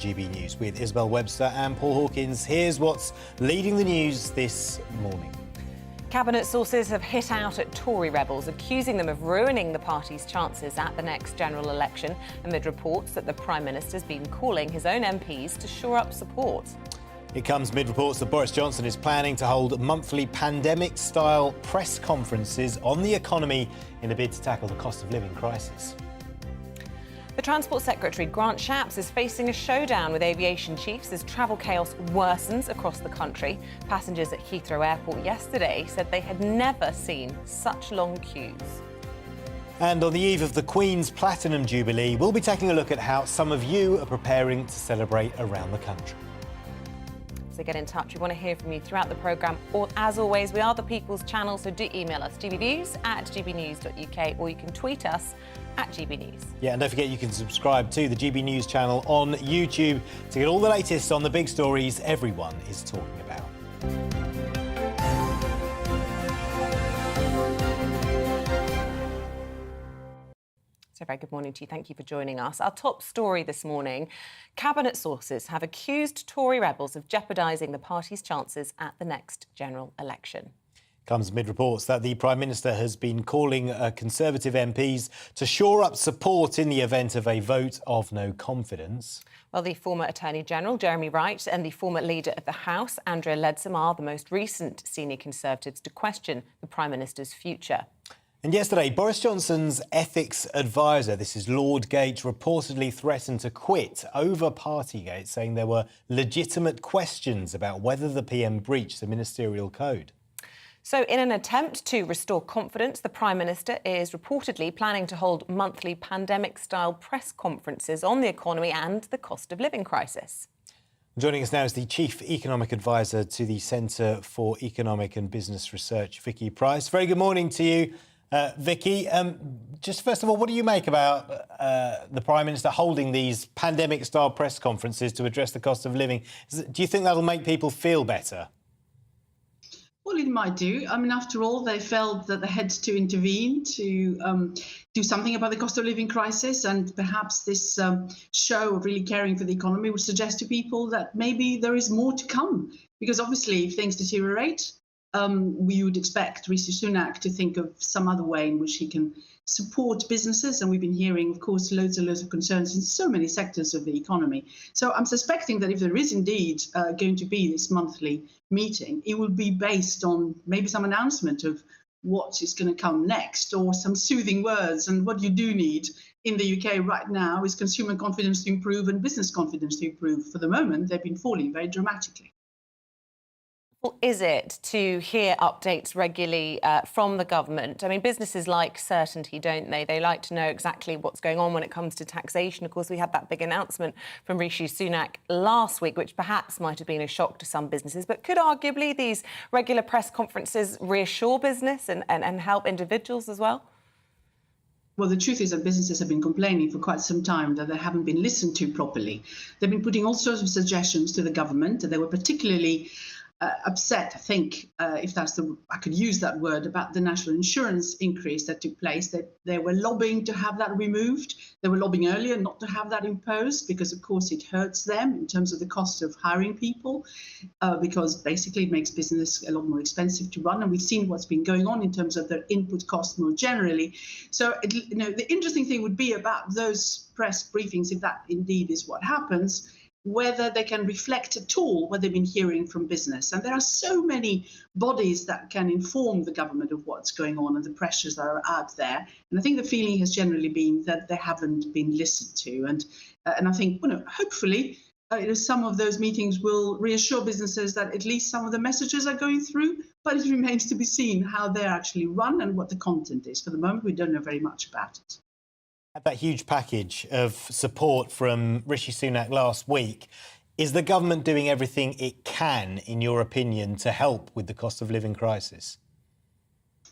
GB News with Isabel, Webster and Paul Hawkins. Here's what's leading the news this morning. Cabinet sources have hit out at Tory rebels, accusing them of ruining the party's chances at the next general election, amid reports that the Prime Minister's been calling his own MPs to shore up support. It comes amid reports that Boris Johnson is planning to hold monthly pandemic-style press conferences on the economy in a bid to tackle the cost of living crisis. The Transport Secretary, Grant Shapps, is facing a showdown with aviation chiefs as travel chaos worsens across the country. Passengers at Heathrow Airport yesterday said they had never seen such long queues. And on the eve of the Queen's Platinum Jubilee, we'll be taking a look at how some of you are preparing to celebrate around the country. So get in touch. We want to hear from you throughout the programme. Or, as always, we are the People's Channel, so do email us, gbnews@gbnews.uk, or you can tweet us at gbnews. Yeah, and don't forget you can subscribe to the GB News channel on YouTube to get all the latest on the big stories everyone is talking about. So very good morning to you. Thank you for joining us. Our top story this morning, Cabinet sources have accused Tory rebels of jeopardising the party's chances at the next general election. Comes amid reports that the Prime Minister has been calling Conservative MPs to shore up support in the event of a vote of no confidence. Well, the former Attorney General, Jeremy Wright, and the former Leader of the House, Andrea Leadsom, are the most recent senior Conservatives to question the Prime Minister's future. And yesterday, Boris Johnson's ethics advisor, this is Lord Gate, reportedly threatened to quit over Partygate, saying there were legitimate questions about whether the PM breached the ministerial code. So in an attempt to restore confidence, the Prime Minister is reportedly planning to hold monthly pandemic-style press conferences on the economy and the cost of living crisis. Joining us now is the Chief Economic Advisor to the Centre for Economic and Business Research, Vicky Price. Very good morning to you, Vicky. Just first of all, what do you make about the Prime Minister holding these pandemic-style press conferences to address the cost of living? Do you think that'll make people feel better? Well, it might do. I mean, after all, they felt that they had to intervene to do something about the cost of living crisis, and perhaps this show of really caring for the economy would suggest to people that maybe there is more to come. Because obviously, if things deteriorate, we would expect Rishi Sunak to think of some other way in which he can support businesses. And we've been hearing, of course, loads and loads of concerns in so many sectors of the economy. So I'm suspecting that if there is indeed going to be this monthly meeting, it will be based on maybe some announcement of what is going to come next, or some soothing words. And what you do need in the UK right now is consumer confidence to improve and business confidence to improve. For the moment, they've been falling very dramatically. Well, is it to hear updates regularly from the government? I mean, businesses like certainty, don't they? They like to know exactly what's going on when it comes to taxation. Of course, we had that big announcement from Rishi Sunak last week, which perhaps might have been a shock to some businesses. But could arguably these regular press conferences reassure business and help individuals as well? Well, the truth is that businesses have been complaining for quite some time that they haven't been listened to properly. They've been putting all sorts of suggestions to the government, and they were particularly upset, I think, if I could use that word, about the national insurance increase that took place. That they were lobbying to have that removed. They were lobbying earlier not to have that imposed because, of course, it hurts them in terms of the cost of hiring people, because basically it makes business a lot more expensive to run. And we've seen what's been going on in terms of their input costs more generally. So, the interesting thing would be about those press briefings, if that indeed is what happens, whether they can reflect at all what they've been hearing from business. And there are so many bodies that can inform the government of what's going on and the pressures that are out there. And I think the feeling has generally been that they haven't been listened to. And I think, hopefully, some of those meetings will reassure businesses that at least some of the messages are going through, but it remains to be seen how they're actually run and what the content is. For the moment, we don't know very much about it. That huge package of support from Rishi Sunak last week, is the government doing everything it can, in your opinion, to help with the cost of living crisis?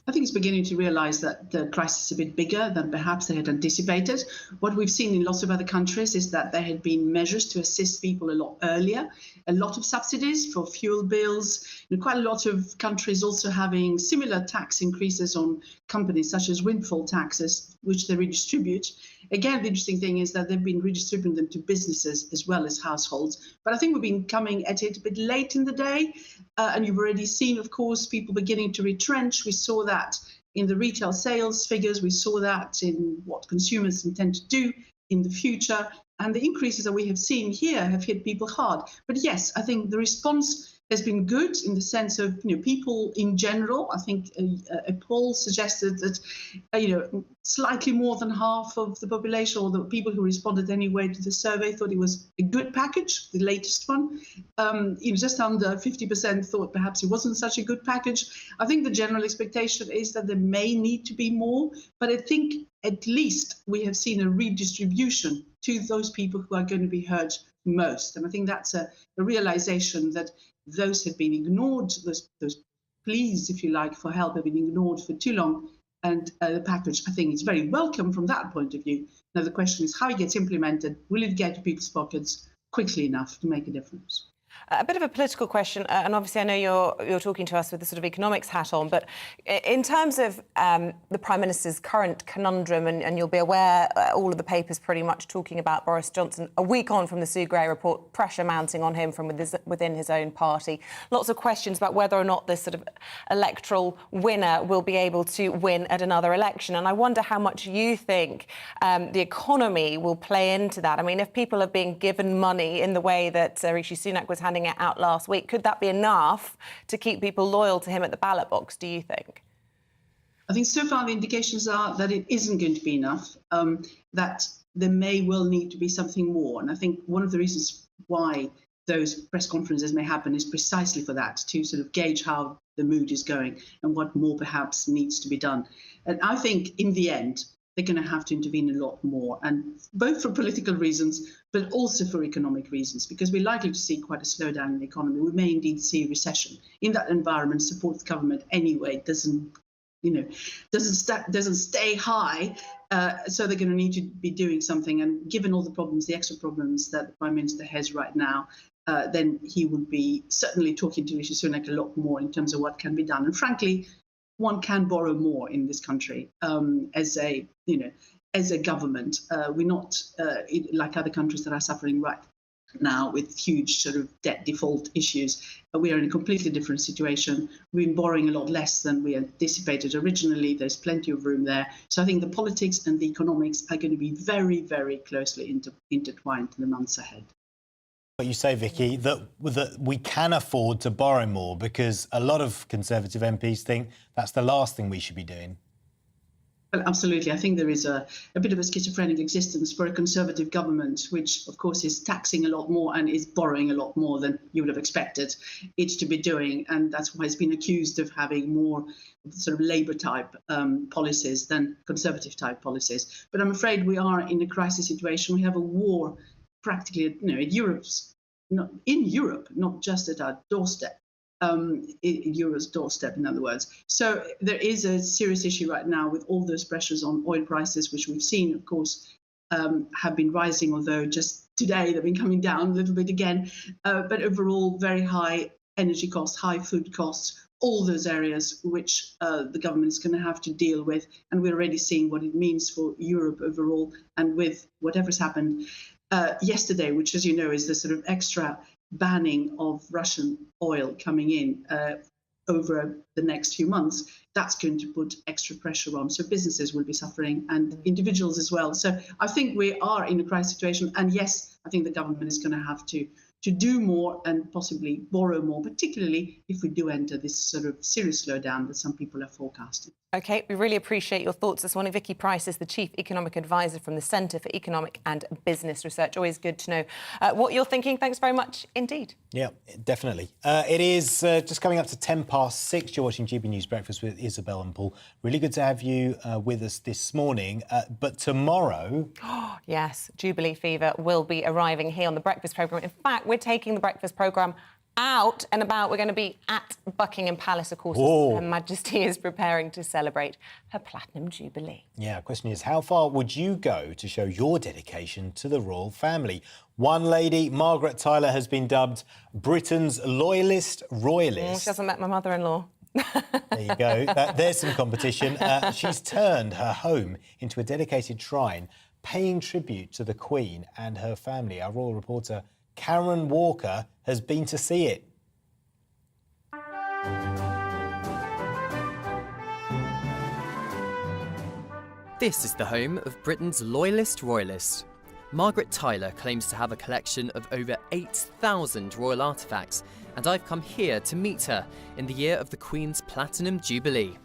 I think it's beginning to realise that the crisis is a bit bigger than perhaps they had anticipated. What we've seen in lots of other countries is that there had been measures to assist people a lot earlier, a lot of subsidies for fuel bills, quite a lot of countries also having similar tax increases on companies such as windfall taxes, which they redistribute. again, the interesting thing is that they've been redistributing them to businesses as well as households. But I think we've been coming at it a bit late in the day. And you've already seen, of course, people beginning to retrench. We saw that in the retail sales figures. We saw that in what consumers intend to do in the future. And the increases that we have seen here have hit people hard. But yes, I think the response has been good in the sense of, people in general. I think a poll suggested that, slightly more than half of the population, or the people who responded anyway to the survey, thought it was a good package, the latest one. Just under 50% thought perhaps it wasn't such a good package. I think the general expectation is that there may need to be more, but I think at least we have seen a redistribution to those people who are going to be hurt most. And I think that's a realization that those have been ignored, those pleas, if you like, for help have been ignored for too long. And the package, I think, is very welcome from that point of view. Now, the question is how it gets implemented. Will it get to people's pockets quickly enough to make a difference? A bit of a political question, and obviously I know you're talking to us with the sort of economics hat on, but in terms of the Prime Minister's current conundrum, and you'll be aware all of the papers pretty much talking about Boris Johnson a week on from the Sue Gray report, pressure mounting on him from within his own party. Lots of questions about whether or not this sort of electoral winner will be able to win at another election. And I wonder how much you think the economy will play into that. I mean, if people are being given money in the way that Rishi Sunak was handing it out last week, could that be enough to keep people loyal to him at the ballot box, do you think? I think so far the indications are that it isn't going to be enough, that there may well need to be something more. And I think one of the reasons why those press conferences may happen is precisely for that, to sort of gauge how the mood is going and what more perhaps needs to be done. And I think in the end, they're going to have to intervene a lot more, and both for political reasons, but also for economic reasons, because we're likely to see quite a slowdown in the economy. We may indeed see a recession. In that environment, support the government anyway doesn't stay high. So they're going to need to be doing something. And given all the problems, the extra problems that the Prime Minister has right now, then he would be certainly talking to Rishi Sunak a lot more in terms of what can be done. And frankly, one can borrow more in this country as a government. We're not like other countries that are suffering right now with huge sort of debt default issues. We are in a completely different situation. We've been borrowing a lot less than we anticipated originally. There's plenty of room there. So I think the politics and the economics are going to be very, very closely intertwined in the months ahead. What you say, Vicky, that we can afford to borrow more, because a lot of Conservative MPs think that's the last thing we should be doing. Well, absolutely. I think there is a bit of a schizophrenic existence for a Conservative government, which, of course, is taxing a lot more and is borrowing a lot more than you would have expected it to be doing. And that's why it's been accused of having more sort of Labour-type policies than Conservative-type policies. But I'm afraid we are in a crisis situation. We have a war practically, in Europe, not just at our doorstep. Europe's doorstep, in other words. So there is a serious issue right now with all those pressures on oil prices, which we've seen, of course, have been rising, although just today they've been coming down a little bit again. But overall, very high energy costs, high food costs, all those areas which the government is going to have to deal with. And we're already seeing what it means for Europe overall, and with whatever's happened yesterday, which, as you know, is the sort of extra banning of Russian oil coming in over the next few months. That's going to put extra pressure on. So businesses will be suffering, and individuals as well. So I think we are in a crisis situation. And yes, I think the government is going to have to do more and possibly borrow more, particularly if we do enter this sort of serious slowdown that some people are forecasting. OK, we really appreciate your thoughts this morning. Vicky Price is the Chief Economic Advisor from the Centre for Economic and Business Research. Always good to know what you're thinking. Thanks very much indeed. Yeah, definitely. It is just coming up to 6:10. You're watching GB News Breakfast with Isabel and Paul. Really good to have you with us this morning. But tomorrow... Yes, Jubilee fever will be arriving here on the breakfast programme. In fact, we're taking the breakfast programme out and about. We're going to be at Buckingham Palace, of course, as Her Majesty is preparing to celebrate her Platinum Jubilee. Yeah, the question is, how far would you go to show your dedication to the royal family? One lady, Margaret Tyler, has been dubbed Britain's loyalist royalist. She hasn't met my mother-in-law. There you go. There's some competition. She's turned her home into a dedicated shrine paying tribute to the Queen and her family. Our royal reporter Karen Walker has been to see it. This is the home of Britain's loyalist royalist. Margaret Tyler claims to have a collection of over 8,000 royal artefacts, and I've come here to meet her in the year of the Queen's Platinum Jubilee.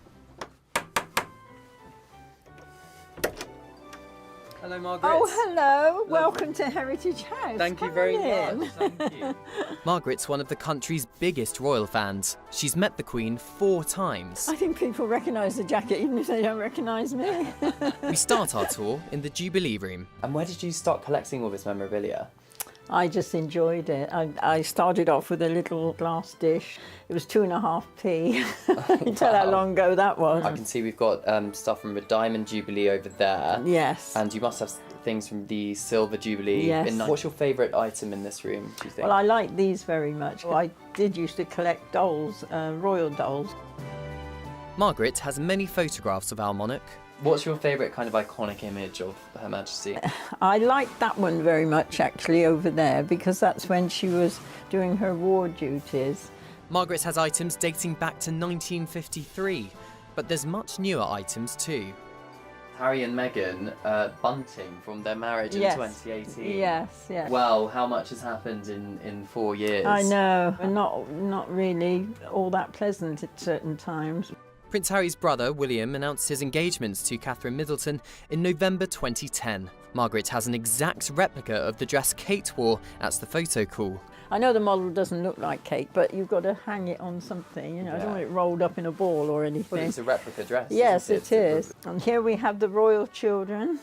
Hello, Margaret. Oh, hello. Welcome to Heritage House. Thank you very much. Thank you. Margaret's one of the country's biggest royal fans. She's met the Queen 4 times. I think people recognise the jacket even if they don't recognise me. We start our tour in the Jubilee Room. And where did you start collecting all this memorabilia? I just enjoyed it. I started off with a little glass dish. It was 2.5p. You can tell how long ago that was. I can see we've got stuff from the Diamond Jubilee over there. Yes. And you must have things from the Silver Jubilee. Yes. What's your favourite item in this room, do you think? Well, I like these very much. I did used to collect dolls, royal dolls. Margaret has many photographs of our monarch. What's your favourite kind of iconic image of Her Majesty? I like that one very much, actually, over there, because that's when she was doing her war duties. Margaret has items dating back to 1953, but there's much newer items too. Harry and Meghan bunting from their marriage in 2018. Yes, yes. Well, how much has happened in 4 years? I know, and not really all that pleasant at certain times. Prince Harry's brother, William, announced his engagements to Catherine Middleton in November 2010. Margaret has an exact replica of the dress Kate wore at the photo call. I know the model doesn't look like Kate, but you've got to hang it on something, you know. I don't want it rolled up in a ball or anything. Well, it's a replica dress. Yes, isn't it is. And here we have the royal children.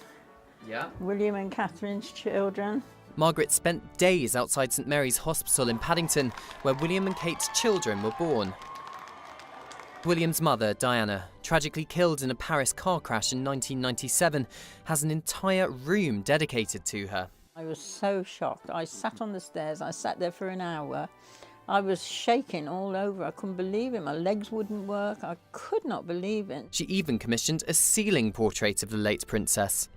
Yeah. William and Catherine's children. Margaret spent days outside St Mary's Hospital in Paddington, where William and Kate's children were born. William's mother, Diana, tragically killed in a Paris car crash in 1997, has an entire room dedicated to her. I was so shocked. I sat on the stairs. I sat there for an hour. I was shaking all over. I couldn't believe it. My legs wouldn't work. I could not believe it. She even commissioned a ceiling portrait of the late princess.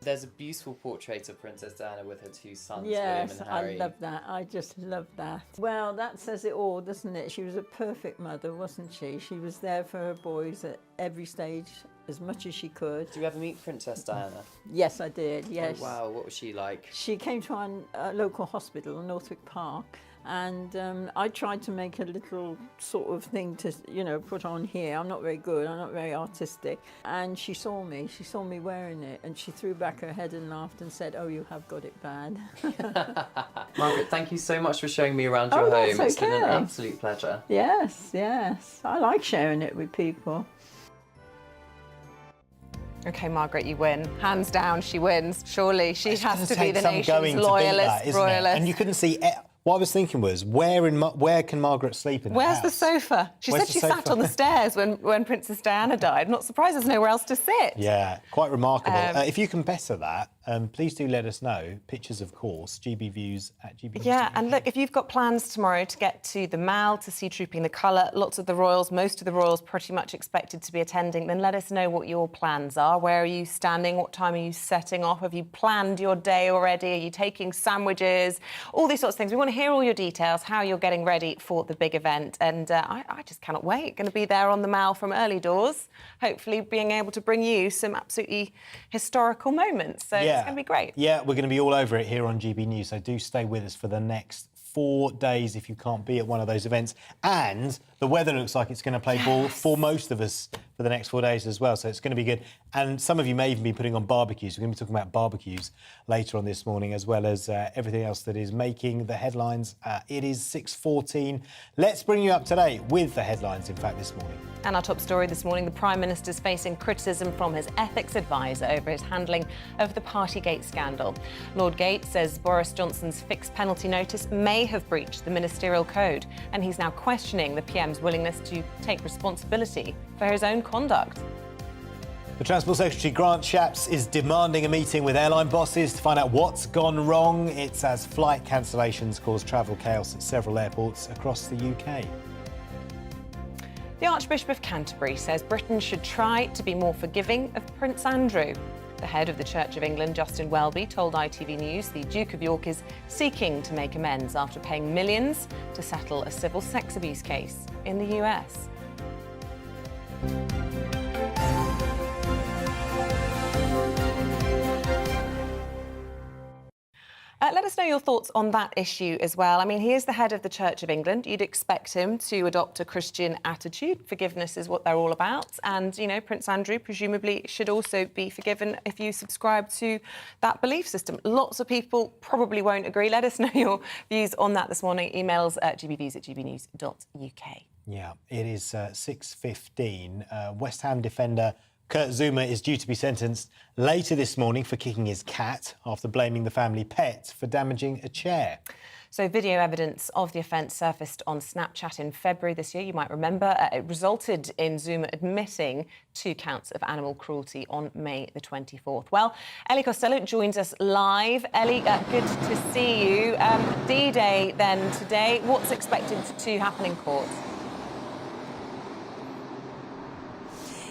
There's a beautiful portrait of Princess Diana with her 2 sons, Yes, William and Harry. I love that. I just love that. Well, that says it all, doesn't it? She was a perfect mother, wasn't she? She was there for her boys at every stage, as much as she could. Did you ever meet Princess Diana? Yes, I did, yes. Oh, wow, what was she like? She came to our local hospital, Northwick Park, and I tried to make a little sort of thing to, you know, put on here. I'm not very good, I'm not very artistic. And she saw me wearing it, and she threw back her head and laughed and said, "Oh, you have got it bad." Margaret, thank you so much for showing me around your that's home. It's been an okay. absolute pleasure. Yes, yes. I like sharing it with people. OK, Margaret, you win. Hands down, she wins. Surely she It's has gonna to be take the some nation's going to beat loyalist, that, isn't it? royalist. And you couldn't see. What I was thinking was, where can Margaret sleep in the Where's house? the sofa? She Where's said the she sat sofa? on the stairs when Princess Diana died. I'm not surprised there's nowhere else to sit. Yeah, quite remarkable. If you can better that, please do let us know. Pictures, of course, gbviews@gbviews. Yeah, and look, if you've got plans tomorrow to get to the Mall, to see Trooping the Colour, lots of the royals, most of the royals pretty much expected to be attending, then let us know what your plans are. Where are you standing? What time are you setting off? Have you planned your day already? Are you taking sandwiches? All these sorts of things. We want to hear all your details, how you're getting ready for the big event. And I just cannot wait. Going to be there on the Mall from early doors, hopefully being able to bring you some absolutely historical moments. So it's going to be great. Yeah, we're going to be all over it here on GB News, so do stay with us for the next 4 days if you can't be at one of those events. And the weather looks like it's going to play ball for most of us for the next 4 days as well, so it's going to be good. And some of you may even be putting on barbecues. We're going to be talking about barbecues later on this morning, as well as everything else that is making the headlines. It is 6:14. Let's bring you up to date with the headlines, in fact, this morning. And our top story this morning, the Prime Minister's facing criticism from his ethics advisor over his handling of the Partygate scandal. Lord Gates says Boris Johnson's fixed penalty notice may have breached the ministerial code, and he's now questioning the PM's willingness to take responsibility for his own conduct. The Transport Secretary, Grant Shapps, is demanding a meeting with airline bosses to find out what's gone wrong. It's as flight cancellations cause travel chaos at several airports across the UK. The Archbishop of Canterbury says Britain should try to be more forgiving of Prince Andrew. The head of the Church of England, Justin Welby, told ITV News the Duke of York is seeking to make amends after paying millions to settle a civil sex abuse case in the US. Let us know your thoughts on that issue as well. I mean, he is the head of the Church of England. You'd expect him to adopt a Christian attitude. Forgiveness is what they're all about. And, you know, Prince Andrew presumably should also be forgiven if you subscribe to that belief system. Lots of people probably won't agree. Let us know your views on that this morning. Emails at gbviews@gbnews.uk. Yeah, it is 6:15. West Ham defender Kurt Zuma is due to be sentenced later this morning for kicking his cat after blaming the family pet for damaging a chair. So video evidence of the offence surfaced on Snapchat in February this year. You might remember it resulted in Zuma admitting 2 counts of animal cruelty on May the 24th. Well, Ellie Costello joins us live. Ellie, good to see you. D-Day then today. What's expected to happen in court?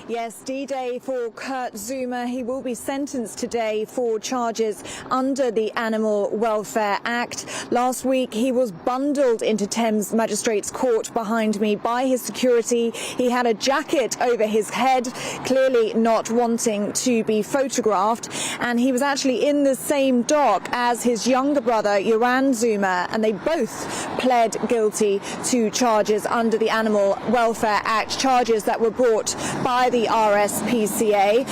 Yes, D-Day for Kurt Zuma. He will be sentenced today for charges under the Animal Welfare Act. Last week, he was bundled into Thames Magistrates Court behind me by his security. He had a jacket over his head, clearly not wanting to be photographed. And he was actually in the same dock as his younger brother, Yohan Zuma, and they both pled guilty to charges under the Animal Welfare Act, charges that were brought by the RSPCA.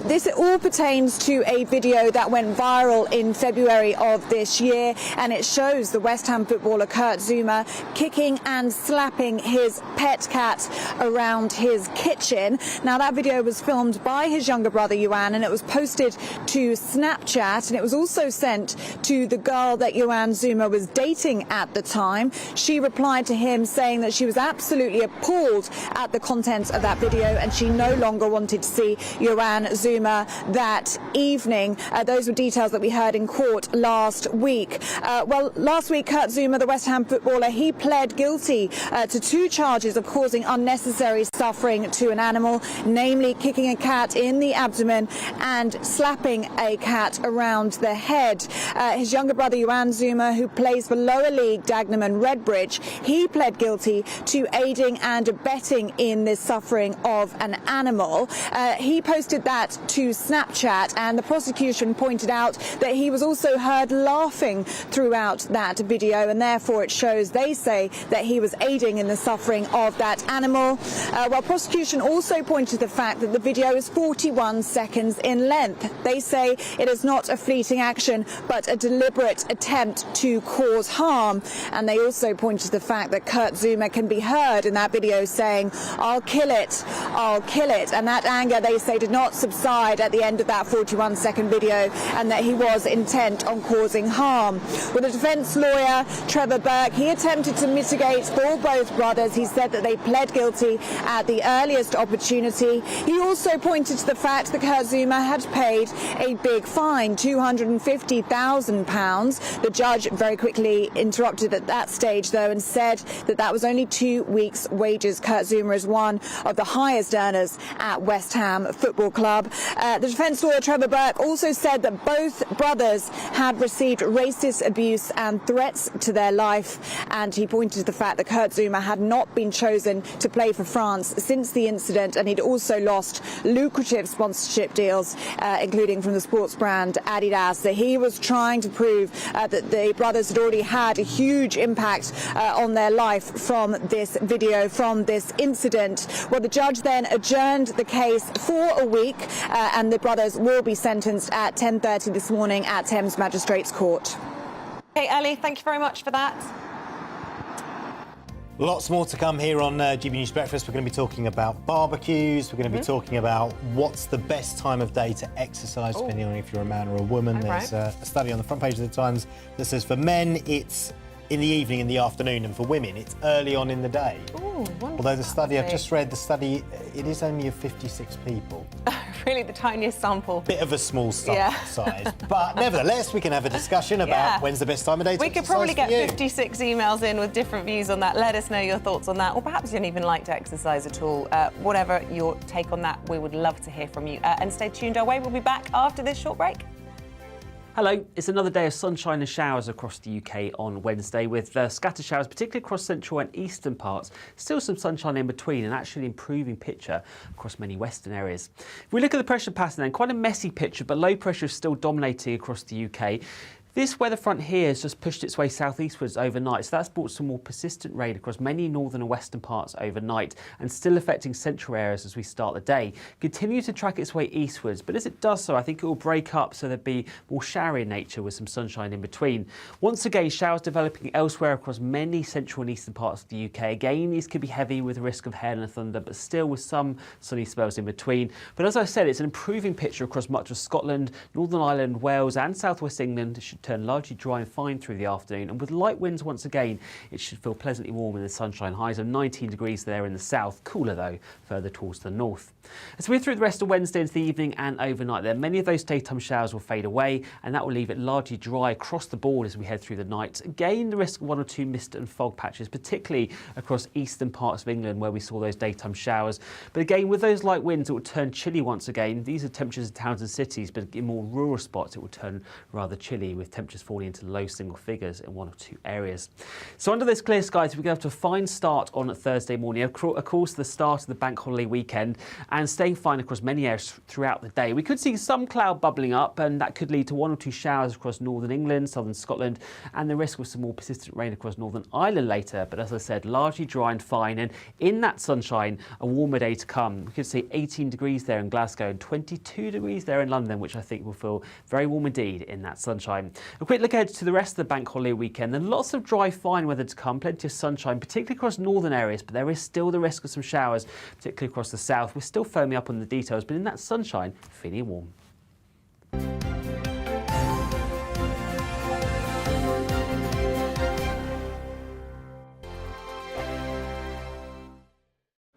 This all pertains to a video that went viral in February of this year, and it shows the West Ham footballer Kurt Zuma kicking and slapping his pet cat around his kitchen. Now, that video was filmed by his younger brother Yohan, and it was posted to Snapchat, and it was also sent to the girl that Yohan Zuma was dating at the time. She replied to him saying that she was absolutely appalled at the contents of that video, and she no longer wanted to see Yohan Zuma that evening. Those were details that we heard in court last week. Last week, Kurt Zuma, the West Ham footballer, he pled guilty to 2 charges of causing unnecessary suffering to an animal, namely kicking a cat in the abdomen and slapping a cat around the head. His younger brother, Yohan Zuma, who plays for lower league Dagenham and Redbridge, he pled guilty to aiding and abetting in the suffering of an animal. He posted that to Snapchat, and the prosecution pointed out that he was also heard laughing throughout that video, and therefore it shows, they say, that he was aiding in the suffering of that animal. Prosecution also pointed to the fact that the video is 41 seconds in length. They say it is not a fleeting action, but a deliberate attempt to cause harm. And they also pointed to the fact that Kurt Zuma can be heard in that video saying, "I'll kill it, I'll kill it." And that anger, they say, did not subside at the end of that 41-second video, and that he was intent on causing harm. With the defence lawyer, Trevor Burke, he attempted to mitigate for both brothers. He said that they pled guilty at the earliest opportunity. He also pointed to the fact that Kurt Zuma had paid a big fine, £250,000. The judge very quickly interrupted at that stage, though, and said that that was only 2 weeks' wages. Kurt Zuma is one of the highest earners at West Ham Football Club. The defence lawyer Trevor Burke also said that both brothers had received racist abuse and threats to their life, and he pointed to the fact that Kurt Zuma had not been chosen to play for France since the incident, and he'd also lost lucrative sponsorship deals, including from the sports brand Adidas. So he was trying to prove that the brothers had already had a huge impact on their life from this video, from this incident. Well, the judge then adjourned the case for a week, and the brothers will be sentenced at 10:30 this morning at Thames Magistrates Court. Hey, Ellie, thank you very much for that. Lots more to come here on GB News Breakfast. We're going to be talking about barbecues. We're going to be talking about what's the best time of day to exercise, depending on if you're a man or a woman. There's a study on the front page of the Times that says for men, it's in the evening, in the afternoon, and for women, it's early on in the day. wonderful. Although the study, I've just read the study, it is only of 56 people. Really the tiniest sample. Bit of a small Yeah. size. But nevertheless, we can have a discussion about when's the best time of day to We could probably exercise get for you. 56 emails in with different views on that. Let us know your thoughts on that, or perhaps you don't even like to exercise at all. Whatever your take on that, we would love to hear from you. And stay tuned our way. We'll be back after this short break. Hello, it's another day of sunshine and showers across the UK on Wednesday, with scattered showers, particularly across central and eastern parts. Still some sunshine in between, and actually improving picture across many western areas. If we look at the pressure pattern then, quite a messy picture, but low pressure is still dominating across the UK. This weather front here has just pushed its way southeastwards overnight, so that's brought some more persistent rain across many northern and western parts overnight, and still affecting central areas as we start the day. Continue to track its way eastwards, but as it does so, I think it will break up so there'll be more showery in nature with some sunshine in between. Once again, showers developing elsewhere across many central and eastern parts of the UK. Again, these could be heavy with a risk of hail and thunder, but still with some sunny spells in between. But as I said, it's an improving picture across much of Scotland, Northern Ireland, Wales and South West England. It should turn largely dry and fine through the afternoon, and with light winds once again, it should feel pleasantly warm in the sunshine. Highs of 19 degrees there in the south, cooler though further towards the north. As we move through the rest of Wednesday into the evening and overnight, there many of those daytime showers will fade away, and that will leave it largely dry across the board as we head through the night. Again, the risk of one or two mist and fog patches, particularly across eastern parts of England where we saw those daytime showers. But again, with those light winds, it will turn chilly once again. These are temperatures in towns and cities, but in more rural spots, it will turn rather chilly, with temperatures falling into low single figures in one or two areas. So under those clear skies, we're going to have a fine start on Thursday morning. Of course, the start of the bank holiday weekend, and staying fine across many areas throughout the day. We could see some cloud bubbling up, and that could lead to one or two showers across northern England, southern Scotland, and the risk of some more persistent rain across Northern Ireland later. But as I said, largely dry and fine, and in that sunshine, a warmer day to come. We could see 18 degrees there in Glasgow and 22 degrees there in London, which I think will feel very warm indeed in that sunshine. A quick look ahead to the rest of the bank holiday weekend. Then lots of dry, fine weather to come, plenty of sunshine, particularly across northern areas, but there is still the risk of some showers, particularly across the south. We're still firming up on the details, but in that sunshine, feeling warm.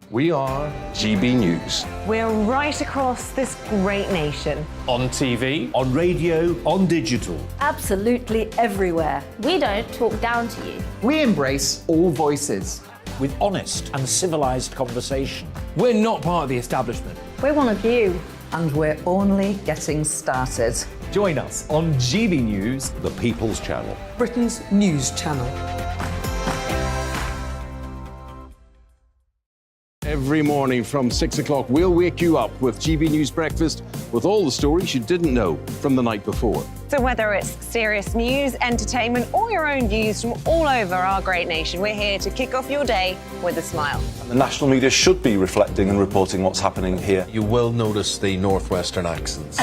We are GB News. We're right across this great nation. On TV, on radio, on digital. Absolutely everywhere. We don't talk down to you. We embrace all voices. With honest and civilised conversation. We're not part of the establishment. We're one of you. And we're only getting started. Join us on GB News, the People's Channel. Britain's news channel. Every morning from 6 o'clock, we'll wake you up with GB News Breakfast with all the stories you didn't know from the night before. So whether it's serious news, entertainment, or your own views from all over our great nation, we're here to kick off your day with a smile. The national media should be reflecting and reporting what's happening here. You will notice the northwestern accents.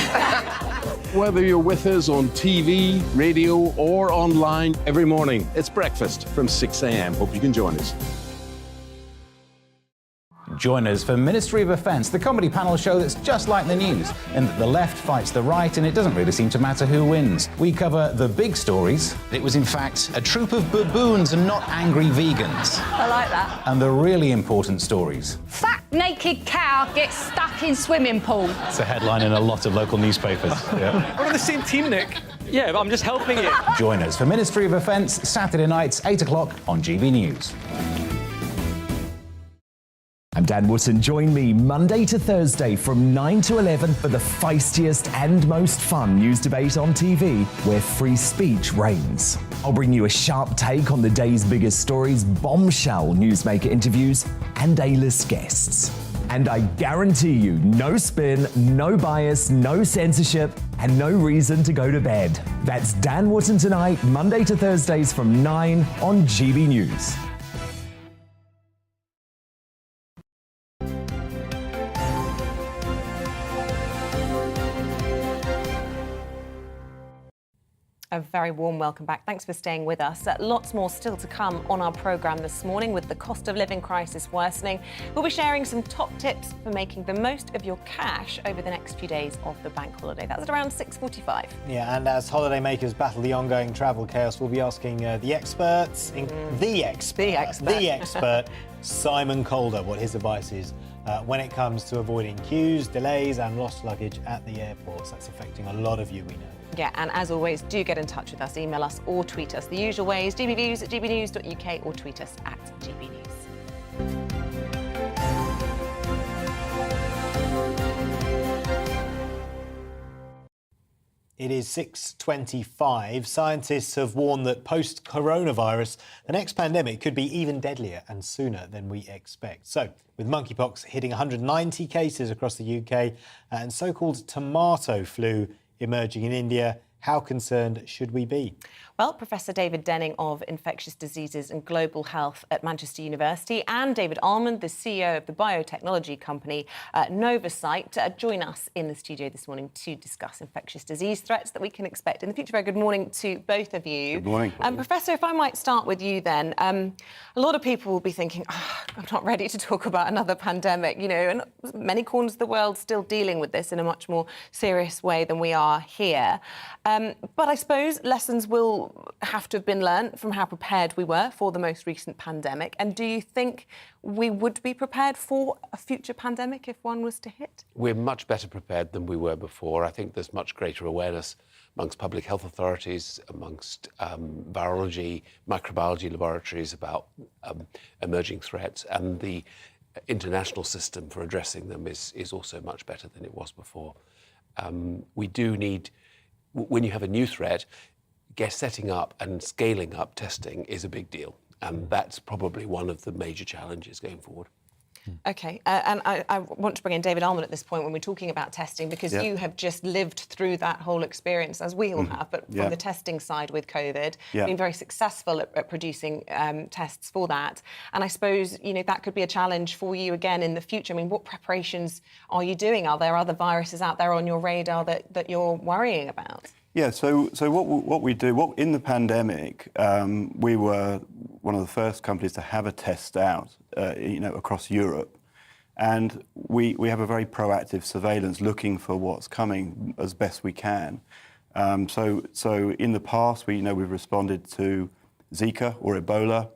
Whether you're with us on TV, radio, or online, every morning, it's breakfast from 6 a.m. Hope you can join us. Join us for Ministry of Offence, the comedy panel show that's just like the news, in that the left fights the right and it doesn't really seem to matter who wins. We cover the big stories. It was in fact a troop of baboons and not angry vegans. I like that. And the really important stories. Fat naked cow gets stuck in swimming pool. It's a headline in a lot of local newspapers. Yeah. We're on the same team, Nick. Yeah, but I'm just helping you. Join us for Ministry of Offence, Saturday nights, 8 o'clock on GB News. I'm Dan Wootton. Join me Monday to Thursday from 9 to 11 for the feistiest and most fun news debate on TV, where free speech reigns. I'll bring you a sharp take on the day's biggest stories, bombshell newsmaker interviews, and A-list guests. And I guarantee you, no spin, no bias, no censorship, and no reason to go to bed. That's Dan Wootton tonight, Monday to Thursdays from 9 on GB News. A very warm welcome back. Thanks for staying with us. Lots more still to come on our programme this morning with the cost of living crisis worsening. We'll be sharing some top tips for making the most of your cash over the next few days of the bank holiday. That's at around 6:45. Yeah, and as holidaymakers battle the ongoing travel chaos, we'll be asking the expert, Simon Calder, what his advice is when it comes to avoiding queues, delays and lost luggage at the airports. That's affecting a lot of you, we know. Yeah, and as always, do get in touch with us. Email us or tweet us. The usual ways, gbviews@gbnews.uk or tweet us at gbnews. It is 6:25. Scientists have warned that post-coronavirus, the next pandemic could be even deadlier and sooner than we expect. So, with monkeypox hitting 190 cases across the UK and so-called tomato flu emerging in India, how concerned should we be? Well, Professor David Denning of Infectious Diseases and Global Health at Manchester University and David Almond, the CEO of the biotechnology company Novacyte, join us in the studio this morning to discuss infectious disease threats that we can expect in the future. Very good morning to both of you. Good morning. Professor, if I might start with you then. A lot of people will be thinking, I'm not ready to talk about another pandemic, and many corners of the world still dealing with this in a much more serious way than we are here. But I suppose lessons will have to have been learned from how prepared we were for the most recent pandemic. And do you think we would be prepared for a future pandemic if one was to hit? We're much better prepared than we were before. I think there's much greater awareness amongst public health authorities, amongst virology, microbiology laboratories about emerging threats, and the international system for addressing them is also much better than it was before. We do need, when you have a new threat, setting up and scaling up testing is a big deal. And that's probably one of the major challenges going forward. OK, and I want to bring in David Almond at this point when we're talking about testing, because you have just lived through that whole experience, as we all have, but from the testing side with COVID, been very successful at producing tests for that. And I suppose, that could be a challenge for you again in the future. I mean, what preparations are you doing? Are there other viruses out there on your radar that you're worrying about? Yeah, so what we do, in the pandemic, we were one of the first companies to have a test out, across Europe. And we have a very proactive surveillance looking for what's coming as best we can. So in the past, we've responded to Zika or Ebola,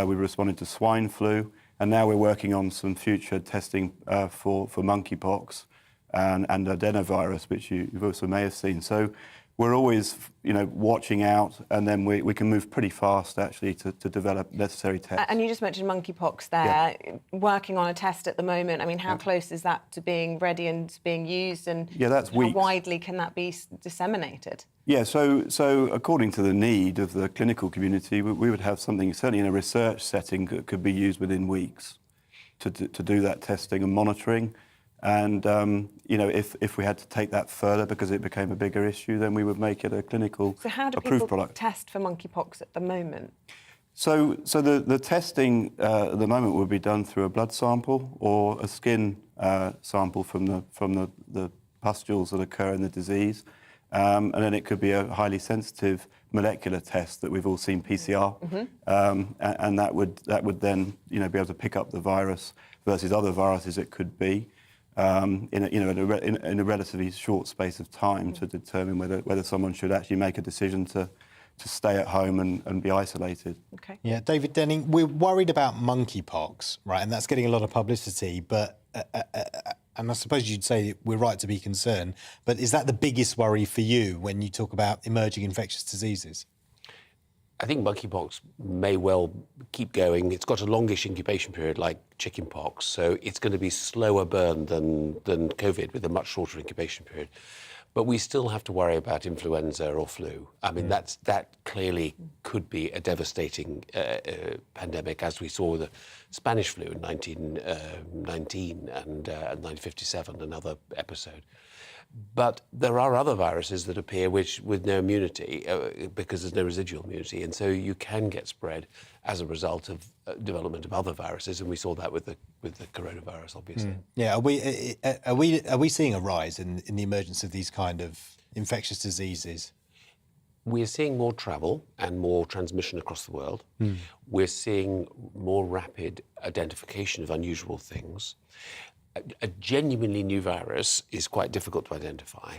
we've responded to swine flu, and now we're working on some future testing for monkeypox and adenovirus, which you also may have seen. So we're always, watching out, and then we can move pretty fast, actually, to develop necessary tests. And you just mentioned monkeypox there, working on a test at the moment. I mean, how close is that to being ready and being used, and that's how widely can that be disseminated? Yeah, so according to the need of the clinical community, we would have something, certainly in a research setting, that could be used within weeks to do that testing and monitoring. And, if we had to take that further because it became a bigger issue, then we would make it a clinical approved product. So how do people test for monkeypox at the moment? So the testing at the moment would be done through a blood sample or a skin sample from the pustules that occur in the disease. And then it could be a highly sensitive molecular test that we've all seen, PCR. And that would then, be able to pick up the virus versus other viruses it could be. In a relatively short space of time to determine whether someone should actually make a decision to stay at home and be isolated. Okay. Yeah, David Denning, we're worried about monkeypox, right? And that's getting a lot of publicity, but and I suppose you'd say we're right to be concerned, but is that the biggest worry for you when you talk about emerging infectious diseases? I think monkeypox may well keep going. It's got a longish incubation period like chickenpox, so it's going to be slower burn than COVID with a much shorter incubation period. But we still have to worry about influenza or flu. I mean, that clearly could be a devastating pandemic, as we saw with the Spanish flu in 1919 and 1957, another episode. But there are other viruses that appear with no immunity because there's no residual immunity, and so you can get spread as a result of development of other viruses, and we saw that with the coronavirus, obviously. Yeah, are we seeing a rise in the emergence of these kind of infectious diseases? We're seeing more travel and more transmission across the world. We're seeing more rapid identification of unusual things. A genuinely new virus is quite difficult to identify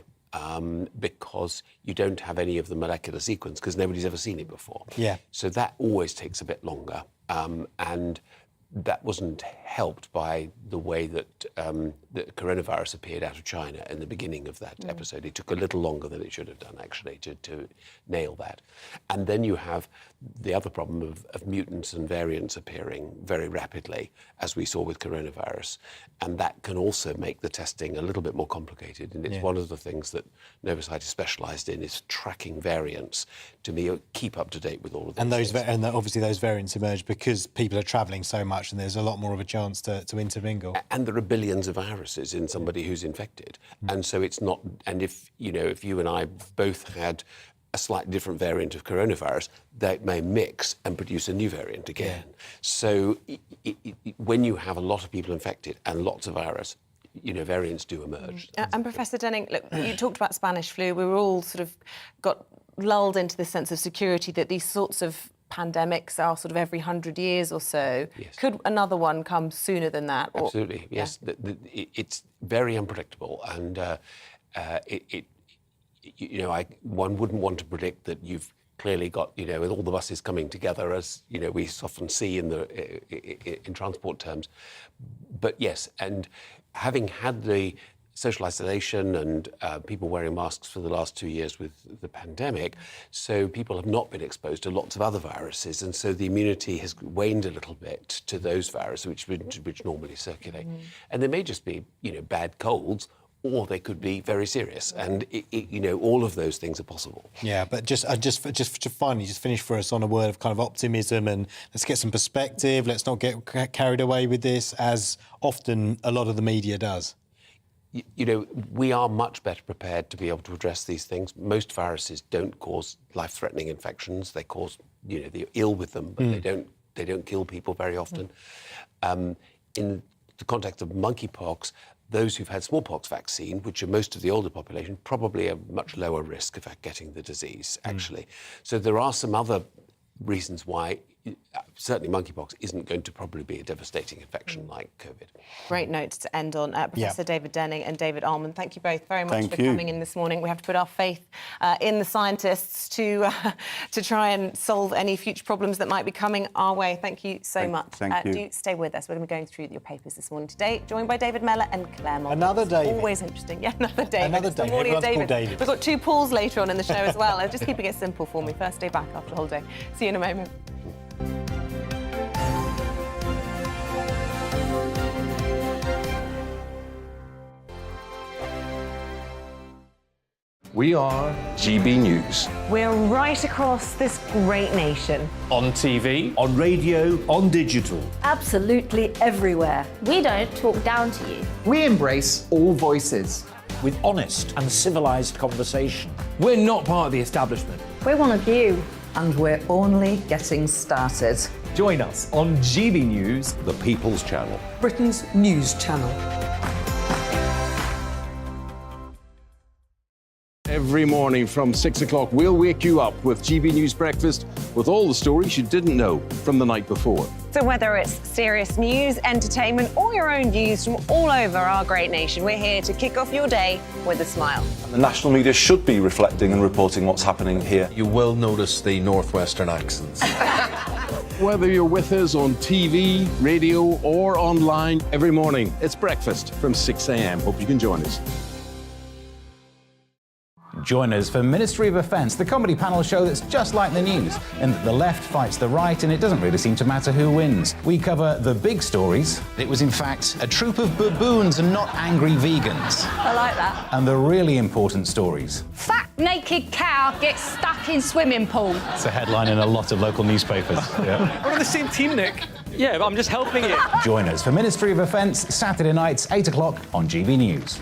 because you don't have any of the molecular sequence because nobody's ever seen it before. Yeah. So that always takes a bit longer. And that wasn't helped by the way that the coronavirus appeared out of China in the beginning of that episode. It took a little longer than it should have done, actually, to nail that. And then you have the other problem of mutants and variants appearing very rapidly, as we saw with coronavirus. And that can also make the testing a little bit more complicated. And it's one of the things that Novacyte is specialised in, is tracking variants to keep up to date with all of those things. And obviously those variants emerge because people are travelling so much and there's a lot more of a chance to intermingle. And there are billions of viruses in somebody who's infected. And so it's not, and if you and I both had a slightly different variant of coronavirus, that may mix and produce a new variant again. So when you have a lot of people infected and lots of virus, variants do emerge. And Professor Denning, look, you talked about Spanish flu. We were all sort of got lulled into this sense of security that these sorts of pandemics are sort of every 100 years or so. Yes. Could another one come sooner than that? Absolutely, yes. It's very unpredictable, and one wouldn't want to predict that you've clearly got, with all the buses coming together, as we often see in transport terms. But yes, and having had the social isolation and people wearing masks for the last 2 years with the pandemic, so people have not been exposed to lots of other viruses, and so the immunity has waned a little bit to those viruses which normally circulate. And they may just be, bad colds, or they could be very serious, and all of those things are possible. Yeah, but just to finally finish for us on a word of kind of optimism, and let's get some perspective. Let's not get carried away with this, as often a lot of the media does. We are much better prepared to be able to address these things. Most viruses don't cause life-threatening infections. They cause, they're ill with them, but they don't kill people very often. In the context of monkeypox, those who've had smallpox vaccine, which are most of the older population, probably a much lower risk of getting the disease, actually. So there are some other reasons why certainly monkeypox isn't going to probably be a devastating infection like COVID. Great notes to end on. Professor David Denning and David Eamonn, thank you both very much for coming in this morning. We have to put our faith in the scientists to try and solve any future problems that might be coming our way. Thank you so much. Thank you. Do stay with us. We're going to be going through your papers this morning today, joined by David Mellor and Claire Moulton. Another David. Always interesting. Yeah, another David. Another It's the David. morning of Everyone's called David. We've got 2 Pauls later on in the show as well. Just keeping it simple for me. First day back after the holiday. See you in a moment. We are GB News. We're right across this great nation. On TV, On radio, on digital. Absolutely everywhere. We don't talk down to you. we embrace all voices. With honest and civilised conversation. We're not part of the establishment. We're one of you. And we're only getting started. Join us on GB News, The People's Channel. Britain's news channel. Every morning from 6 o'clock, we'll wake you up with GB News Breakfast with all the stories you didn't know from the night before. So whether it's serious news, entertainment, or your own news from all over our great nation, we're here to kick off your day with a smile. The national media should be reflecting and reporting what's happening here. You will notice the northwestern accents. Whether you're with us on TV, radio, or online, every morning, it's breakfast from 6 a.m. Hope you can join us. Join us for Ministry of Defence, the comedy panel show that's just like the news, in that the left fights the right and it doesn't really seem to matter who wins. We cover the big stories. It was in fact a troop of baboons and not angry vegans. I like that. And the really important stories. Fat naked cow gets stuck in swimming pool. It's a headline in a lot of local newspapers. Yeah. We're on the same team, Nick. Yeah, but I'm just helping you. Join us for Ministry of Defence, Saturday nights, 8 o'clock on GB News.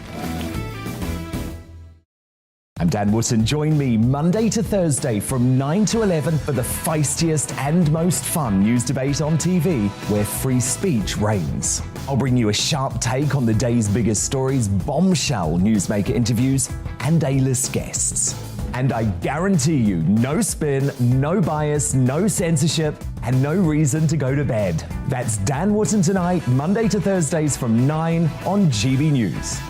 I'm Dan Wootton. Join me Monday to Thursday from 9 to 11 for the feistiest and most fun news debate on TV, where free speech reigns. I'll bring you a sharp take on the day's biggest stories, bombshell newsmaker interviews, and A-list guests. And I guarantee you, no spin, no bias, no censorship, and no reason to go to bed. That's Dan Wootton Tonight, Monday to Thursdays from 9 on GB News.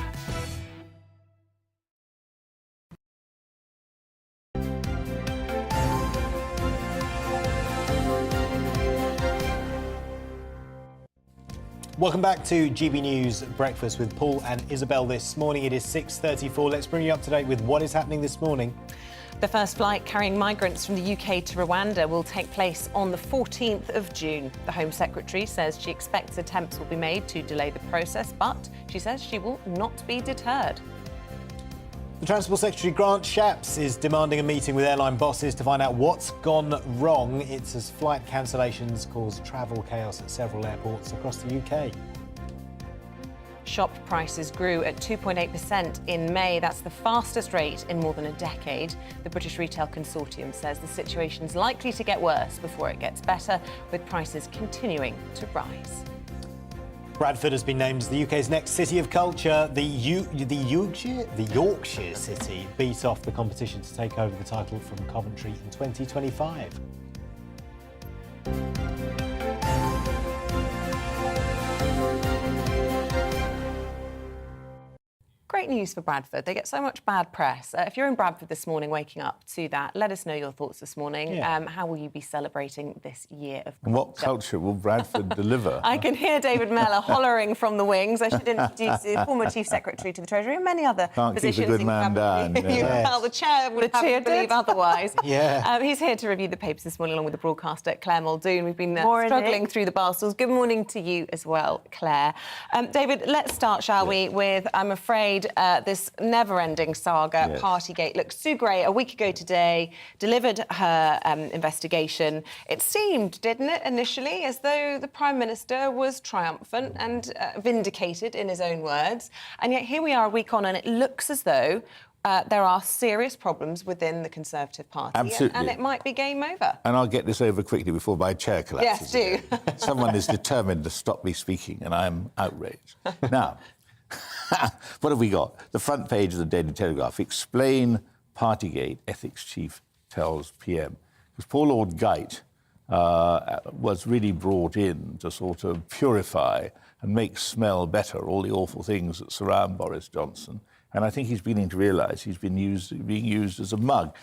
Welcome back to GB News Breakfast with Paul and Isabel this morning. It is 6:34. Let's bring you up to date with what is happening this morning. The first flight carrying migrants from the UK to Rwanda will take place on the 14th of June. The Home Secretary says she expects attempts will be made to delay the process, but she says she will not be deterred. The Transport Secretary Grant Shapps is demanding a meeting with airline bosses to find out what's gone wrong. It's as flight cancellations cause travel chaos at several airports across the UK. Shop prices grew at 2.8% in May. That's the fastest rate in more than a decade. The British Retail Consortium says the situation's likely to get worse before it gets better, with prices continuing to rise. Bradford has been named as the UK's next city of culture. The Yorkshire city beat off the competition to take over the title from Coventry in 2025. Great news for Bradford. They get so much bad press. If you're in Bradford this morning, waking up to that, let us know your thoughts this morning. Yeah. How will you be celebrating this year of culture? And what culture will Bradford deliver? I can hear David Mellor hollering from the wings. I should introduce the former Chief Secretary to the Treasury and many other Can't positions. keep a good man down. Yeah. Well, the chair would have to believe otherwise. Yeah. He's here to review the papers this morning along with the broadcaster, Claire Muldoon. We've been Morning. struggling through the bar stools. Good morning to you as well, Claire. David, let's start, shall we, with, I'm afraid, this never-ending saga. Yes. Partygate. Look, Sue Gray, a week ago today, delivered her investigation. It seemed, didn't it, initially, as though the Prime Minister was triumphant and vindicated, in his own words. And yet here we are a week on, and it looks as though there are serious problems within the Conservative Party. Absolutely. And it might be game over. And I'll get this over quickly before my chair collapses. Yes, do. Someone is determined to stop me speaking, and I'm outraged. Now, what have we got? The front page of the Daily Telegraph. Explain Partygate, ethics chief tells PM. Because poor Lord Geit was really brought in to sort of purify and make smell better all the awful things that surround Boris Johnson. And I think he's beginning to realise he's being used as a mug.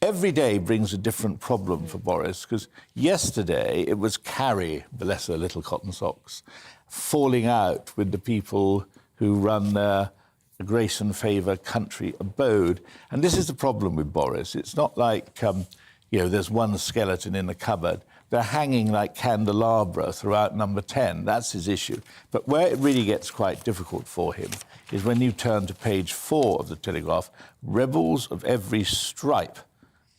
Every day brings a different problem for Boris, because yesterday it was Carrie, bless her little cotton socks, falling out with the people who run their grace and favour country abode. And this is the problem with Boris. It's not like, there's one skeleton in the cupboard. They're hanging like candelabra throughout number 10. That's his issue. But where it really gets quite difficult for him is when you turn to page 4 of the Telegraph. Rebels of every stripe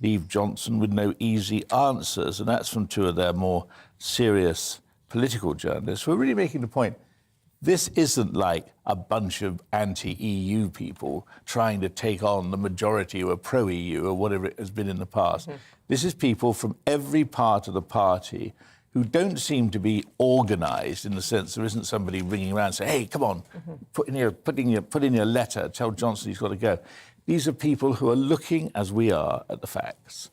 leave Johnson with no easy answers. And that's from two of their more serious political journalists who are really making the point. This isn't like a bunch of anti-EU people trying to take on the majority who are pro-EU or whatever it has been in the past. Mm-hmm. This is people from every part of the party who don't seem to be organised in the sense there isn't somebody ringing around and saying, hey, come on, put in your letter, tell Johnson he's got to go. These are people who are looking, as we are, at the facts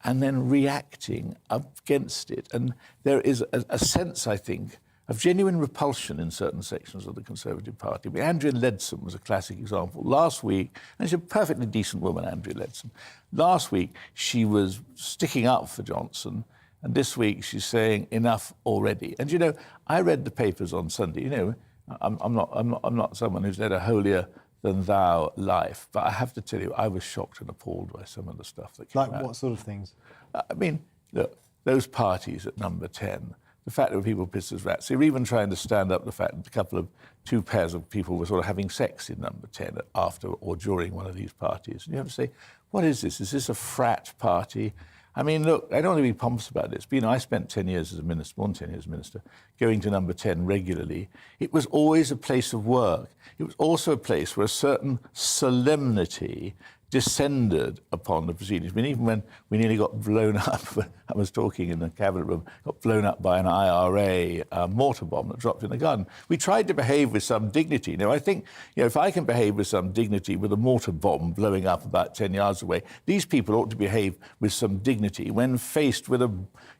and then reacting against it. And there is a sense, I think, of genuine repulsion in certain sections of the Conservative Party. But Andrea Leadsom was a classic example. Last week, and she's a perfectly decent woman, Andrea Leadsom. Last week, she was sticking up for Johnson, and this week she's saying enough already. And I read the papers on Sunday. I'm not someone who's led a holier than thou life, but I have to tell you, I was shocked and appalled by some of the stuff that came out. Like what sort of things? I mean, look, those parties at number 10. The fact that people pissed as rats. They were even trying to stand up the fact that two pairs of people were sort of having sex in number 10 after or during one of these parties. And you have to say, what is this? Is this a frat party? I mean, look, I don't want to be pompous about this. But, I spent 10 years as a minister, more than 10 years as a minister, going to number 10 regularly. It was always a place of work. It was also a place where a certain solemnity descended upon the proceedings. I mean, even when we nearly got blown up, I was talking in the cabinet room, got blown up by an IRA mortar bomb that dropped in the garden. We tried to behave with some dignity. Now, I think, if I can behave with some dignity with a mortar bomb blowing up about 10 yards away, these people ought to behave with some dignity when faced with a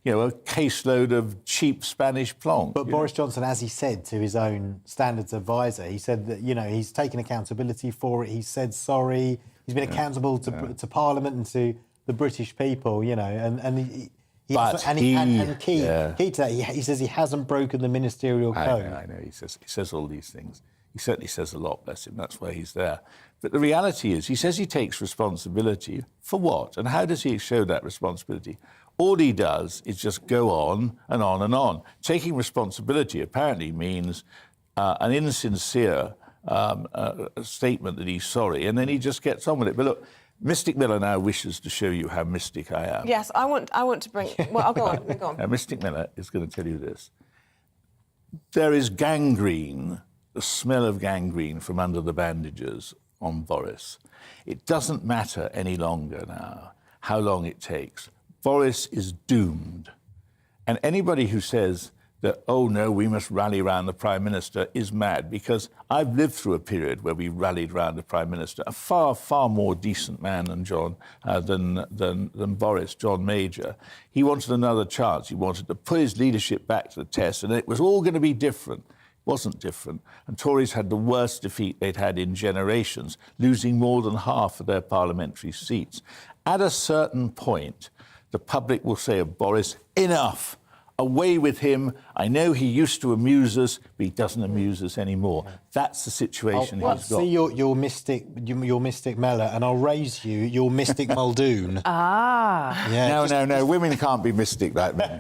caseload of cheap Spanish plonk. But Boris Johnson, as he said to his own standards advisor, he said that, he's taken accountability for it. He said sorry. He's been accountable to Parliament and to the British people, key to that, he says he hasn't broken the ministerial code. I know. He says all these things. He certainly says a lot, bless him. That's why he's there. But the reality is, he says he takes responsibility for what? And how does he show that responsibility? All he does is just go on and on and on. Taking responsibility apparently means an insincere statement that he's sorry, and then he just gets on with it. But look, Mystic Miller now wishes to show you how mystic I am. Yes, I want to bring... Well, I'll go on. Go on. Now, Mystic Miller is going to tell you this. There is gangrene, the smell of gangrene from under the bandages on Boris. It doesn't matter any longer now how long it takes. Boris is doomed. And anybody who says that, oh, no, we must rally round the Prime Minister is mad, because I've lived through a period where we rallied round the Prime Minister, a far, far more decent man than than Boris, John Major. He wanted another chance. He wanted to put his leadership back to the test, and it was all going to be different. It wasn't different. And Tories had the worst defeat they'd had in generations, losing more than half of their parliamentary seats. At a certain point, the public will say of Boris, enough. Away with him. I know he used to amuse us, but he doesn't amuse us anymore. That's the situation he's got. See your mystic Mellor, and I'll raise you your mystic Muldoon. Yeah. No. Women can't be mystic like men.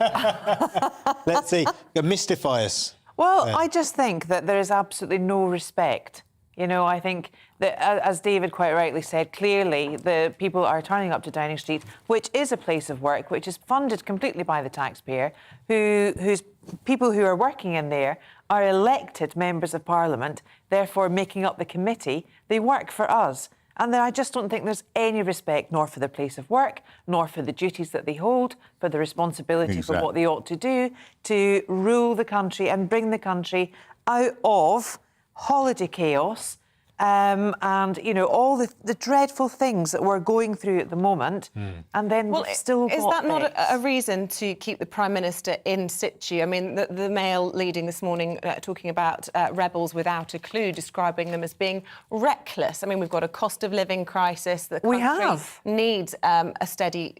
Let's see. Mystify us. Well, I just think that there is absolutely no respect. I think that, as David quite rightly said, clearly the people are turning up to Downing Street, which is a place of work, which is funded completely by the taxpayer, whose people who are working in there are elected members of Parliament, therefore making up the committee. They work for us. And I just don't think there's any respect, nor for the place of work, nor for the duties that they hold, for the responsibility for what they ought to do to rule the country and bring the country out of holiday chaos and, all the dreadful things that we're going through at the moment. And then still is that not a reason to keep the Prime Minister in situ? I mean, the Mail leading this morning talking about rebels without a clue, describing them as being reckless. I mean, we've got a cost of living crisis. The country needs a steady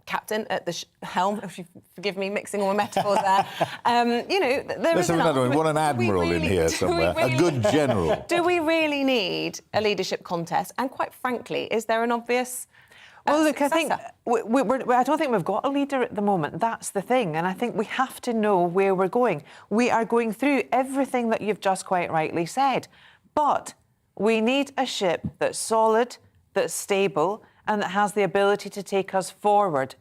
captain at the helm, if you forgive me mixing all my metaphors there. There is another one. We want an admiral in here somewhere, a good general. Do we really need a leadership contest? And quite frankly, is there an obvious Well, look, I think I don't think we've got a leader at the moment. That's the thing. And I think we have to know where we're going. We are going through everything that you've just quite rightly said. But we need a ship that's solid, that's stable, and that has the ability to take us forward,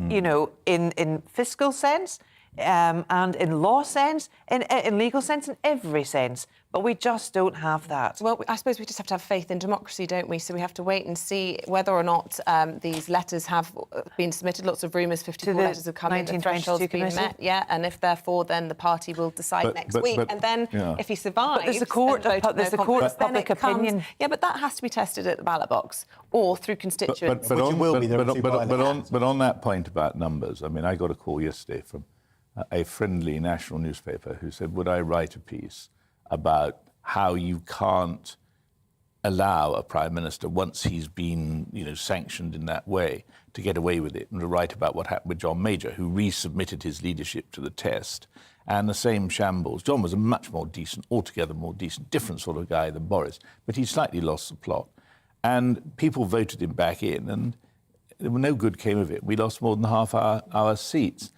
you know, in fiscal sense, and in law sense, in legal sense, in every sense. But we just don't have that. Well, I suppose we just have to have faith in democracy, don't we? So we have to wait and see whether or not these letters have been submitted. Lots of rumours, 54 letters have come in, the threshold's been met, yeah, and if therefore then the party will decide next week. And then if he survives... But there's a court of public opinion. Yeah, but that has to be tested at the ballot box or through constituents. But on that point about numbers, I mean, I got a call yesterday from a friendly national newspaper who said, would I write a piece about how you can't allow a Prime Minister, once he's been, you know, sanctioned in that way, to get away with it, and to write about what happened with John Major, who resubmitted his leadership to the test, and the same shambles. John was a much more decent, altogether more decent, different sort of guy than Boris, but he slightly lost the plot. And people voted him back in, and no good came of it. We lost more than half our seats.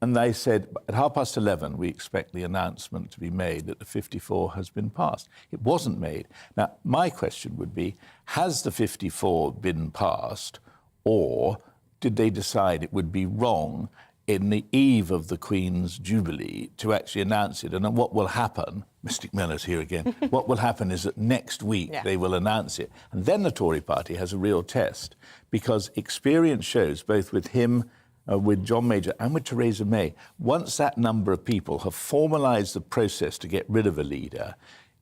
And they said, at 11:30, we expect the announcement to be made that the 54 has been passed. It wasn't made. Now, my question would be, has the 54 been passed, or did they decide it would be wrong in the eve of the Queen's Jubilee to actually announce it. And what will happen, Mystic Miller's here again, what will happen is that next week they will announce it. And then the Tory party has a real test, because experience shows, both with him, with John Major and with Theresa May, once that number of people have formalised the process to get rid of a leader,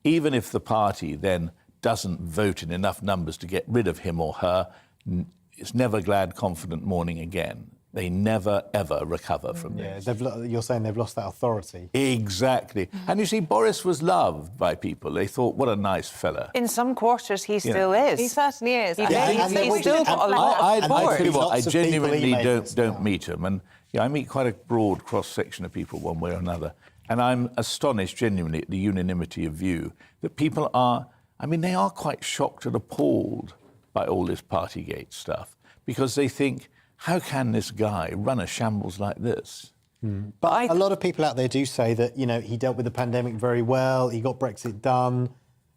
even if the party then doesn't vote in enough numbers to get rid of him or her, it's never glad, confident morning again. They never, ever recover from this. You're saying they've lost that authority. Exactly. And you see, Boris was loved by people. They thought, what a nice fella. In some quarters, he still is. He certainly is. He's still got a lot of support. I tell you what, I genuinely don't meet him. And I meet quite a broad cross-section of people one way or another. And I'm astonished, genuinely, at the unanimity of view that people are, they are quite shocked and appalled by all this Partygate stuff, because they think, how can this guy run a shambles like this? But a lot of people out there do say that, he dealt with the pandemic very well, he got Brexit done,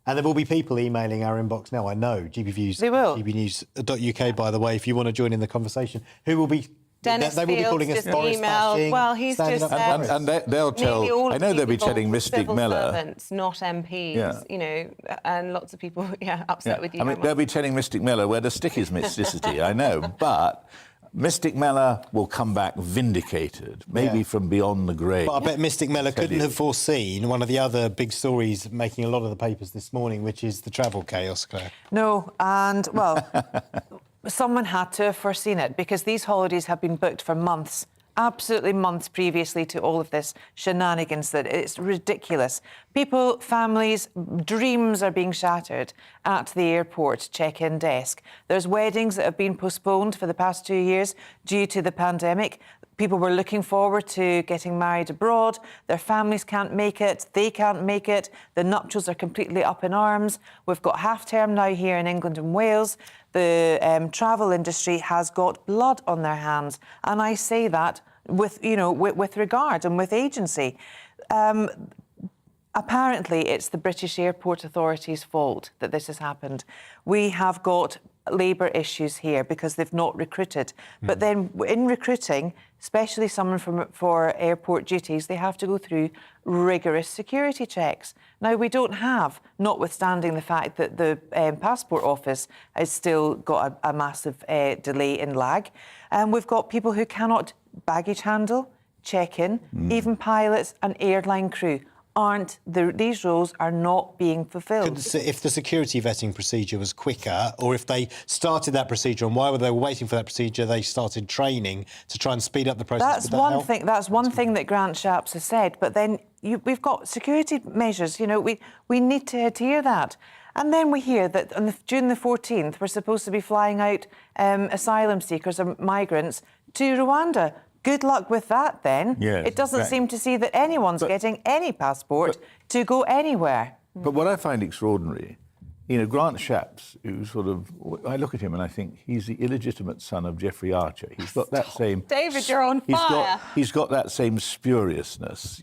and there will be people emailing our inbox now, I know, gbnews.uk, by the way, if you want to join in the conversation, who will be... Dennis they will be calling us Boris bashing. Well, he's just and they'll tell. I know they'll be telling Mystic Miller, servants, not MPs. And lots of people, upset with you. They'll be telling Mystic Miller where the stick is, Mysticity. I know, but Mystic Miller will come back vindicated, maybe from beyond the grave. But I bet Mystic Miller couldn't have foreseen one of the other big stories making a lot of the papers this morning, which is the travel chaos, Claire. No, and well. Someone had to have foreseen it, because these holidays have been booked for months, absolutely months previously to all of this shenanigans. That it's ridiculous. People, families, dreams are being shattered at the airport check-in desk. There's weddings that have been postponed for the past 2 years due to the pandemic. People were looking forward to getting married abroad. Their families can't make it. They can't make it. The nuptials are completely up in arms. We've got half-term now here in England and Wales. The travel industry has got blood on their hands. And I say that with regard and with agency. Apparently, it's the British Airport Authority's fault that this has happened. We have got labour issues here because they've not recruited. But then in recruiting, especially someone for airport duties, they have to go through rigorous security checks. Now, we don't have, notwithstanding the fact that the Passport Office has still got a massive delay in lag. We've got people who cannot baggage handle, check in, even pilots and airline crew. These roles are not being fulfilled. If the security vetting procedure was quicker, or if they started that procedure, and while they were waiting for that procedure, they started training to try and speed up the process. That's one thing that Grant Shapps has said. But then we've got security measures. We need to adhere that. And then we hear that on June the 14th, we're supposed to be flying out asylum seekers or migrants to Rwanda. Good luck with that, then. Yes, it doesn't seem to see that anyone's getting any passport to go anywhere. But what I find extraordinary, Grant Shapps, who I look at him and I think he's the illegitimate son of Jeffrey Archer. He's got that same... David, you're on fire. He's got that same spuriousness,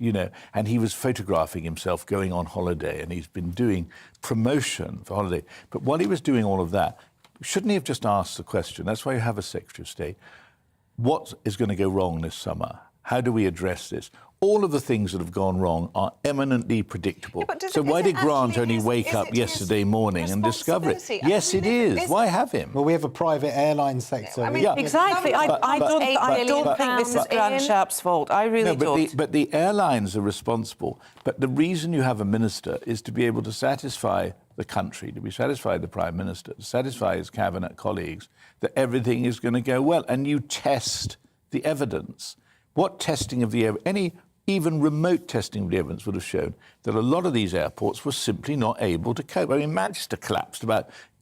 and he was photographing himself going on holiday, and he's been doing promotion for holiday. But while he was doing all of that, shouldn't he have just asked the question? That's why you have a Secretary of State. What is going to go wrong this summer? How do we address this? All of the things that have gone wrong are eminently predictable. So why did Grant only wake up yesterday morning and discover it? Yes, it is. Why have him? Well, we have a private airline sector. Exactly. I don't think this is Grant Shapps' fault. I really don't. But the airlines are responsible. But the reason you have a minister is to be able to satisfy the country, to be satisfied the Prime Minister, to satisfy his cabinet colleagues that everything is going to go well. And you test the evidence. What testing of the evidence, even remote testing of the evidence would have shown that a lot of these airports were simply not able to cope. Manchester collapsed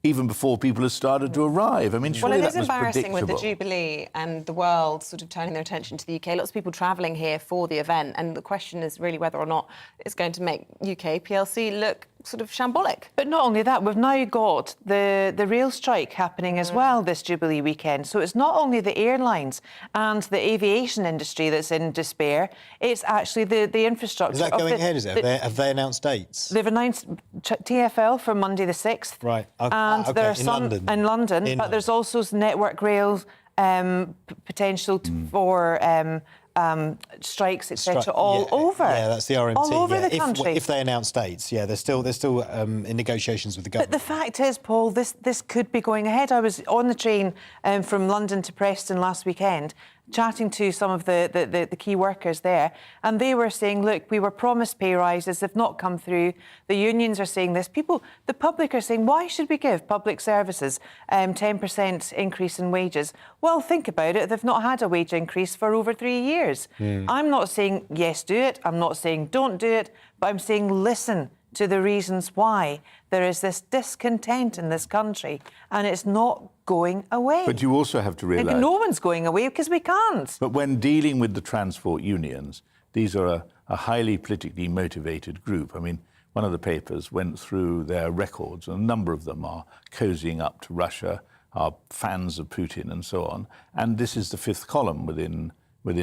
even before people had started to arrive. Surely that was predictable. Well, it is embarrassing with the Jubilee and the world sort of turning their attention to the UK. Lots of people travelling here for the event, and the question is really whether or not it's going to make UK PLC look sort of shambolic. But not only that, we've now got the rail strike happening as well this Jubilee weekend. So it's not only the airlines and the aviation industry that's in despair, it's actually the infrastructure. Is that going ahead, is it? Have they announced dates? They've announced TfL for Monday the 6th. Right. And there are some in London, but there's also Network Rail potential for strikes, etc., all over. Yeah, that's the RMT. All over the country. If they announce dates, they're still in negotiations with the government. But the fact is, Paul, this could be going ahead. I was on the train from London to Preston last weekend, chatting to some of the key workers there, and they were saying, look, we were promised pay rises, they've not come through. The unions are saying this. The public are saying, why should we give public services 10% increase in wages? Well, think about it. They've not had a wage increase for over 3 years. I'm not saying, yes, do it. I'm not saying, don't do it. But I'm saying, listen to the reasons why there is this discontent in this country, and it's not going away. But you also have to realise... No one's going away because we can't. But when dealing with the transport unions, these are a highly politically motivated group. I mean, one of the papers went through their records, and a number of them are cozying up to Russia, are fans of Putin and so on. And this is the fifth column within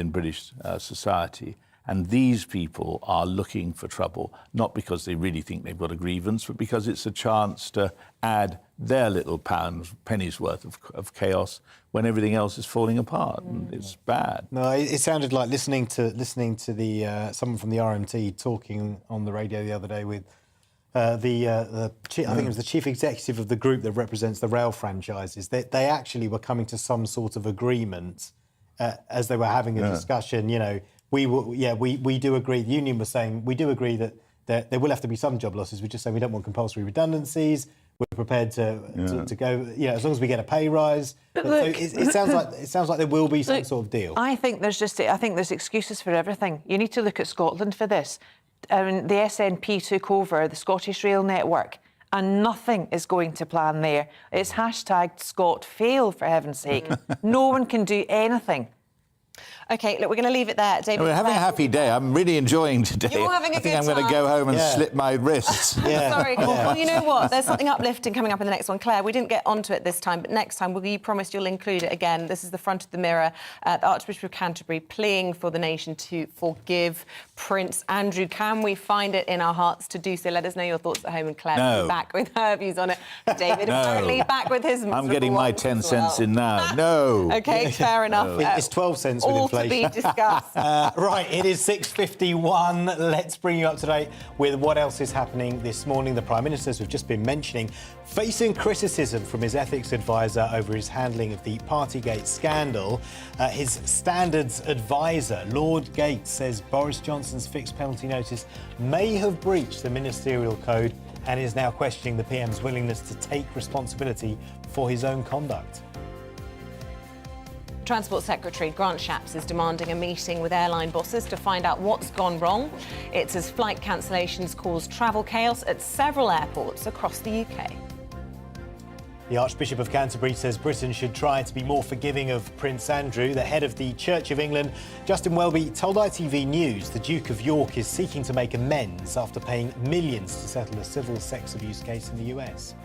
British society. And these people are looking for trouble, not because they really think they've got a grievance, but because it's a chance to add their little penny's worth of chaos when everything else is falling apart, and it's bad. No, it sounded like listening to the someone from the RMT talking on the radio the other day with I think it was the chief executive of the group that represents the rail franchises. They actually were coming to some sort of agreement as they were having a discussion. You know, we do agree. The union was saying we do agree that there will have to be some job losses. We just say we don't want compulsory redundancies. We're prepared to go. You know, as long as we get a pay rise. But look, so it sounds like there will be some sort of deal. I think there's excuses for everything. You need to look at Scotland for this. The SNP took over the Scottish Rail Network, and nothing is going to plan there. It's hashtag Scott fail, for heaven's sake. No one can do anything. OK, look, we're going to leave it there. David, we're having a happy day. I'm really enjoying today. You're having a I think good I'm going to go home and slip my wrists. Sorry. Well, you know what? There's something uplifting coming up in the next one. Claire, we didn't get onto it this time, but next time, you promise you'll include it again. This is the front of the Mirror. The Archbishop of Canterbury pleading for the nation to forgive Prince Andrew. Can we find it in our hearts to do so? Let us know your thoughts at home, and Claire will be back with her views on it. David apparently back with his. I'm getting my 10 cents in now. No. OK, fair enough. It's 12 cents with inflation. All to be discussed. Right, it is 6:51. Let's bring you up to date with what else is happening this morning. The Prime Minister, as we've just been mentioning, facing criticism from his ethics advisor over his handling of the Partygate scandal. His standards advisor, Lord Gates, says Boris Johnson's fixed penalty notice may have breached the ministerial code and is now questioning the PM's willingness to take responsibility for his own conduct. Transport Secretary Grant Shapps is demanding a meeting with airline bosses to find out what's gone wrong. It's as flight cancellations cause travel chaos at several airports across the UK. The Archbishop of Canterbury says Britain should try to be more forgiving of Prince Andrew. The head of the Church of England, Justin Welby, told ITV News the Duke of York is seeking to make amends after paying millions to settle a civil sex abuse case in the US.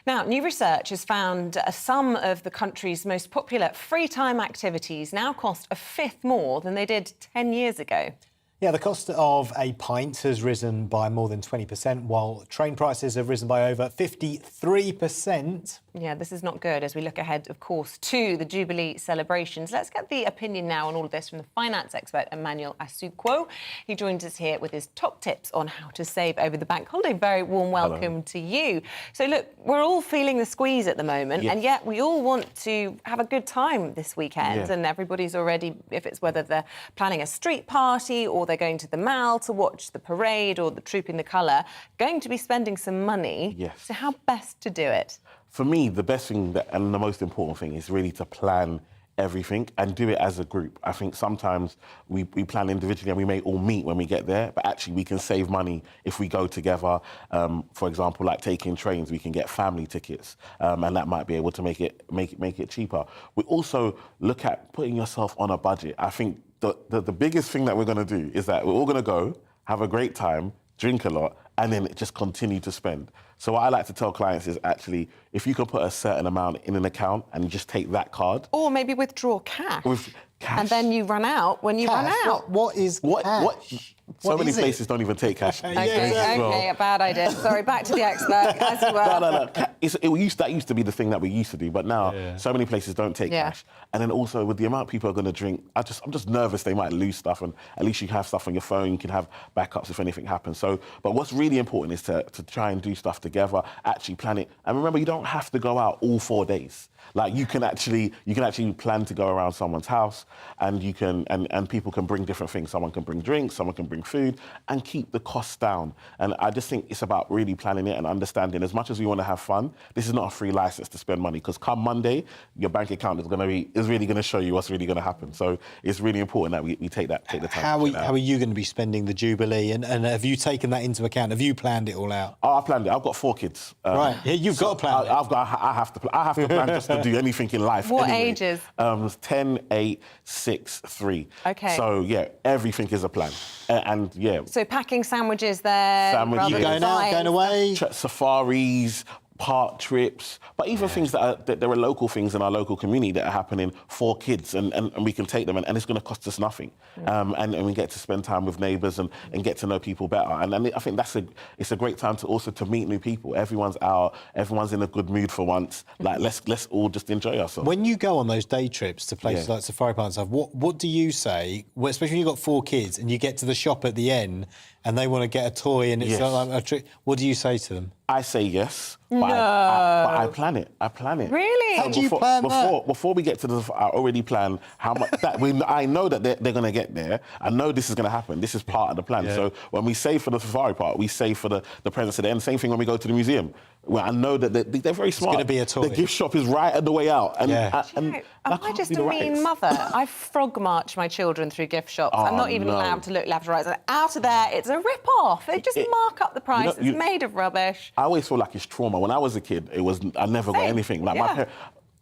Now, new research has found some of the country's most popular free time activities now cost a fifth more than they did 10 years ago. Yeah, the cost of a pint has risen by more than 20%, while train prices have risen by over 53%. Yeah, this is not good as we look ahead, of course, to the Jubilee celebrations. Let's get the opinion now on all of this from the finance expert, Emmanuel Asukwo. He joins us here with his top tips on how to save over the bank holiday. Very warm welcome to you. So, look, we're all feeling the squeeze at the moment, and yet we all want to have a good time this weekend. And everybody's already, if it's whether they're planning a street party or they're going to the Mall to watch the parade or the Trooping the Colour, going to be spending some money. So how best to do it? For me, the best thing and the most important thing is really to plan everything and do it as a group. I think sometimes we plan individually and we may all meet when we get there, but actually we can save money if we go together. For example, like taking trains, we can get family tickets, and that might be able to make it cheaper. We also look at putting yourself on a budget. I think the biggest thing that we're going to do is that we're all going to go, have a great time, drink a lot, and then just continue to spend. So what I like to tell clients is actually, if you can put a certain amount in an account and just take that card. Or maybe withdraw cash. And then you run out when you run out. What is cash? So many places don't even take cash. Okay, a bad idea. Sorry, back to the expert, as you were. No. That used to be the thing that we used to do, but now so many places don't take cash. And then also with the amount people are going to drink, I'm just nervous they might lose stuff, and at least you can have stuff on your phone, you can have backups if anything happens. So, but what's really important is to try and do stuff together, actually plan it. And remember, you don't have to go out all 4 days. Like you can actually plan to go around someone's house, and you can and people can bring different things. Someone can bring drinks, someone can bring food, and keep the costs down. And I just think it's about really planning it and understanding. As much as we want to have fun, this is not a free license to spend money, because come Monday, your bank account is really going to show you what's really going to happen. So it's really important that we take the time. How are you going to be spending the Jubilee? And have you taken that into account? Have you planned it all out? Oh, I planned it. I've got 4 kids. Right. Yeah, you've got to plan it. I have to plan just to do anything in life. What anyway. ages? 10, 8, 6, 3. Okay. So yeah, everything is a plan, and yeah. So packing sandwiches there. Sandwiches. You going out, going away? Safaris, park trips, but even things that there are local things in our local community that are happening for kids, and we can take them, and it's going to cost us nothing, and we get to spend time with neighbours and get to know people better, and I think it's a great time to meet new people. Everyone's out, everyone's in a good mood for once. Like let's all just enjoy ourselves. When you go on those day trips to places like safari parks and stuff, what do you say, especially when you've got 4 kids and you get to the shop at the end and they want to get a toy and it's like a trick? What do you say to them? I say yes, but I plan it. Really? How do you plan that? Before we get to I already plan how much I know that they're going to get there. I know this is going to happen. This is part of the plan. So when we save for the safari park, we save for the presents at the end. Same thing when we go to the museum. Well, I know that they're very smart. It's going to be a toy. The gift shop is right at the way out. And, am I just a mean mother? I frog march my children through gift shops. I'm not even allowed to look left or right. Out of there, it's a rip-off. They just mark up the price. It's made of rubbish. I always feel like it's trauma. When I was a kid, I never got anything. Like my parents,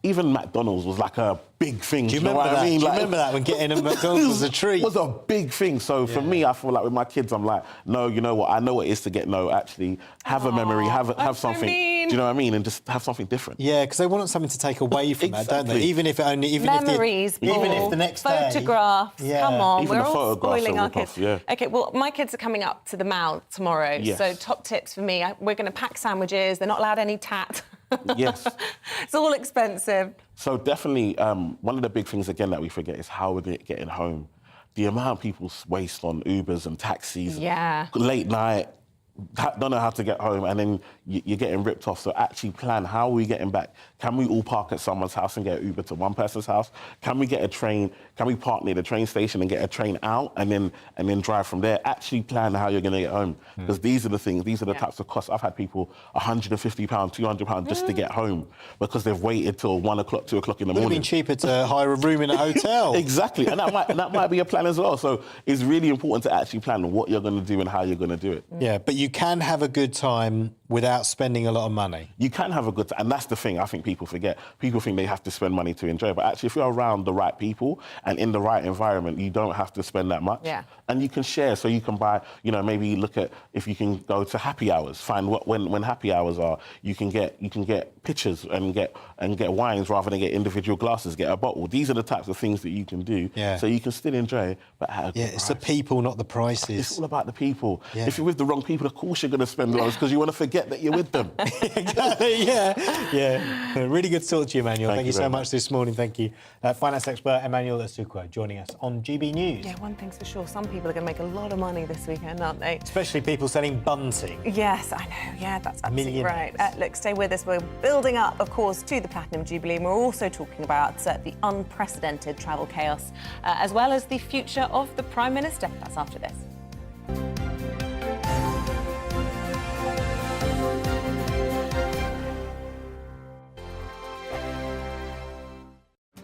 even McDonald's was like a big thing. Do you remember that? I mean? Do you remember that when getting a McDonald's was a treat? It was a big thing. So for me, I feel like with my kids, I'm like, no, you know what? I know what it is to get actually have a memory, have something. Do you know what I mean? And just have something different. Yeah, because they want something to take away from that, don't they? Even if memories, even if the next day, photographs. Come on, even we're all spoiling our kids. Yeah. Okay, well, my kids are coming up to the Mall tomorrow. Yes. So top tips for me: we're going to pack sandwiches. They're not allowed any tat. Yes. It's all expensive. So definitely, one of the big things again that we forget is how we're getting home. The amount of people waste on Ubers and taxis. Yeah. Late night. Don't know how to get home, and then you're getting ripped off. So actually plan, how are we getting back? Can we all park at someone's house and get an Uber to one person's house? Can we get a train? Can we park near the train station and get a train out and then drive from there? Actually plan how you're going to get home, because these are the things, these are the types of costs. I've had people £150, £200 just to get home because they've waited till 1 o'clock, 2 o'clock in the morning. It would have been cheaper to hire a room in a hotel. Exactly, and that might be a plan as well. So it's really important to actually plan what you're going to do and how you're going to do it. Yeah, but you can have a good time without spending a lot of money. You can have a good time, and that's the thing I think people forget. People think they have to spend money to enjoy, but actually if you're around the right people and in the right environment, you don't have to spend that much. Yeah. And you can share, so you can buy, maybe look at if you can go to happy hours, find when happy hours are. You can get pictures and get wines rather than get individual glasses, get a bottle. These are the types of things that you can do, so you can still enjoy, but at a good it's price. the people, not the prices. It's all about the people. Yeah. If you're with the wrong people, of course you're going to spend loads because you want to forget that you're with them. Exactly, yeah. Really good to talk to you, Emmanuel. Thank you so much this morning. Thank you. Finance expert Emmanuel Asukwa joining us on GB News. Yeah, one thing's for sure, some people are going to make a lot of money this weekend, aren't they? Especially people selling bunting. Yes, I know. Yeah, that's absolutely Millionaires. right. Look, stay with us. We're building up, of course, to the Platinum Jubilee. And we're also talking about the unprecedented travel chaos, as well as the future of the Prime Minister. That's after this.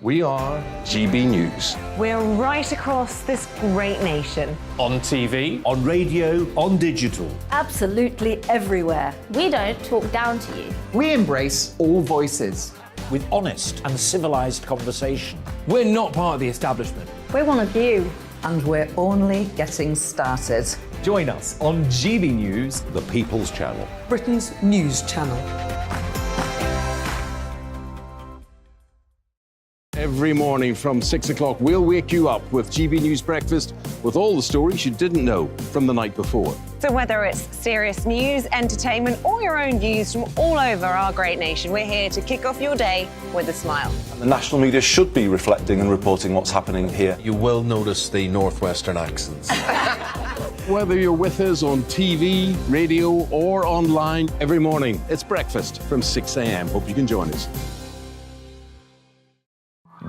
We are GB News. We're right across this great nation. On TV, on radio, on digital. Absolutely everywhere. We don't talk down to you. we embrace all voices. With honest and civilised conversation. We're not part of the establishment. We're one of you. And we're only getting started. Join us on GB News, The People's Channel. Britain's news channel. Every morning from 6 o'clock, we'll wake you up with GB News Breakfast with all the stories you didn't know from the night before. So whether it's serious news, entertainment, or your own views from all over our great nation, we're here to kick off your day with a smile. The national media should be reflecting and reporting what's happening here. You will notice the northwestern accents. Whether you're with us on TV, radio, or online, every morning, it's breakfast from 6 a.m. Hope you can join us.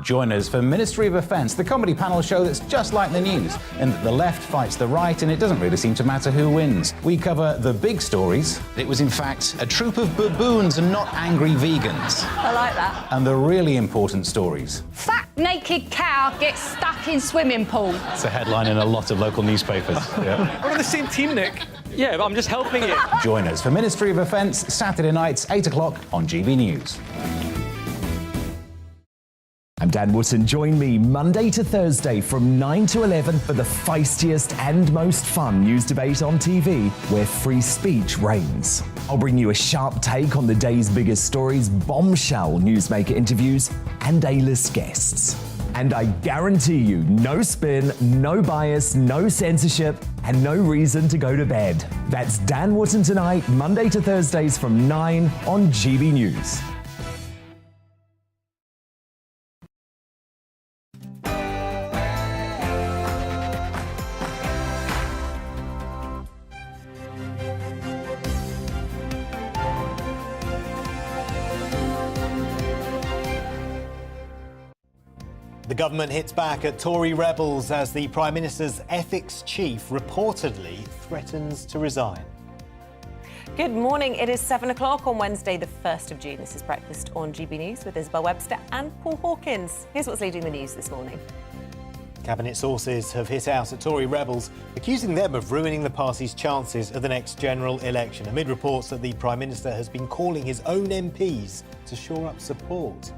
Join us for Ministry of Defence, the comedy panel show that's just like the news, in that the left fights the right and it doesn't really seem to matter who wins. We cover the big stories. It was in fact a troop of baboons and not angry vegans. I like that. And the really important stories. Fat naked cow gets stuck in swimming pool. It's a headline in a lot of local newspapers. Yeah. We're on the same team, Nick. Yeah, but I'm just helping you. Join us for Ministry of Defence, Saturday nights, 8 o'clock on GB News. I'm Dan Wootton. Join me Monday to Thursday from 9 to 11 for the feistiest and most fun news debate on TV, where free speech reigns. I'll bring you a sharp take on the day's biggest stories, bombshell newsmaker interviews, and A-list guests. And I guarantee you, no spin, no bias, no censorship, and no reason to go to bed. That's Dan Wootton tonight, Monday to Thursdays from 9 on GB News. The government hits back at Tory rebels as the Prime Minister's ethics chief reportedly threatens to resign. Good morning. It is 7 o'clock on Wednesday, the 1st of June. This is Breakfast on GB News with Isabel, Webster and Paul Hawkins. Here's what's leading the news this morning. Cabinet sources have hit out at Tory rebels, accusing them of ruining the party's chances of the next general election, amid reports that the Prime Minister has been calling his own MPs to shore up support.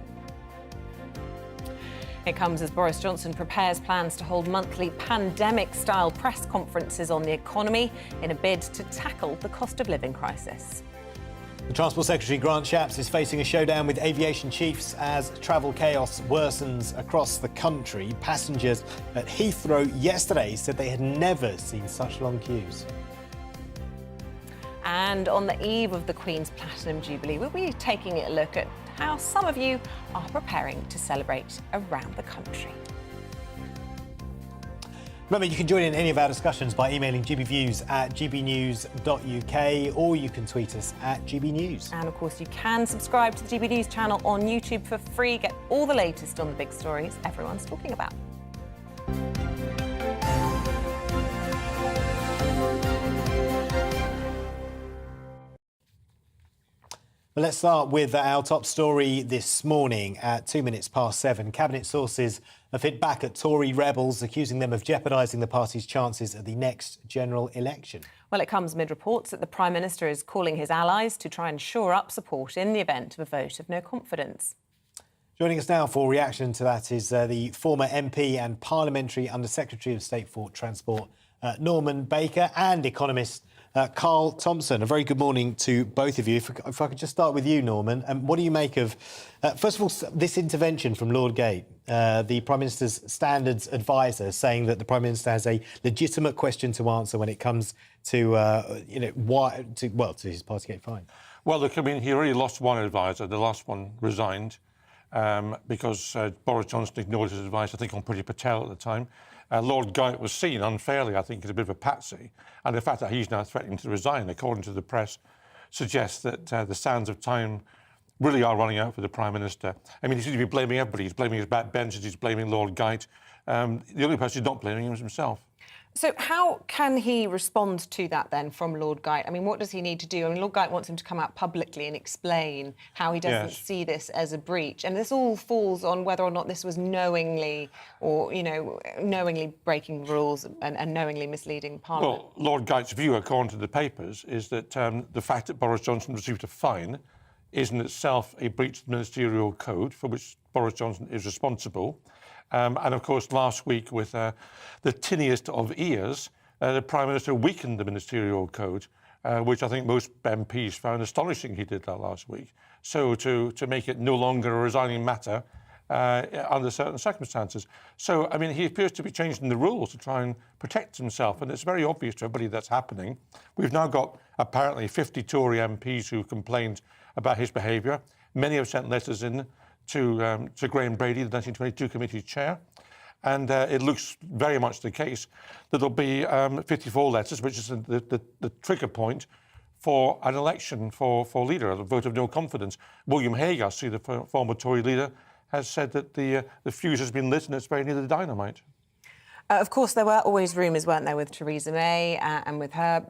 It comes as Boris Johnson prepares plans to hold monthly pandemic-style press conferences on the economy in a bid to tackle the cost of living crisis. The Transport Secretary Grant Shapps is facing a showdown with aviation chiefs as travel chaos worsens across the country. Passengers at Heathrow yesterday said they had never seen such long queues. And on the eve of the Queen's Platinum Jubilee, we'll be taking a look at how some of you are preparing to celebrate around the country. Remember, you can join in any of our discussions by emailing gbviews@gbnews.uk, or you can tweet us at gbnews. And of course, you can subscribe to the GB News channel on YouTube for free. Get all the latest on the big stories everyone's talking about. Well, let's start with our top story this morning at 7:02. Cabinet sources have hit back at Tory rebels, accusing them of jeopardising the party's chances at the next general election. Well, it comes amid reports that the Prime Minister is calling his allies to try and shore up support in the event of a vote of no confidence. Joining us now for reaction to that is the former MP and Parliamentary Under-Secretary of State for Transport, Norman Baker, and economist Carl Thompson. A very good morning to both of you. If I could just start with you, Norman. What do you make of, first of all, this intervention from Lord Gate, the Prime Minister's standards advisor, saying that the Prime Minister has a legitimate question to answer when it comes to, to his Partygate fine? Well, look, I mean, he already lost one advisor. The last one resigned because Boris Johnson ignored his advice, I think, on Priti Patel at the time. Lord Gate was seen unfairly, I think, as a bit of a patsy. And the fact that he's now threatening to resign, according to the press, suggests that the sands of time really are running out for the Prime Minister. I mean, he seems to be blaming everybody. He's blaming his backbenchers, he's blaming Lord Gate. The only person who's not blaming him is himself. So how can he respond to that then from Lord Gate? I mean, what does he need to do? I mean, Lord Gate wants him to come out publicly and explain how he doesn't see this as a breach. And this all falls on whether or not this was knowingly or, knowingly breaking rules and knowingly misleading Parliament. Well, Lord Gate's view, according to the papers, is that the fact that Boris Johnson received a fine is in itself a breach of the ministerial code for which Boris Johnson is responsible. And of course, last week, with the tinniest of ears, the Prime Minister weakened the ministerial code, which I think most MPs found astonishing he did that last week. So to make it no longer a resigning matter under certain circumstances. So, I mean, he appears to be changing the rules to try and protect himself, and it's very obvious to everybody that's happening. We've now got apparently 50 Tory MPs who complained about his behaviour. Many have sent letters in to Graham Brady, the 1922 committee chair, and it looks very much the case that there'll be 54 letters, which is the trigger point for an election for leader, a vote of no confidence. William Hague, I see, the former Tory leader, has said that the fuse has been lit and it's very near the dynamite. Of course, there were always rumours, weren't there, with Theresa May and with her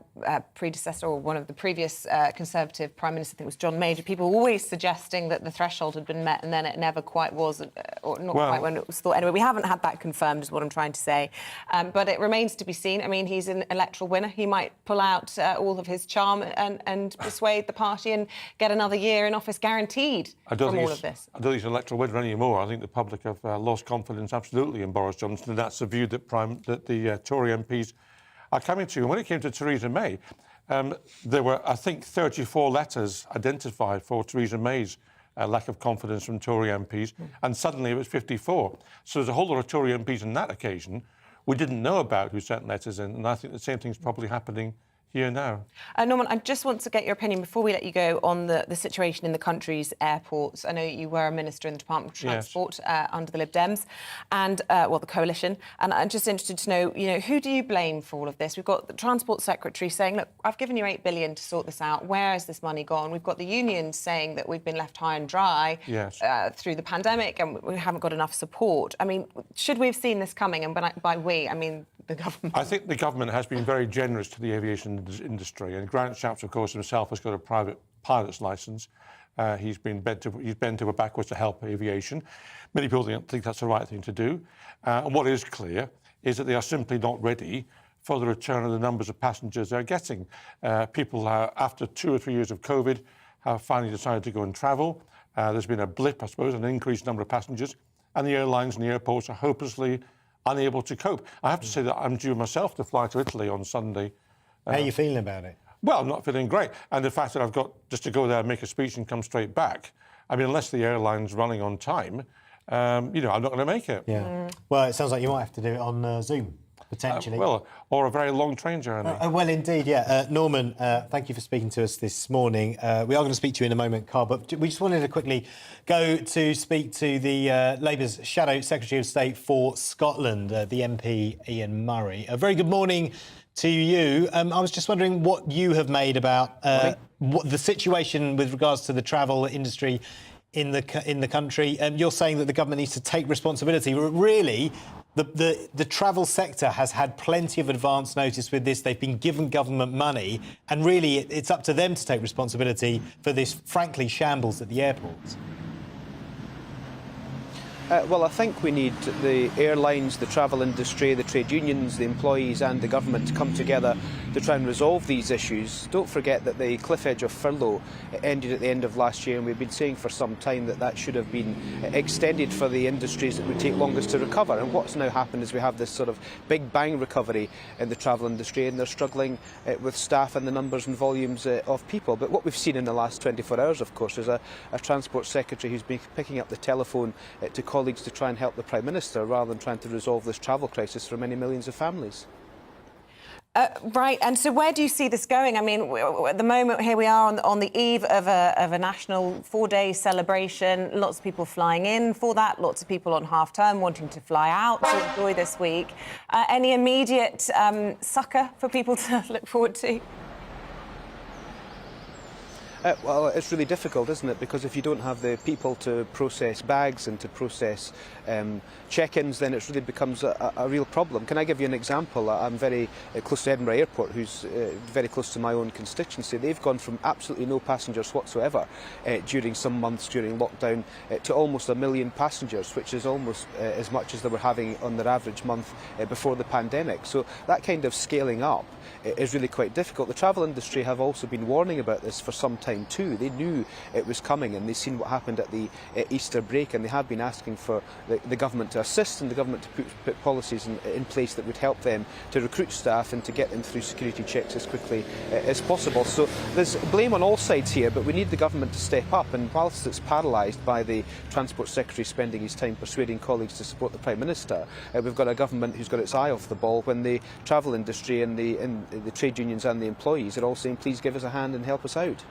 predecessor, or one of the previous Conservative Prime Minister, I think it was John Major, people always suggesting that the threshold had been met and then it never quite was, or not quite when it was thought. Anyway, we haven't had that confirmed, is what I'm trying to say. But it remains to be seen. I mean, he's an electoral winner. He might pull out all of his charm and persuade the party and get another year in office guaranteed from all of this. I don't think he's an electoral winner anymore. I think the public have lost confidence absolutely in Boris Johnson, and that's the view that the Tory MPs are coming to. And when it came to Theresa May, there were, I think, 34 letters identified for Theresa May's lack of confidence from Tory MPs, and suddenly it was 54. So there's a whole lot of Tory MPs on that occasion we didn't know about who sent letters in, and I think the same thing's probably happening here now. Norman, I just want to get your opinion before we let you go on the situation in the country's airports. I know you were a minister in the Department of Transport under the Lib Dems and, well, the coalition. And I'm just interested to know, you know, who do you blame for all of this? We've got the Transport Secretary saying, look, I've given you $8 billion to sort this out. Where has this money gone? We've got the unions saying that we've been left high and dry through the pandemic and we haven't got enough support. I mean, should we have seen this coming? And by we, I mean the government. I think the government has been very generous to the aviation industry, and Grant Shapps, of course, himself has got a private pilot's licence. He's bent over backwards to help aviation. Many people think that's the right thing to do. And what is clear is that they are simply not ready for the return of the numbers of passengers they're getting. People, after 2 or 3 years of COVID, have finally decided to go and travel. There's been a blip, I suppose, an increased number of passengers, and the airlines and the airports are hopelessly unable to cope. I have to say that I'm due myself to fly to Italy on Sunday. How are you feeling about it? Well, I'm not feeling great. And the fact that I've got just to go there and make a speech and come straight back, I mean, unless the airline's running on time, you know, I'm not going to make it. Yeah. Well, it sounds like you might have to do it on Zoom, potentially. Well, or a very long train journey. Well, indeed, yeah. Norman, thank you for speaking to us this morning. We are going to speak to you in a moment, Carl, but we just wanted to quickly go to speak to the Labour's Shadow Secretary of State for Scotland, the MP Ian Murray. A very good morning to you. I was just wondering what you have made about what the situation with regards to the travel industry in the country. You're saying that the government needs to take responsibility. Really, the travel sector has had plenty of advance notice with this. They've been given government money, and really it's up to them to take responsibility for this, frankly, shambles at the airports. Well, I think we need the airlines, the travel industry, the trade unions, the employees and the government to come together to try and resolve these issues. Don't forget that the cliff edge of furlough ended at the end of last year, and we've been saying for some time that that should have been extended for the industries that would take longest to recover. And what's now happened is we have this sort of big bang recovery in the travel industry, and they're struggling with staff and the numbers and volumes of people. But what we've seen in the last 24 hours, of course, is a Transport Secretary who's been picking up the telephone to colleagues to try and help the Prime Minister rather than trying to resolve this travel crisis for many millions of families. Right, and so where do you see this going? I mean, at the moment, here we are on the eve of a national 4-day celebration. Lots of people flying in for that, lots of people on half-term wanting to fly out to enjoy this week. Any immediate succour for people to look forward to? Well, it's really difficult, isn't it? Because if you don't have the people to process bags and to process check-ins, then it really becomes a real problem. Can I give you an example? I'm very close to Edinburgh Airport, who's very close to my own constituency. They've gone from absolutely no passengers whatsoever during some months during lockdown to almost 1 million passengers, which is almost as much as they were having on their average month before the pandemic. So that kind of scaling up is really quite difficult. The travel industry have also been warning about this for some time time too. They knew it was coming, and they've seen what happened at the Easter break, and they have been asking for the government to assist and the government to put policies in place that would help them to recruit staff and to get them through security checks as quickly as possible. So there's blame on all sides here, but we need the government to step up, and whilst it's paralysed by the Transport Secretary spending his time persuading colleagues to support the Prime Minister, we've got a government who's got its eye off the ball when the travel industry and the trade unions and the employees are all saying, please give us a hand and help us out.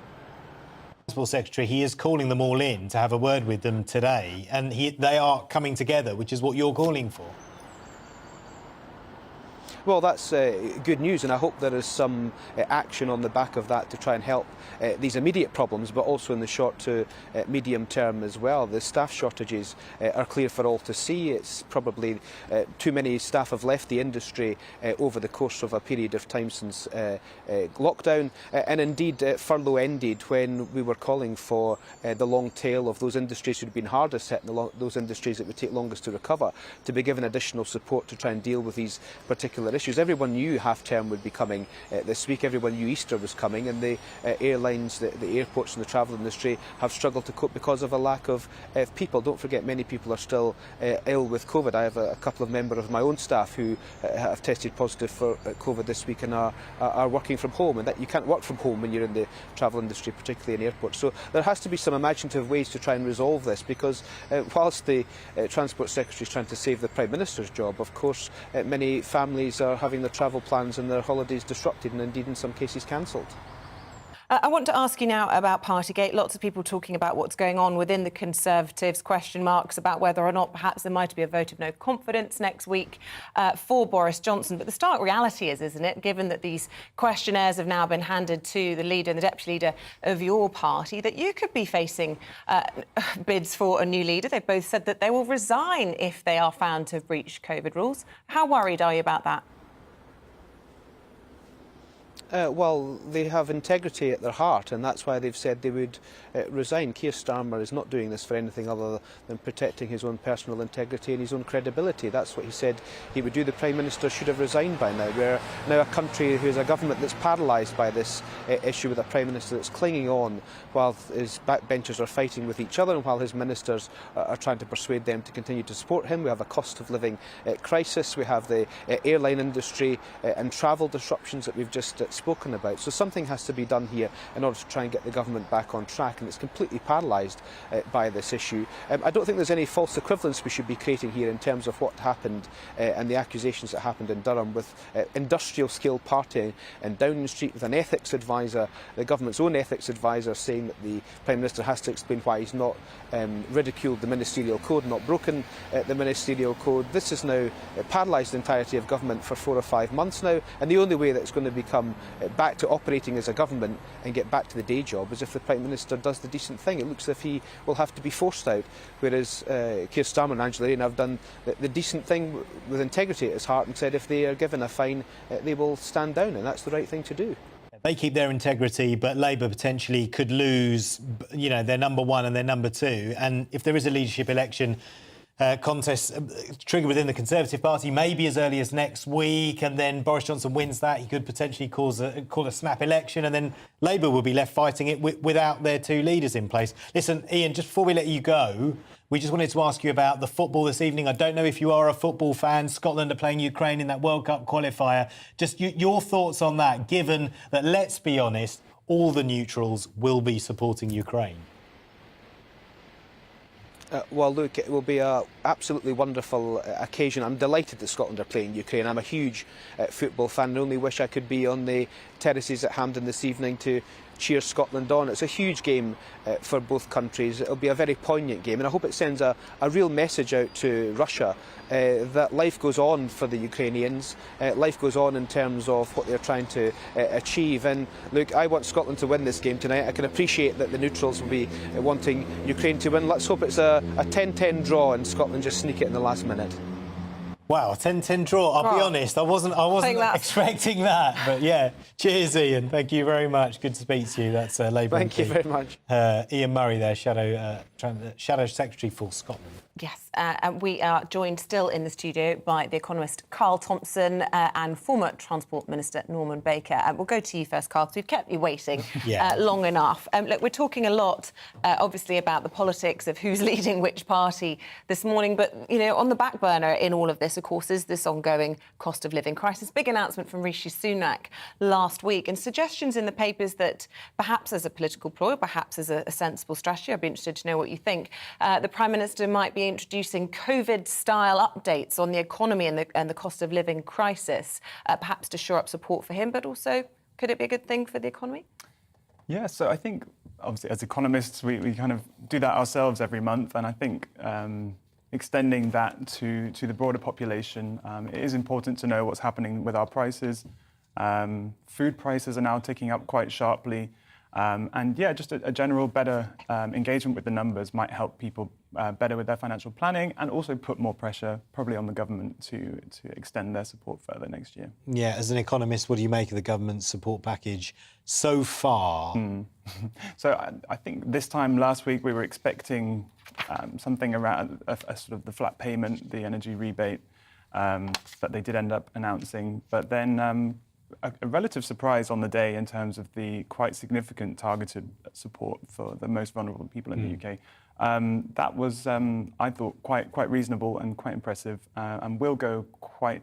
Transport Secretary, he is calling them all in to have a word with them today, and they are coming together, which is what you're calling for. Well, that's good news, and I hope there is some action on the back of that to try and help these immediate problems, but also in the short to medium term as well. The staff shortages are clear for all to see. It's probably too many staff have left the industry over the course of a period of time since lockdown, and indeed furlough ended when we were calling for the long tail of those industries who had been hardest hit and those industries that would take longest to recover to be given additional support to try and deal with these particular issues. Everyone knew half-term would be coming this week. Everyone knew Easter was coming, and the airlines, the airports and the travel industry have struggled to cope because of a lack of people. Don't forget, many people are still ill with COVID. I have a couple of members of my own staff who have tested positive for COVID this week and are working from home, and that you can't work from home when you're in the travel industry, particularly in airports. So there has to be some imaginative ways to try and resolve this, because whilst the Transport Secretary is trying to save the Prime Minister's job, of course many families are having their travel plans and their holidays disrupted and indeed in some cases cancelled. I want to ask you now about Partygate. Lots of people talking about what's going on within the Conservatives, question marks about whether or not perhaps there might be a vote of no confidence next week for Boris Johnson. But the stark reality is, isn't it, given that these questionnaires have now been handed to the leader and the deputy leader of your party, that you could be facing bids for a new leader. They've both said that they will resign if they are found to have breached COVID rules. How worried are you about that? Well, they have integrity at their heart, and that's why they've said they would resign. Keir Starmer is not doing this for anything other than protecting his own personal integrity and his own credibility. That's what he said he would do. The Prime Minister should have resigned by now. We're now a country who has a government that's paralysed by this issue, with a Prime Minister that's clinging on while his backbenchers are fighting with each other and while his ministers are trying to persuade them to continue to support him. We have a cost of living crisis. We have the airline industry and travel disruptions that we've just spoken about. So something has to be done here in order to try and get the government back on track, and it's completely paralysed by this issue. I don't think there's any false equivalence we should be creating here in terms of what happened and the accusations that happened in Durham with industrial scale partying in Downing Street, with an ethics advisor, the government's own ethics advisor, saying that the Prime Minister has to explain why he's not ridiculed the ministerial code, not broken the ministerial code. This has now paralysed the entirety of government for 4 or 5 months now, and the only way that it's going to become back to operating as a government and get back to the day job is if the Prime Minister does the decent thing. It looks as if he will have to be forced out, whereas Keir Starmer and Angela Rayner have done the decent thing with integrity at his heart and said if they are given a fine, they will stand down, and that's the right thing to do. They keep their integrity, but Labour potentially could lose, you know, their number one and their number two. And if there is a leadership election contest triggered within the Conservative Party, maybe as early as next week, and then Boris Johnson wins that, he could potentially call a snap election, and then Labour will be left fighting it without their two leaders in place. Listen, Ian, just before we let you go, we just wanted to ask you about the football this evening. I don't know if you are a football fan. Scotland are playing Ukraine in that World Cup qualifier. Just your thoughts on that, given that, let's be honest, all the neutrals will be supporting Ukraine. Well, look, it will be an absolutely wonderful occasion. I'm delighted that Scotland are playing Ukraine. I'm a huge football fan and only wish I could be on the terraces at Hampden this evening to cheer Scotland on. It's a huge game for both countries. It'll be a very poignant game, and I hope it sends a real message out to Russia that life goes on for the Ukrainians. Life goes on in terms of what they're trying to achieve. And look, I want Scotland to win this game tonight. I can appreciate that the neutrals will be wanting Ukraine to win. Let's hope it's a 10-10 draw and Scotland just sneak it in the last minute. Wow, 10-10 draw. I'll be honest, I wasn't expecting that. But yeah, cheers, Ian. Thank you very much. Good to speak to you. That's Labour. Thank you very much. Ian Murray there, Shadow Secretary for Scotland. Yes, and we are joined still in the studio by the economist Carl Thompson and former Transport Minister Norman Baker. We'll go to you first, Carl, because we've kept you waiting long enough. Look, we're talking a lot, obviously, about the politics of who's leading which party this morning. But, you know, on the back burner in all of this, of course, is this ongoing cost of living crisis. Big announcement from Rishi Sunak last week and suggestions in the papers that perhaps as a political ploy, perhaps as a sensible strategy, I'd be interested to know what you think, the Prime Minister might be introducing COVID-style updates on the economy and the cost of living crisis, perhaps to shore up support for him, but also could it be a good thing for the economy? Yeah, so I think, obviously, as economists, we kind of do that ourselves every month, and I think extending that to the broader population, it is important to know what's happening with our prices. Food prices are now ticking up quite sharply. And yeah, just a general better engagement with the numbers might help people better with their financial planning and also put more pressure probably on the government to extend their support further next year. Yeah, as an economist, what do you make of the government's support package so far? So I think this time last week we were expecting something around a sort of the flat payment, the energy rebate that they did end up announcing. But then a relative surprise on the day in terms of the quite significant targeted support for the most vulnerable people in the UK. That was, I thought, quite reasonable and quite impressive, and will go quite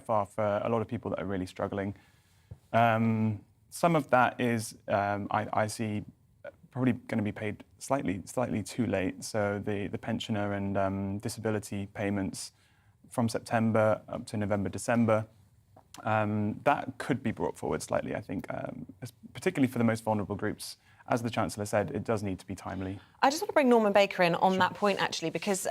far for a lot of people that are really struggling. Some of that is, I see, probably going to be paid slightly too late. So the pensioner and disability payments from September up to November, December. That could be brought forward slightly, I think, particularly for the most vulnerable groups. As the Chancellor said, it does need to be timely. I just want to bring Norman Baker in on that point, actually, because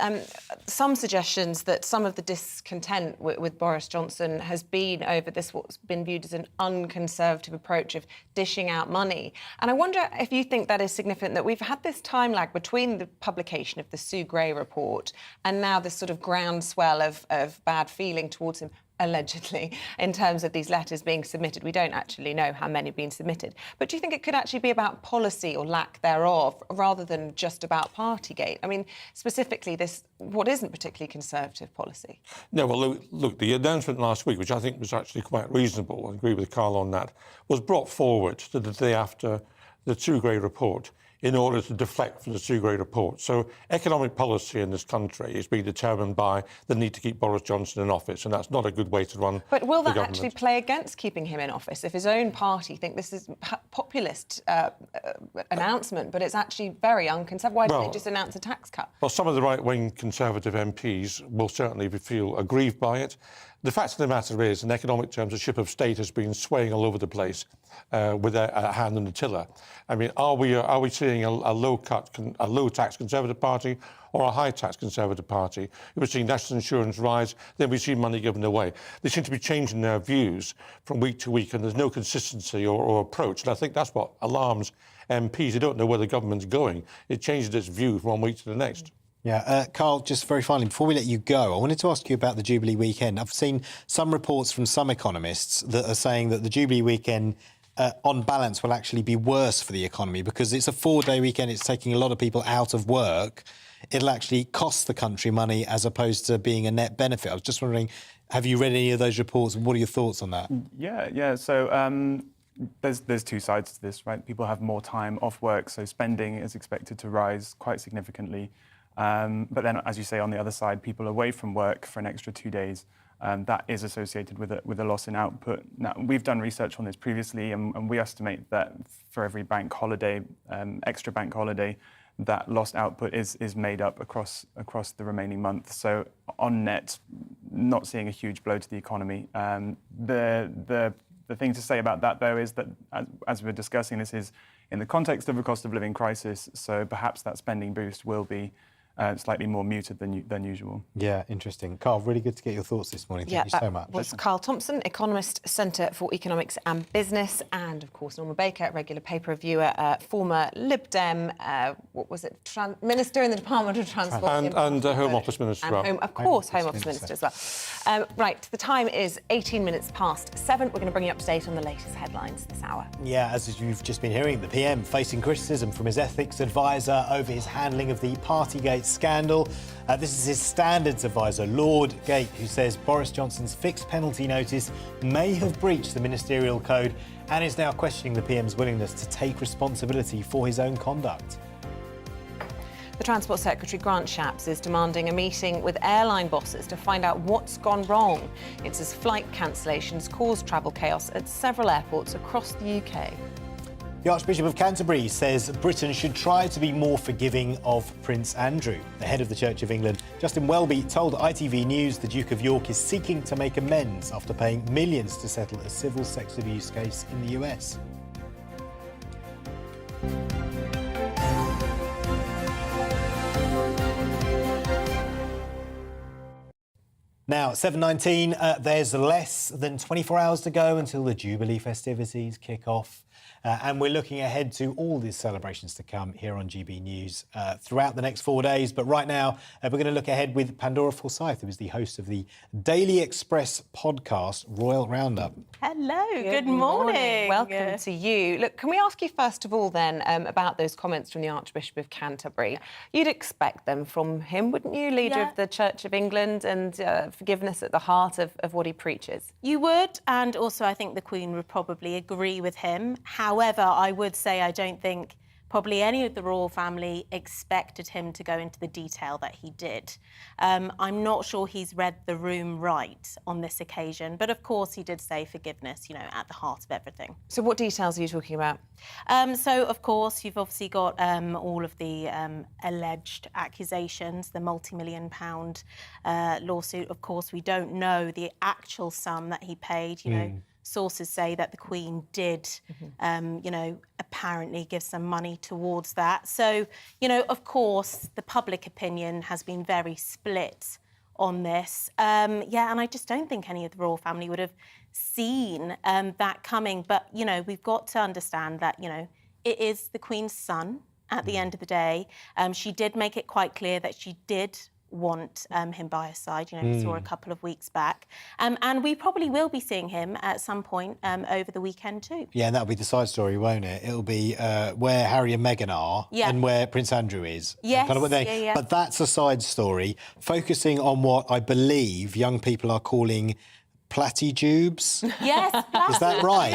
some suggestions that some of the discontent with Boris Johnson has been over this, what's been viewed as an unconservative approach of dishing out money. And I wonder if you think that is significant, that we've had this time lag between the publication of the Sue Gray report and now this sort of groundswell of bad feeling towards him, allegedly, in terms of these letters being submitted. We don't actually know how many have been submitted. But do you think it could actually be about policy or lack thereof, rather than just about Partygate? I mean, specifically this, what isn't particularly conservative policy? No, well, look, the announcement last week, which I think was actually quite reasonable, I agree with Carl on that, was brought forward to the day after the Sue Gray report in order to deflect from the Sue Gray report. So economic policy in this country is being determined by the need to keep Boris Johnson in office, and that's not a good way to run But will that government. actually play against keeping him in office if his own party think this is a populist announcement, but it's actually very unconservative? Why don't they just announce a tax cut? Well, some of the right-wing Conservative MPs will certainly feel aggrieved by it. The fact of the matter is, in economic terms, the ship of state has been swaying all over the place with a hand on the tiller. I mean, are we seeing a low-tax Conservative Party or a high-tax Conservative Party? We're seeing national insurance rise, then we see money given away. They seem to be changing their views from week to week, and there's no consistency or approach. And I think that's what alarms MPs. They don't know where the government's going. It changes its view from one week to the next. Yeah, Carl, just very finally, before we let you go, I wanted to ask you about the Jubilee weekend. I've seen some reports from some economists that are saying that the Jubilee weekend, on balance, will actually be worse for the economy because it's a 4-day weekend. It's taking a lot of people out of work. It'll actually cost the country money as opposed to being a net benefit. I was just wondering, have you read any of those reports? What are your thoughts on that? Yeah. So there's two sides to this, right? People have more time off work, so spending is expected to rise quite significantly. But then, as you say, on the other side, people away from work for an extra 2 days, that is associated with a loss in output. Now, we've done research on this previously, and we estimate that for every bank holiday, extra bank holiday, that lost output is made up across the remaining month. So on net, not seeing a huge blow to the economy. The thing to say about that, though, is that, as we're discussing, this is in the context of a cost of living crisis, so perhaps that spending boost will be slightly more muted than usual. Yeah, interesting. Carl, really good to get your thoughts this morning. Thank you so much. Was Carl Thompson, Economist, Centre for Economics and Business, and of course Norma Baker, regular paper reviewer, former Lib Dem, Minister in the Department of Transport. And Home Office Minister. And Home Office Minister as well. Right, the time is 18 minutes past 7. We're going to bring you up to date on the latest headlines this hour. Yeah, as you've just been hearing, the PM facing criticism from his ethics advisor over his handling of the Partygate scandal. This is his standards advisor, Lord Gate, who says Boris Johnson's fixed penalty notice may have breached the ministerial code and is now questioning the PM's willingness to take responsibility for his own conduct. The Transport Secretary, Grant Shapps, is demanding a meeting with airline bosses to find out what's gone wrong. It says flight cancellations caused travel chaos at several airports across the UK. The Archbishop of Canterbury says Britain should try to be more forgiving of Prince Andrew. The head of the Church of England, Justin Welby, told ITV News the Duke of York is seeking to make amends after paying millions to settle a civil sex abuse case in the US. Now, 7:19, there's less than 24 hours to go until the Jubilee festivities kick off. And we're looking ahead to all these celebrations to come here on GB News throughout the next 4 days. But right now, we're going to look ahead with Pandora Forsyth, who is the host of the Daily Express podcast, Royal Roundup. Hello, good morning. Welcome to you. Look, can we ask you first of all then about those comments from the Archbishop of Canterbury? You'd expect them from him, wouldn't you, leader of the Church of England, and forgiveness at the heart of what he preaches? You would, and also I think the Queen would probably agree with him. However, I would say I don't think probably any of the royal family expected him to go into the detail that he did. I'm not sure he's read the room right on this occasion, but of course he did say forgiveness, at the heart of everything. So what details are you talking about? So, of course, you've obviously got all of the alleged accusations, the multi-million-pound lawsuit. Of course, we don't know the actual sum that he paid, Sources say that the Queen did, apparently give some money towards that. So, of course, the public opinion has been very split on this. And I just don't think any of the royal family would have seen that coming. But, we've got to understand that, it is the Queen's son at the end of the day. She did make it quite clear that she did want him by her side. We saw a couple of weeks back. And we probably will be seeing him at some point over the weekend too. Yeah, and that'll be the side story, won't it? It'll be where Harry and Meghan are and where Prince Andrew is. Yes, But that's a side story, focusing on what I believe young people are calling platyjubes. Yes, is that right?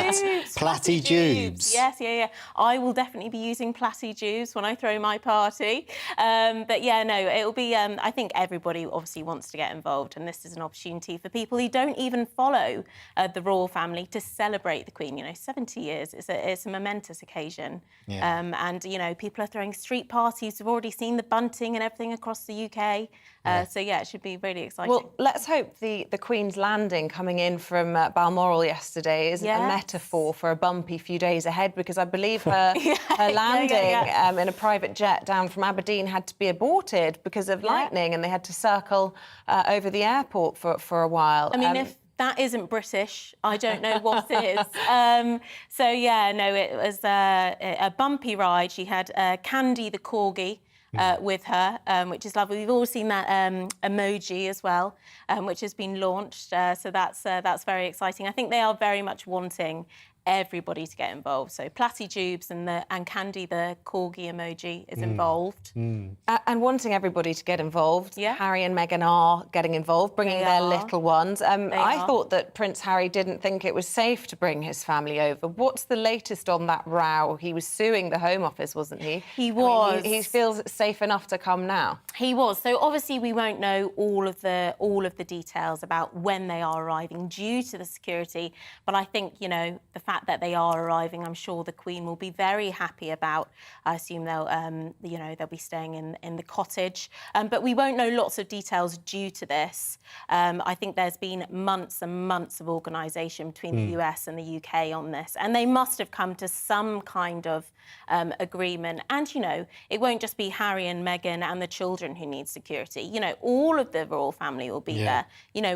Platyjubes. Yes, I will definitely be using platyjubes when I throw my party. But it'll be. I think everybody obviously wants to get involved, and this is an opportunity for people who don't even follow the royal family to celebrate the Queen. 70 years. It's a momentous occasion. Yeah. And people are throwing street parties. We've already seen the bunting and everything across the UK. So it should be really exciting. Well, let's hope the Queen's landing coming in from Balmoral yesterday isn't a metaphor for a bumpy few days ahead, because I believe her, her landing in a private jet down from Aberdeen had to be aborted because of lightning, and they had to circle over the airport for a while. I mean, if that isn't British, I don't know what is. It was a bumpy ride. She had Candy the corgi with her, which is lovely. We've all seen that emoji as well, which has been launched. So that's very exciting. I think they are very much wanting everybody to get involved. So platyjubes and Candy the corgi emoji is involved. And wanting everybody to get involved. Yeah. Harry and Meghan are getting involved, bringing their little ones. I thought that Prince Harry didn't think it was safe to bring his family over. What's the latest on that row? He was suing the Home Office, wasn't he? He was. He feels it's safe enough to come now. He was. So obviously we won't know all of the details about when they are arriving due to the security. But I think, the fact that they are arriving, I'm sure the Queen will be very happy about. I assume they'll, they'll be staying in the cottage. But we won't know lots of details due to this. I think there's been months and months of organisation between the US and the UK on this, and they must have come to some kind of agreement. And, it won't just be Harry and Meghan and the children who need security. All of the royal family will be there,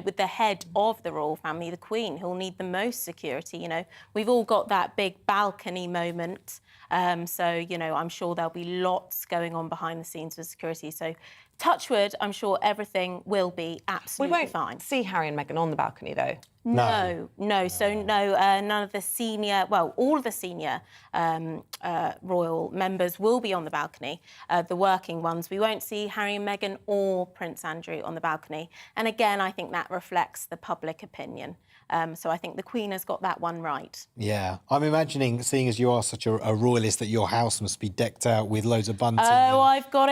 with the head of the royal family, the Queen, who'll need the most security. We've all got that big balcony moment. So, I'm sure there'll be lots going on behind the scenes with security. So, touch wood, I'm sure everything will be absolutely fine. We won't see Harry and Meghan on the balcony, though. No. So none of the senior, all of the senior royal members will be on the balcony, the working ones. We won't see Harry and Meghan or Prince Andrew on the balcony. And again, I think that reflects the public opinion. So I think the Queen has got that one right. Yeah. I'm imagining, seeing as you are such a royalist, that your house must be decked out with loads of bunting. Oh, I've got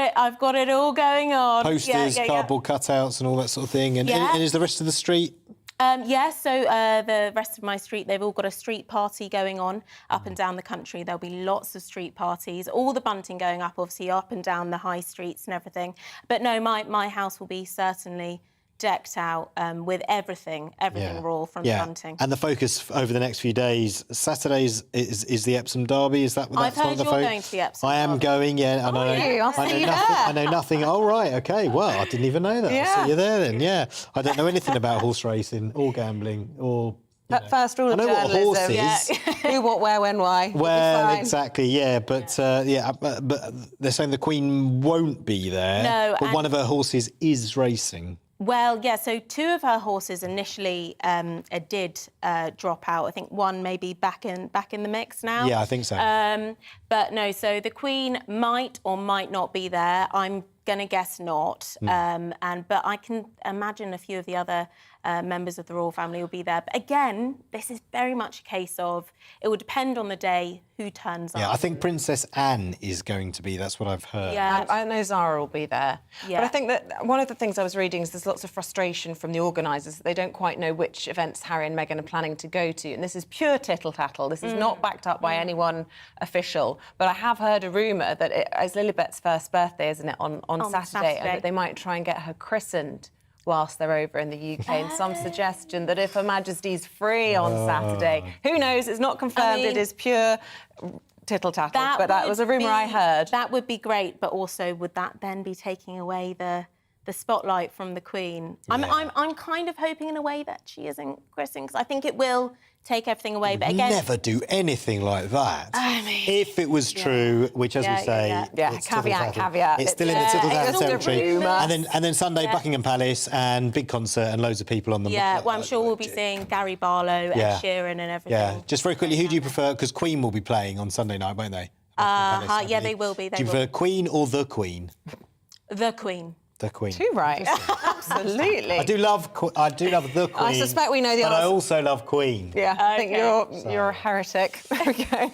it all going on. Posters, cardboard cutouts and all that sort of thing. And is the rest of the street? So the rest of my street, they've all got a street party going on up and down the country. There'll be lots of street parties, all the bunting going up, obviously, up and down the high streets and everything. But no, my house will be certainly decked out with everything royal from bunting. And the focus over the next few days, Saturdays is the Epsom Derby. Is that? I've heard you're going to the Epsom Derby. I am going. Yeah, I know nothing. Oh right, okay. Well, I didn't even know that. I'll see you there then. Yeah, I don't know anything about horse racing or gambling or. That first rule of journalism. I know what a horse is. Who, what, where, when, why. Well, exactly, yeah. But but they're saying the Queen won't be there. No, but one of her horses is racing. Well, yeah, so two of her horses initially did drop out. I think one may be back in the mix now. Yeah, I think so. But no, so the Queen might or might not be there. I'm going to guess not. But I can imagine a few of the other members of the royal family will be there. But again, this is very much a case of it will depend on the day who turns up. Yeah, I think Princess Anne is going to be. That's what I've heard. Yeah, I know Zara will be there. Yeah. But I think that one of the things I was reading is there's lots of frustration from the organisers that they don't quite know which events Harry and Meghan are planning to go to. And this is pure tittle-tattle. This is not backed up by anyone official. But I have heard a rumour that it's Lilibet's first birthday, isn't it, on Saturday, and that they might try and get her christened whilst they're over in the UK, and some suggestion that if Her Majesty's free on Saturday, who knows, it's not confirmed, it is pure tittle-tattle, but that was a rumour I heard. That would be great, but also would that then be taking away the spotlight from the Queen? Yeah. I'm kind of hoping in a way that she isn't christening, because I think it will take everything away, but again... Never do anything like that. I mean... If it was true, which, as we say... It's caveat. It's still in the tittle-tattle territory. And then Sunday, Buckingham Palace, and big concert, and loads of people on the... Yeah, well, I'm sure we'll be seeing Gary Barlow, Ed Sheeran and everything. Yeah, just very quickly, who do you prefer? Because Queen will be playing on Sunday night, won't they? Yeah, they will be. Do you prefer Queen or the Queen? The Queen. The Queen. Too right. Absolutely. I do love the Queen. I suspect we know the answer. But I also love Queen. Yeah, I think you're a heretic. There we go.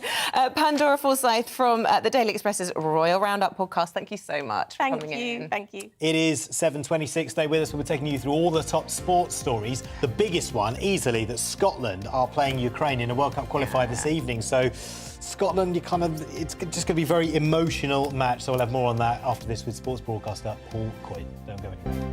Pandora Forsyth from the Daily Express's Royal Roundup podcast. Thank you so much for coming in. Thank you. It is 7:26. Stay with us. We're taking you through all the top sports stories. The biggest one, easily, that Scotland are playing Ukraine in a World Cup qualifier this evening. So Scotland, it's just going to be a very emotional match. So we'll have more on that after this with sports broadcaster Paul Coyne. Don't go anywhere.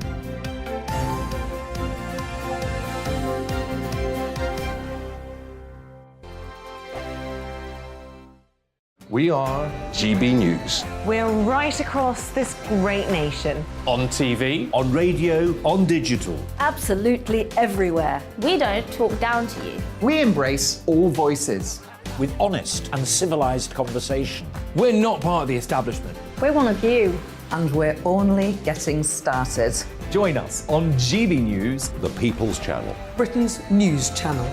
We are GB News. We're right across this great nation. On TV, on radio, on digital. Absolutely everywhere. We don't talk down to you. We embrace all voices. With honest and civilised conversation. We're not part of the establishment. We're one of you. And we're only getting started. Join us on GB News, The People's Channel. Britain's news channel.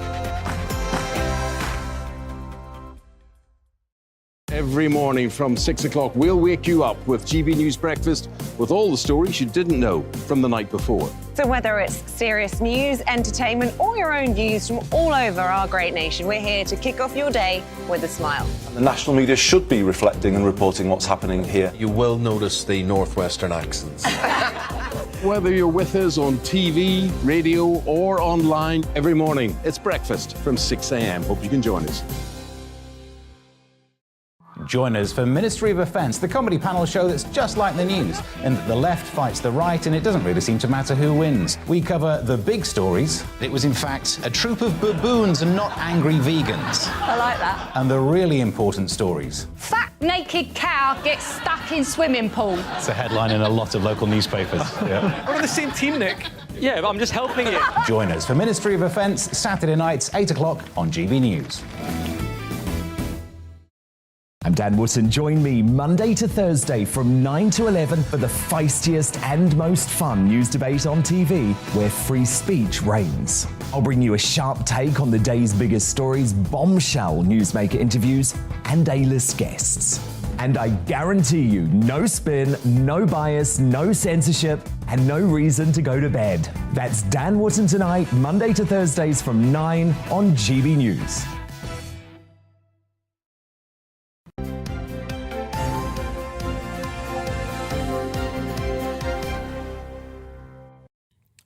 Every morning from 6 o'clock, we'll wake you up with GB News Breakfast with all the stories you didn't know from the night before. So whether it's serious news, entertainment, or your own views from all over our great nation, we're here to kick off your day with a smile. The national media should be reflecting and reporting what's happening here. You will notice the northwestern accents. Whether you're with us on TV, radio, or online every morning, it's breakfast from 6 a.m. Hope you can join us. Join us for Ministry of Offence, the comedy panel show that's just like the news, in that the left fights the right and it doesn't really seem to matter who wins. We cover the big stories. It was, in fact, a troop of baboons and not angry vegans. I like that. And the really important stories. Fat naked cow gets stuck in swimming pool. It's a headline in a lot of local newspapers. Yeah. We're on the same team, Nick. Yeah, but I'm just helping you. Join us for Ministry of Offence, Saturday nights, 8 o'clock on GB News. I'm Dan Wootton. Join me Monday to Thursday from 9 to 11 for the feistiest and most fun news debate on TV, where free speech reigns. I'll bring you a sharp take on the day's biggest stories, bombshell newsmaker interviews, and A-list guests. And I guarantee you, no spin, no bias, no censorship, and no reason to go to bed. That's Dan Wootton tonight, Monday to Thursdays from 9 on GB News.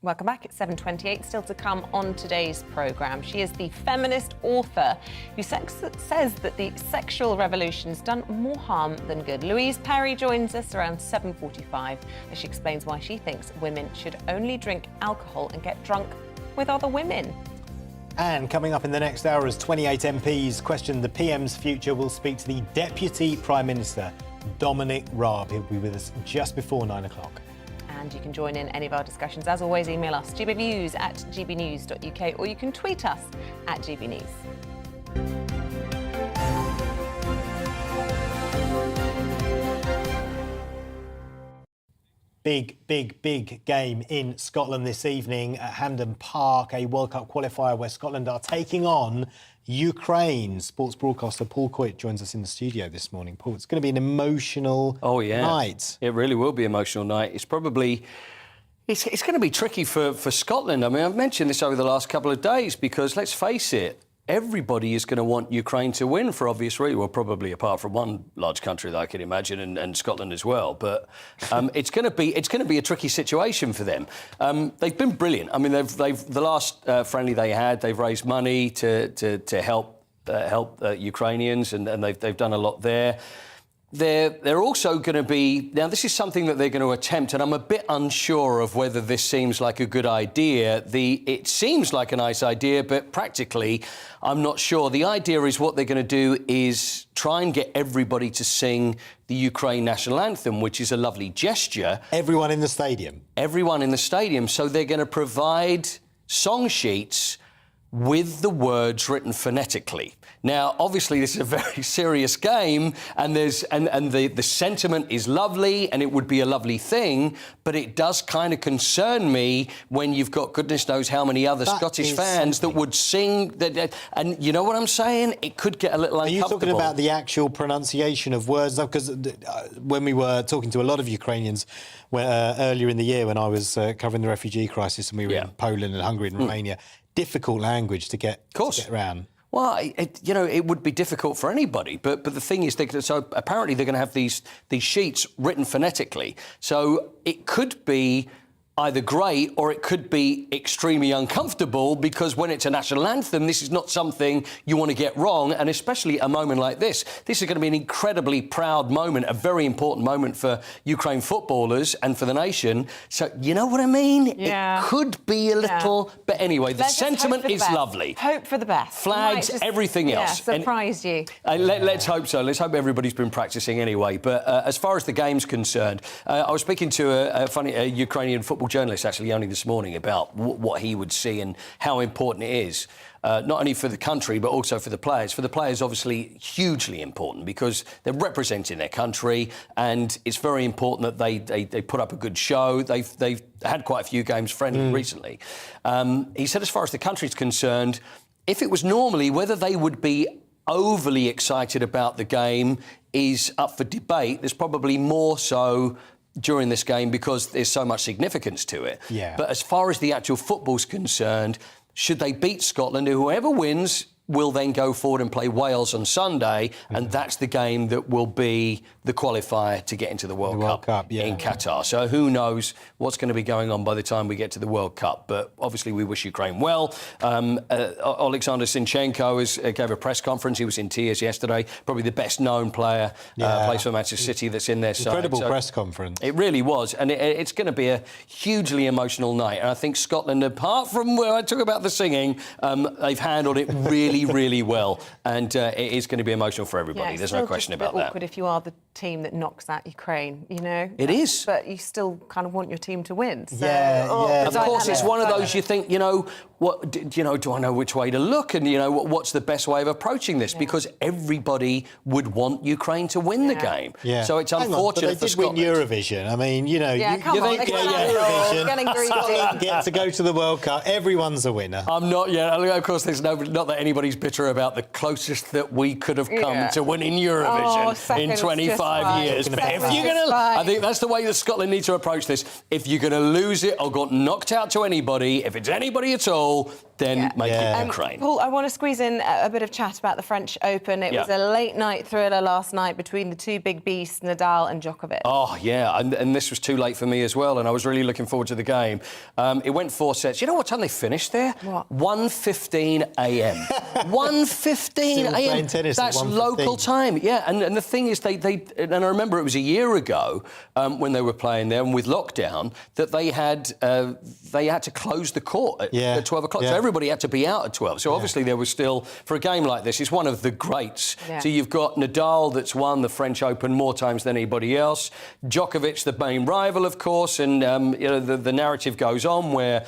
Welcome back. It's 7:28. Still to come on today's programme. She is the feminist author who says that the sexual revolution's done more harm than good. Louise Perry joins us around 7:45 as she explains why she thinks women should only drink alcohol and get drunk with other women. And coming up in the next hour, as 28 MPs question the PM's future, we'll speak to the Deputy Prime Minister, Dominic Raab. He'll be with us just before 9 o'clock. And you can join in any of our discussions. As always, email us gbnews@gbnews.uk or you can tweet us @gbnews. Big game in Scotland this evening at Hampden Park, a World Cup qualifier where Scotland are taking on Ukraine. Sports broadcaster Paul Coit joins us in the studio this morning. Paul, it's going to be an emotional night. It really will be an emotional night. It's probably... It's going to be tricky for Scotland. I mean, I've mentioned this over the last couple of days because, let's face it, everybody is going to want Ukraine to win for obvious reasons. Well, probably apart from one large country that I can imagine, and Scotland as well. But it's going to be a tricky situation for them. They've been brilliant. I mean, they've the last friendly they had, they've raised money to help Ukrainians, and they've done a lot there. They're also going to be... Now, this is something that they're going to attempt, and I'm a bit unsure of whether this seems like a good idea. It seems like a nice idea, but practically, I'm not sure. The idea is what they're going to do is try and get everybody to sing the Ukraine national anthem, which is a lovely gesture. Everyone in the stadium? Everyone in the stadium. So they're going to provide song sheets with the words written phonetically. Now, obviously, this is a very serious game, and the sentiment is lovely, and it would be a lovely thing, but it does kind of concern me when you've got goodness knows how many other Scottish fans that would sing, and you know what I'm saying? It could get a little uncomfortable. Are you talking about the actual pronunciation of words? Because when we were talking to a lot of Ukrainians earlier in the year when I was covering the refugee crisis, and we were in Poland and Hungary and Romania, difficult language to get around. Well, it would be difficult for anybody, but the thing is, so apparently they're going to have these sheets written phonetically. So it could be either great or it could be extremely uncomfortable, because when it's a national anthem, this is not something you want to get wrong, and especially a moment like this. This is going to be an incredibly proud moment, a very important moment for Ukraine footballers and for the nation. So, you know what I mean? Yeah. It could be a little... But anyway, the sentiment is lovely. Hope for the best. Flags, everything else. Surprise you. Let's hope so. Let's hope everybody's been practising anyway. But as far as the game's concerned, I was speaking to a Ukrainian football journalist actually only this morning about what he would see and how important it is, not only for the country but also for the players. For the players, obviously, hugely important because they're representing their country, and it's very important that they put up a good show. They've had quite a few games friendly recently. He said, as far as the country's concerned, if it was normally, whether they would be overly excited about the game is up for debate. There's probably more so during this game because there's so much significance to it. Yeah. But as far as the actual football's concerned, should they beat Scotland, whoever wins will then go forward and play Wales on Sunday, and that's the game that will be the qualifier to get into the World Cup yeah. in Qatar. So who knows what's going to be going on by the time we get to the World Cup. But obviously we wish Ukraine well. Alexander Zinchenko gave a press conference. He was in tears yesterday. Probably the best known player, plays for Manchester City, that's in their side. Incredible press conference. It really was. And it's going to be a hugely emotional night. And I think Scotland, apart from where I talk about the singing, they've handled it really, really well. And it is going to be emotional for everybody. There's no question about that. It's awkward if you are the team that knocks out Ukraine, you know? It is. But you still kind of want your team to win. So, Of course, it's one of those you think, what, do I know which way to look? And, what's the best way of approaching this? Because everybody would want Ukraine to win the game. Yeah. So it's unfortunate for Scotland. They did win Eurovision. I mean, you think Eurovision, Scotland get to go to the World Cup. Everyone's a winner. I'm not yet. Of course, there's not that anybody's bitter about the closest that we could have come to winning Eurovision in 25 years. But if you're going to... I think that's the way that Scotland need to approach this. If you're going to lose it or got knocked out to anybody, if it's anybody at all, then make it Ukraine. Paul, I want to squeeze in a bit of chat about the French Open. It was a late-night thriller last night between the two big beasts, Nadal and Djokovic. Oh, yeah, and this was too late for me as well, and I was really looking forward to the game. It went 4 sets. You know what time they finished there? What? 1:15 a.m. 1:15 a.m. That's local time. Yeah, and the thing is, and I remember it was a year ago when they were playing there, and with lockdown, that they had to close the court at 12 o'clock. So everybody had to be out at 12. So obviously there was still, for a game like this, it's one of the greats. Yeah. So you've got Nadal that's won the French Open more times than anybody else. Djokovic, the main rival, of course, and the narrative goes on where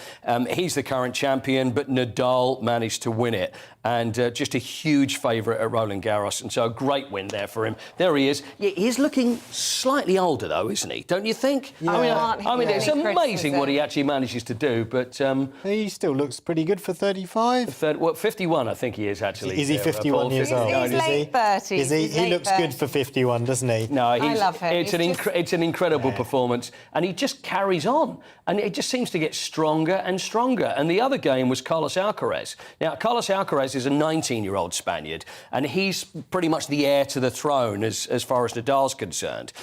he's the current champion, but Nadal managed to win it. And just a huge favourite at Roland Garros. And so a great win there for him. There he is. Yeah, he's looking slightly older, though, isn't he? Don't you think? Yeah. I mean, it's amazing what he actually manages to do, but... he still looks pretty good for 35. 51, I think he is, actually. Is he 51 years old? He's late 30s. Is he? He looks good for 51, doesn't he? No, I love him. It's an incredible performance, and he just carries on. And it just seems to get stronger and stronger. And the other game was Carlos Alcarez. Now, Carlos Alcarez is a 19-year-old Spaniard, and he's pretty much the heir to the throne as far as Nadal's concerned.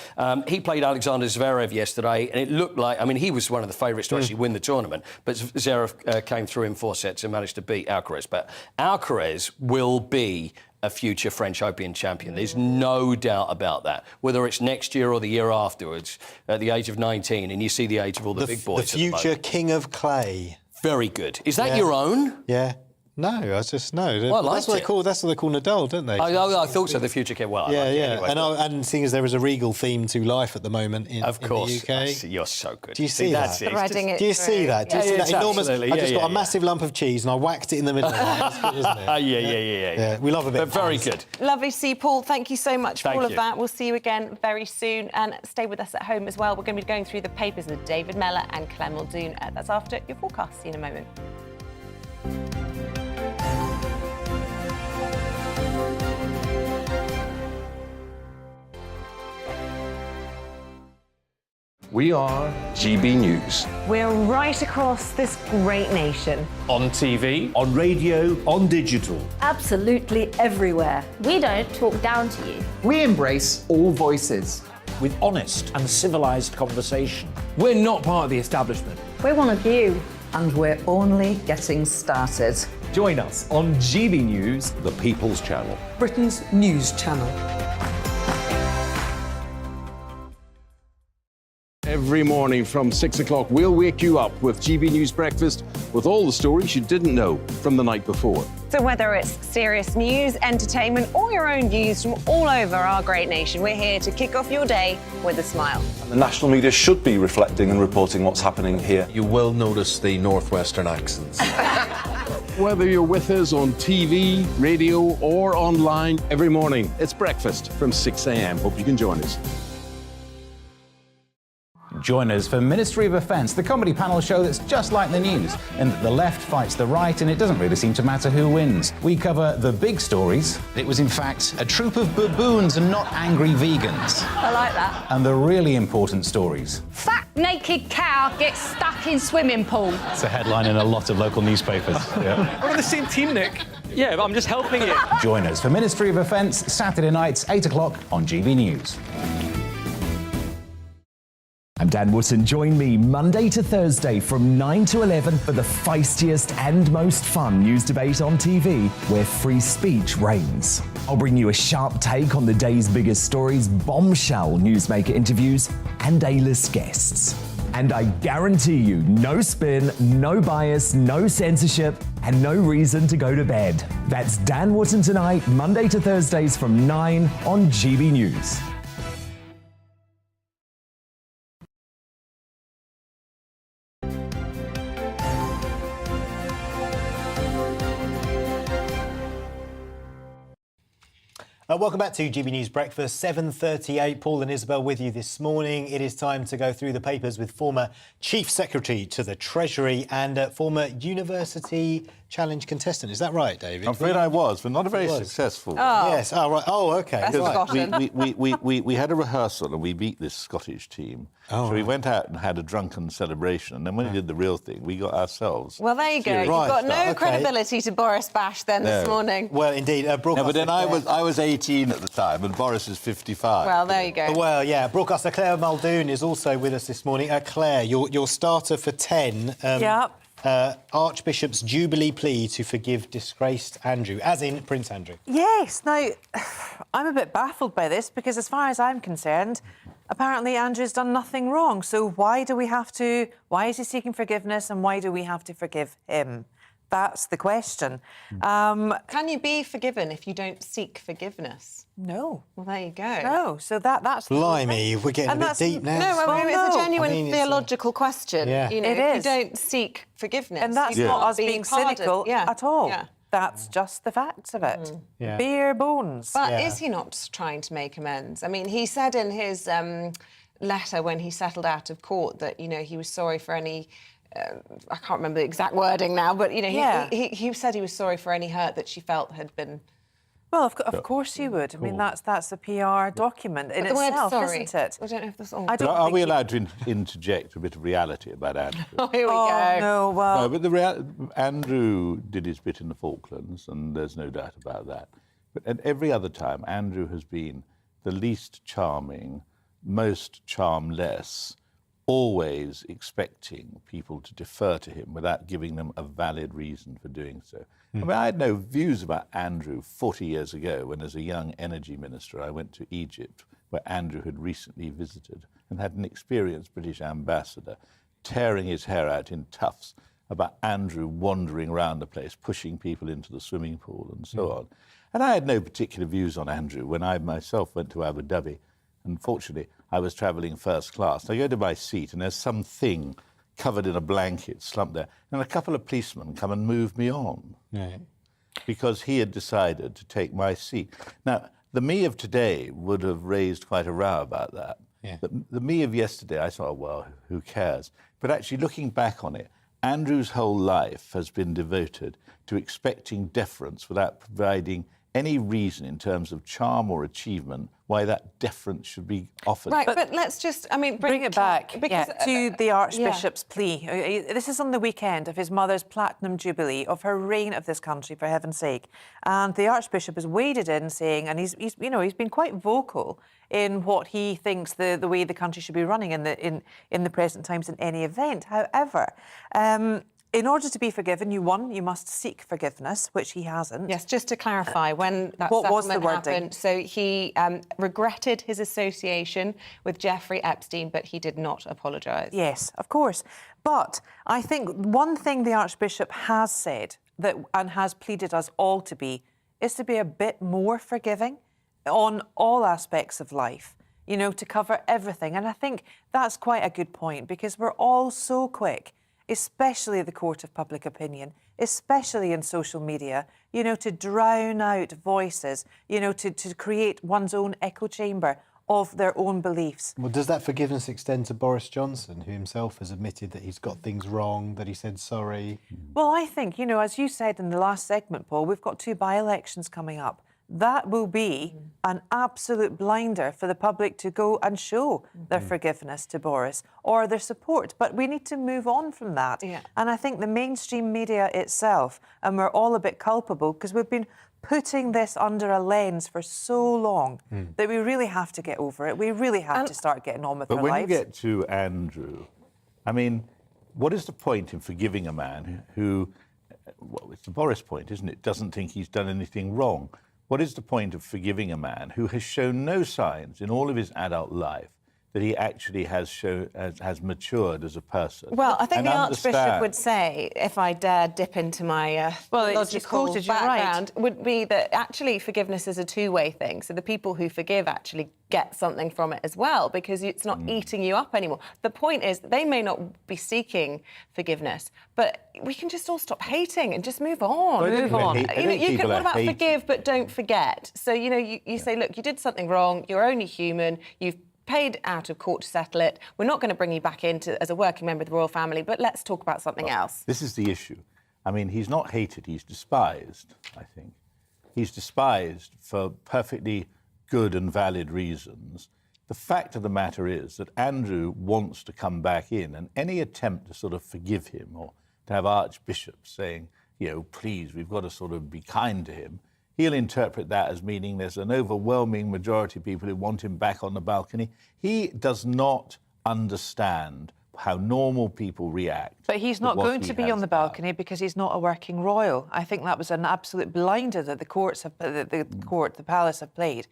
He played Alexander Zverev yesterday, and it looked like... I mean, he was one of the favourites to actually win the tournament, but Zverev came through in 4 sets and managed to beat Alcarez. But Alcarez will be a future French Open champion. There's no doubt about that. Whether it's next year or the year afterwards, at the age of 19, and you see the age of all the big boys. The future king of clay. Very good. Is that your own? Yeah. No, I just know. Well, that's what they call Nadal, don't they? I thought so. The future king. Well, yeah. Anyway, and seeing as there is a regal theme to life at the moment in the UK. You're so good. Do you see that? Do you see that? Do you see that enormous? I just got a massive lump of cheese and I whacked it in the middle of it. That's good, isn't it? Yeah. We love a bit. But very good. Lovely to see you, Paul. Thank you so much for all of you. that. We'll see you again very soon, and stay with us at home as well. We're going to be going through the papers with David Mellor and Clem Muldoon. That's after your forecast. See you in a moment. We are GB News. We're right across this great nation. On TV. On radio, on digital. Absolutely everywhere. We don't talk down to you. We embrace all voices. With honest and civilised conversation. We're not part of the establishment. We're one of you. And we're only getting started. Join us on GB News, The People's Channel. Britain's news channel. Every morning from 6 o'clock, we'll wake you up with GB News Breakfast with all the stories you didn't know from the night before. So whether it's serious news, entertainment, or your own views from all over our great nation, we're here to kick off your day with a smile. The national media should be reflecting and reporting what's happening here. You will notice the northwestern accents. Whether you're with us on TV, radio, or online, every morning, it's breakfast from 6 a.m. Hope you can join us. Join us for Ministry of Offence, the comedy panel show that's just like the news, in that the left fights the right and it doesn't really seem to matter who wins. We cover the big stories. It was, in fact, a troop of baboons and not angry vegans. I like that. And the really important stories. Fat naked cow gets stuck in swimming pool. It's a headline in a lot of local newspapers. Yeah. We're on the same team, Nick. Yeah, but I'm just helping you. Join us for Ministry of Offence, Saturday nights, 8 o'clock on GB News. I'm Dan Wootton. Join me Monday to Thursday from 9 to 11 for the feistiest and most fun news debate on TV, where free speech reigns. I'll bring you a sharp take on the day's biggest stories, bombshell newsmaker interviews, and A-list guests. And I guarantee you, no spin, no bias, no censorship, and no reason to go to bed. That's Dan Wootton Tonight, Monday to Thursdays from 9 on GB News. Welcome back to GB News Breakfast, 7:38. Paul and Isabel with you this morning. It is time to go through the papers with former Chief Secretary to the Treasury and former University Challenge contestant. Is that right, David? I'm afraid I was, but not a very successful one. Oh. Yes. Oh, right. Oh, OK. That's forgotten. We had a rehearsal and we beat this Scottish team. So we went out and had a drunken celebration. And then when we did the real thing, we got ourselves... Well, there you go. You've got no credibility to Boris Bash then this morning. Well, indeed. No, but then I was 18 at the time and Boris is 55. Well, there you go. Well, yeah. Broadcaster Claire Muldoon is also with us this morning. Claire, your starter for 10. Yep. Archbishop's Jubilee plea to forgive disgraced Andrew, as in Prince Andrew. Yes. Now, I'm a bit baffled by this because, as far as I'm concerned, apparently Andrew's done nothing wrong. So why is he seeking forgiveness and why do we have to forgive him? That's the question. Can you be forgiven if you don't seek forgiveness? No. Well, there you go. No. So that's... Blimey, we're getting a bit deep now. No, it's a genuine theological question. Yeah. You know, It if is. you don't seek forgiveness, And that's you not can't us be being pardoned. cynical at all. Yeah. That's just the facts of it. Yeah. Bare bones. But is he not trying to make amends? I mean, he said in his letter when he settled out of court that, you know, he was sorry for any... I can't remember the exact wording now, but, you know, he said he was sorry for any hurt that she felt had been... Well, of course he would. I mean, that's a PR document in But the word itself, sorry, isn't it? I don't know if that's all. Are we allowed to interject a bit of reality about Andrew? Oh, here we go. No, well... No, but Andrew did his bit in the Falklands, and there's no doubt about that. But at every other time, Andrew has been the least charming, most charmless, always expecting people to defer to him without giving them a valid reason for doing so. I mean, I had no views about Andrew 40 years ago when, as a young energy minister, I went to Egypt, where Andrew had recently visited and had an experienced British ambassador tearing his hair out in tufts about Andrew wandering around the place, pushing people into the swimming pool and so on. And I had no particular views on Andrew when I myself went to Abu Dhabi. Unfortunately, I was travelling first class. I go to my seat and there's something covered in a blanket slumped there, and a couple of policemen come and move me on because he had decided to take my seat. Now, the me of today would have raised quite a row about that. Yeah. The me of yesterday, I thought, well, who cares? But actually, looking back on it, Andrew's whole life has been devoted to expecting deference without providing any reason in terms of charm or achievement why that deference should be offered. Right, but let's just, I mean... Bring it back to the Archbishop's yeah. plea. This is on the weekend of his mother's platinum jubilee, of her reign of this country, for heaven's sake. And the Archbishop has waded in saying, and he's been quite vocal in what he thinks the way the country should be running in the present times in any event. However, in order to be forgiven, you must seek forgiveness, which he hasn't. Yes, just to clarify, when that what was the settlement wording? happened, so he regretted his association with Jeffrey Epstein, but he did not apologise. Yes, of course. But I think one thing the Archbishop has said and has pleaded us all to be is to be a bit more forgiving on all aspects of life, you know, to cover everything. And I think that's quite a good point, because we're all so quick, especially the court of public opinion, especially in social media, you know, to drown out voices, you know, to create one's own echo chamber of their own beliefs. Well, does that forgiveness extend to Boris Johnson, who himself has admitted that he's got things wrong, that he said sorry? Well, I think, you know, as you said in the last segment, Paul, we've got 2 by-elections coming up. That will be an absolute blinder for the public to go and show their forgiveness to Boris or their support. But we need to move on from that. Yeah. And I think the mainstream media itself, and we're all a bit culpable because we've been putting this under a lens for so long that we really have to get over it. We really have to start getting on with our lives. But when you get to Andrew, I mean, what is the point in forgiving a man who, well, it's the Boris point, isn't it, doesn't think he's done anything wrong? What is the point of forgiving a man who has shown no signs in all of his adult life that he actually has matured as a person? Well, I think the Archbishop would say, if I dare dip into my logical background, would be that actually forgiveness is a two-way thing. So the people who forgive actually get something from it as well, because it's not eating you up anymore. The point is, they may not be seeking forgiveness, but we can just all stop hating and just move on. What about forgive but don't forget? So, you say, look, you did something wrong, you're only human, you've paid out of court to settle it. We're not going to bring you back in as a working member of the royal family, but let's talk about something else. This is the issue. I mean, he's not hated, he's despised, I think. He's despised for perfectly good and valid reasons. The fact of the matter is that Andrew wants to come back in, and any attempt to sort of forgive him or to have archbishops saying, please, we've got to sort of be kind to him, he'll interpret that as meaning there's an overwhelming majority of people who want him back on the balcony. He does not understand how normal people react. But he's not going to be on the balcony because he's not a working royal. I think that was an absolute blinder that the palace have played.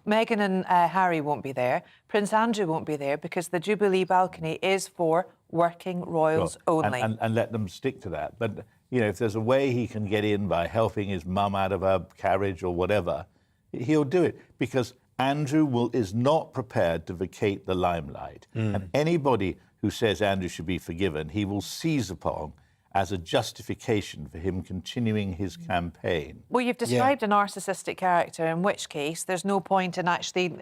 Meghan and Harry won't be there. Prince Andrew won't be there because the Jubilee balcony is for working royals only. And let them stick to that. But, if there's a way he can get in by helping his mum out of her carriage or whatever, he'll do it, because Andrew is not prepared to vacate the limelight. And anybody who says Andrew should be forgiven, he will seize upon as a justification for him continuing his campaign. Well, you've described a narcissistic character, in which case there's no point in actually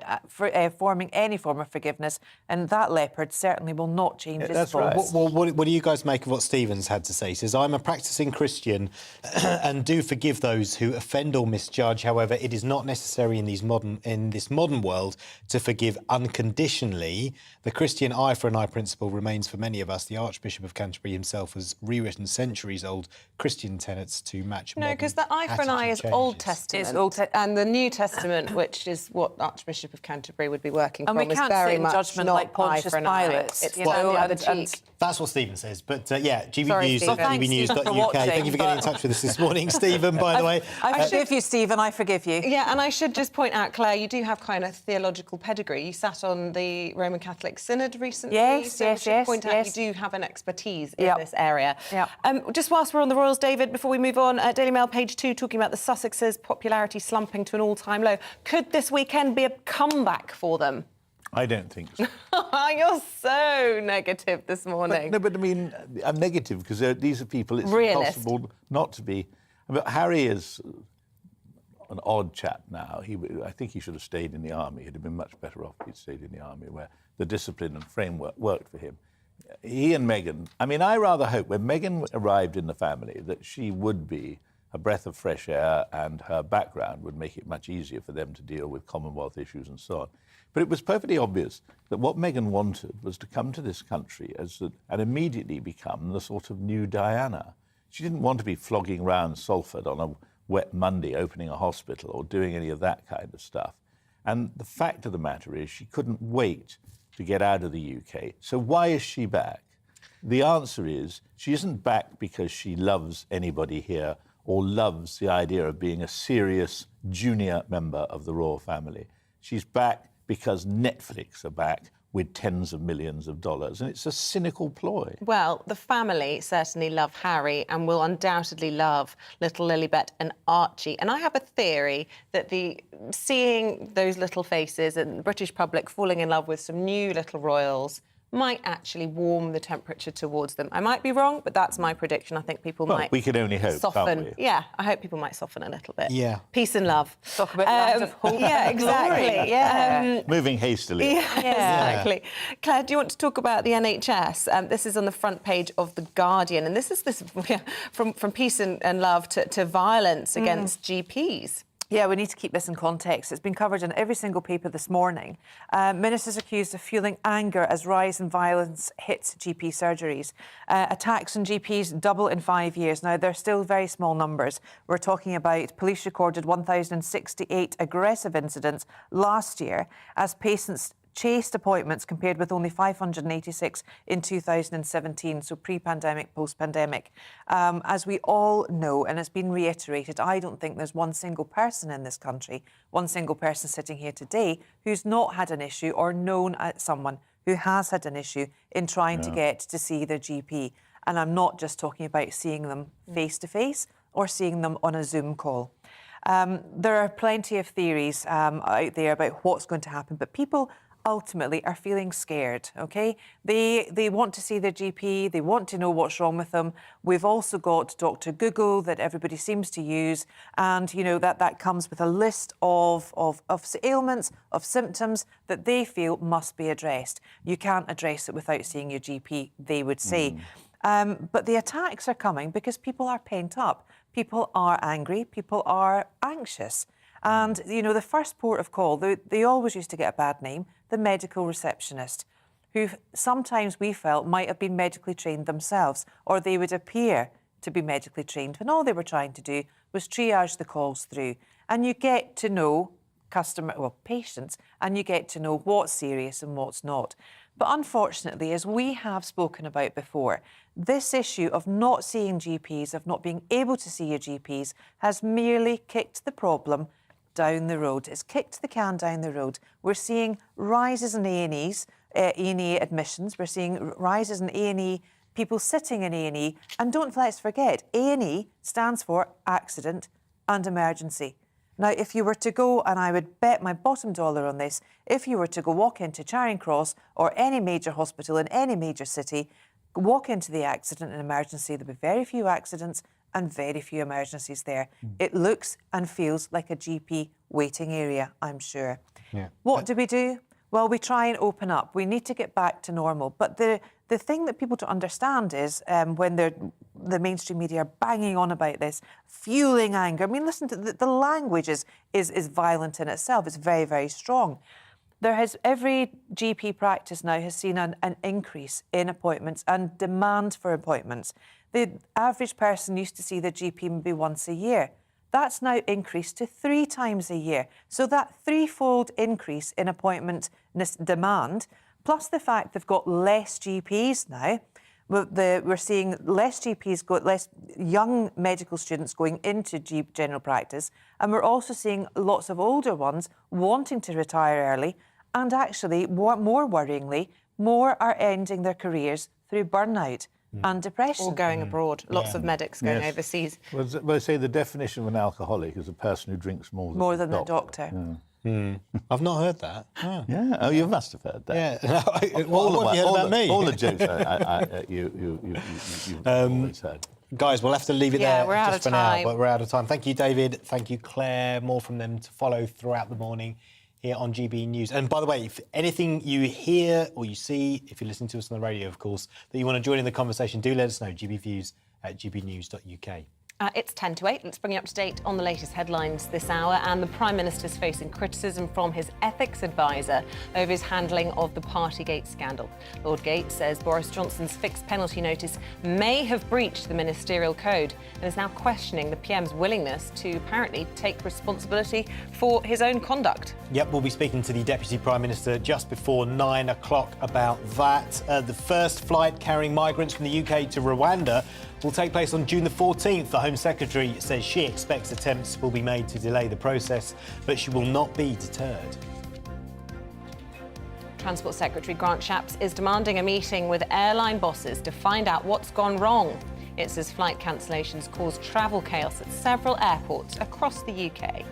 forming any form of forgiveness, and that leopard certainly will not change his thoughts. Well, what do you guys make of what Stephen's had to say? He says, I'm a practising Christian and do forgive those who offend or misjudge. However, it is not necessary in this modern world to forgive unconditionally. The Christian eye for an eye principle remains for many of us. The Archbishop of Canterbury himself has rewritten centuries-old Christian tenets to match modern. No, because the eye for an eye is Old Testament. And the New Testament, which is what Archbishop of Canterbury would be working from, is very much judgment not like Pontius Pilate. It's the other cheek. That's what Stephen says. But gbnews.uk. Thank you for getting in touch with us this morning. Stephen, by the way. I forgive you, Stephen, I forgive you. Yeah, and I should just point out, Claire, you do have kind of theological pedigree. You sat on the Roman Catholic Synod recently. Yes. Point out you do have an expertise in this area. Just whilst we're on the Royals, David, before we move on, Daily Mail, page 2, talking about the Sussexes' popularity slumping to an all-time low. Could this weekend be a comeback for them? I don't think so. You're so negative this morning. But I mean, I'm negative because these are people it's impossible not to be. But Harry is an odd chap now. I think he should have stayed in the army. He'd have been much better off if he'd stayed in the army, where the discipline and framework worked for him. He and Meghan, I mean, I rather hope when Meghan arrived in the family that she would be a breath of fresh air, and her background would make it much easier for them to deal with Commonwealth issues and so on. But it was perfectly obvious that what Meghan wanted was to come to this country and immediately become the sort of new Diana. She didn't want to be flogging around Salford on a wet Monday opening a hospital or doing any of that kind of stuff. And the fact of the matter is she couldn't wait to get out of the UK. So why is she back? The answer is she isn't back because she loves anybody here or loves the idea of being a serious junior member of the royal family. She's back because Netflix are back with tens of millions of dollars, and it's a cynical ploy. Well, the family certainly love Harry and will undoubtedly love little Lilibet and Archie. And I have a theory that seeing those little faces and the British public falling in love with some new little royals might actually warm the temperature towards them. I might be wrong, but that's my prediction. I think people might we can only hope, soften. Can't we? Yeah, I hope people might soften a little bit. Yeah. Peace and love. Talk about land of hope. Yeah, exactly. Yeah. Moving hastily. Yeah, exactly. Claire, do you want to talk about the NHS? This is on the front page of The Guardian, and this is from peace and love to violence against GPs. Yeah, we need to keep this in context. It's been covered in every single paper this morning. Ministers accused of fueling anger as rise in violence hits GP surgeries. Attacks on GPs double in 5 years. Now, they're still very small numbers. We're talking about police recorded 1,068 aggressive incidents last year as patients chased appointments compared with only 586 in 2017, so pre-pandemic, post-pandemic. As we all know, and it's been reiterated, I don't think there's one single person in this country, one single person sitting here today who's not had an issue or known someone who has had an issue in trying to get to see their GP. And I'm not just talking about seeing them face-to-face or seeing them on a Zoom call. There are plenty of theories out there about what's going to happen, but people ultimately are feeling scared, OK? They want to see their GP, they want to know what's wrong with them. We've also got Dr. Google that everybody seems to use, and, you know, that comes with a list of ailments, of symptoms that they feel must be addressed. You can't address it without seeing your GP, they would say. But the attacks are coming because people are pent up. People are angry, people are anxious. And, you know, the first port of call, they always used to get a bad name, the medical receptionist, who sometimes we felt might have been medically trained themselves, or they would appear to be medically trained, when all they were trying to do was triage the calls through. And you get to know patients, and you get to know what's serious and what's not. But unfortunately, as we have spoken about before, this issue of not seeing GPs, of not being able to see your GPs, has merely kicked the problem down the road. It's kicked the can down the road. We're seeing rises in A&Es, A&E admissions. We're seeing rises in A&E, people sitting in A&E. And let's forget, A&E stands for accident and emergency. Now, if you were to go, and I would bet my bottom dollar on this, if you were to go walk into Charing Cross or any major hospital in any major city, walk into the accident and emergency, there'll be very few accidents and very few emergencies there. It looks and feels like a GP waiting area, I'm sure. Yeah. What do? Well, we try and open up. We need to get back to normal. But the thing that people don't understand is when the mainstream media are banging on about this, fueling anger. I mean, listen to the language is violent in itself. It's very, very strong. Every GP practice now has seen an increase in appointments and demand for appointments. The average person used to see their GP maybe once a year. That's now increased to 3 times a year. So that threefold increase in appointment demand, plus the fact they've got less GPs now, we're seeing less GPs, less young medical students going into general practice, and we're also seeing lots of older ones wanting to retire early, and actually, more worryingly, more are ending their careers through burnout and depression. Or going abroad. Lots of medics going overseas. Well, they say the definition of an alcoholic is a person who drinks more than a doctor. Yeah. I've not heard that. Oh. Yeah, oh, you must have heard that. Yeah. What have you heard about me? All the jokes you've always heard. Guys, we'll have to leave it there we're out just of for time. now. But we're out of time. Thank you, David. Thank you, Claire. More from them to follow throughout the morning here on GB News. And by the way, if anything you hear or you see, if you're listening to us on the radio, of course, that you want to join in the conversation, do let us know. gbviews@gbnews.uk. It's 10 to 8. Let's bring you up to date on the latest headlines this hour. And the Prime Minister's facing criticism from his ethics advisor over his handling of the Partygate scandal. Lord Gates says Boris Johnson's fixed penalty notice may have breached the ministerial code and is now questioning the PM's willingness to apparently take responsibility for his own conduct. Yep, we'll be speaking to the Deputy Prime Minister just before 9 o'clock about that. The first flight carrying migrants from the UK to Rwanda will take place on June the 14th. The Home Secretary says she expects attempts will be made to delay the process, but she will not be deterred. Transport Secretary Grant Shapps is demanding a meeting with airline bosses to find out what's gone wrong. It says flight cancellations caused travel chaos at several airports across the UK.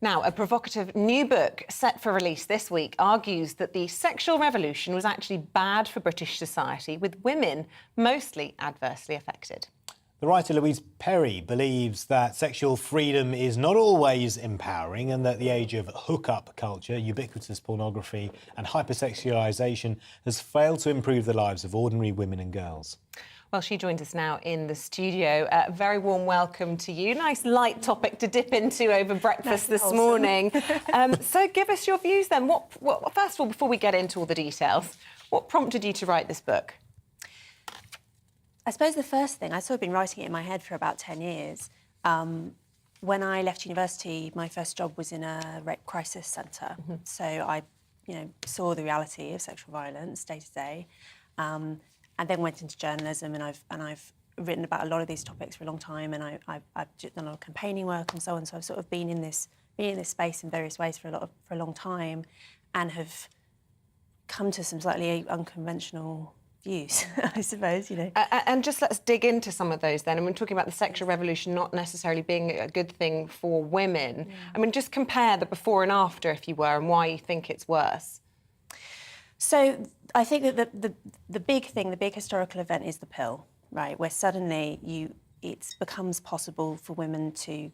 Now, a provocative new book set for release this week argues that the sexual revolution was actually bad for British society, with women mostly adversely affected. The writer Louise Perry believes that sexual freedom is not always empowering and that the age of hookup culture, ubiquitous pornography and hypersexualisation has failed to improve the lives of ordinary women and girls. Well, she joins us now in the studio. A very warm welcome to you. Nice light topic to dip into over breakfast this morning. So give us your views then. What, first of all, before we get into all the details, what prompted you to write this book? I suppose the first thing, I sort of been writing it in my head for about 10 years. When I left university, my first job was in a rape crisis centre. So I, saw the reality of sexual violence day to day, and then went into journalism. And I've written about a lot of these topics for a long time, and I've done a lot of campaigning work and so on. So I've sort of been in this space in various ways for a long time, and have come to some slightly unconventional views, I suppose, And just let's dig into some of those then. I mean, talking about the sexual revolution not necessarily being a good thing for women. Yeah. I mean, just compare the before and after, if you were, and why you think it's worse. So I think that the big thing, the big historical event is the pill, right? Where suddenly it becomes possible for women to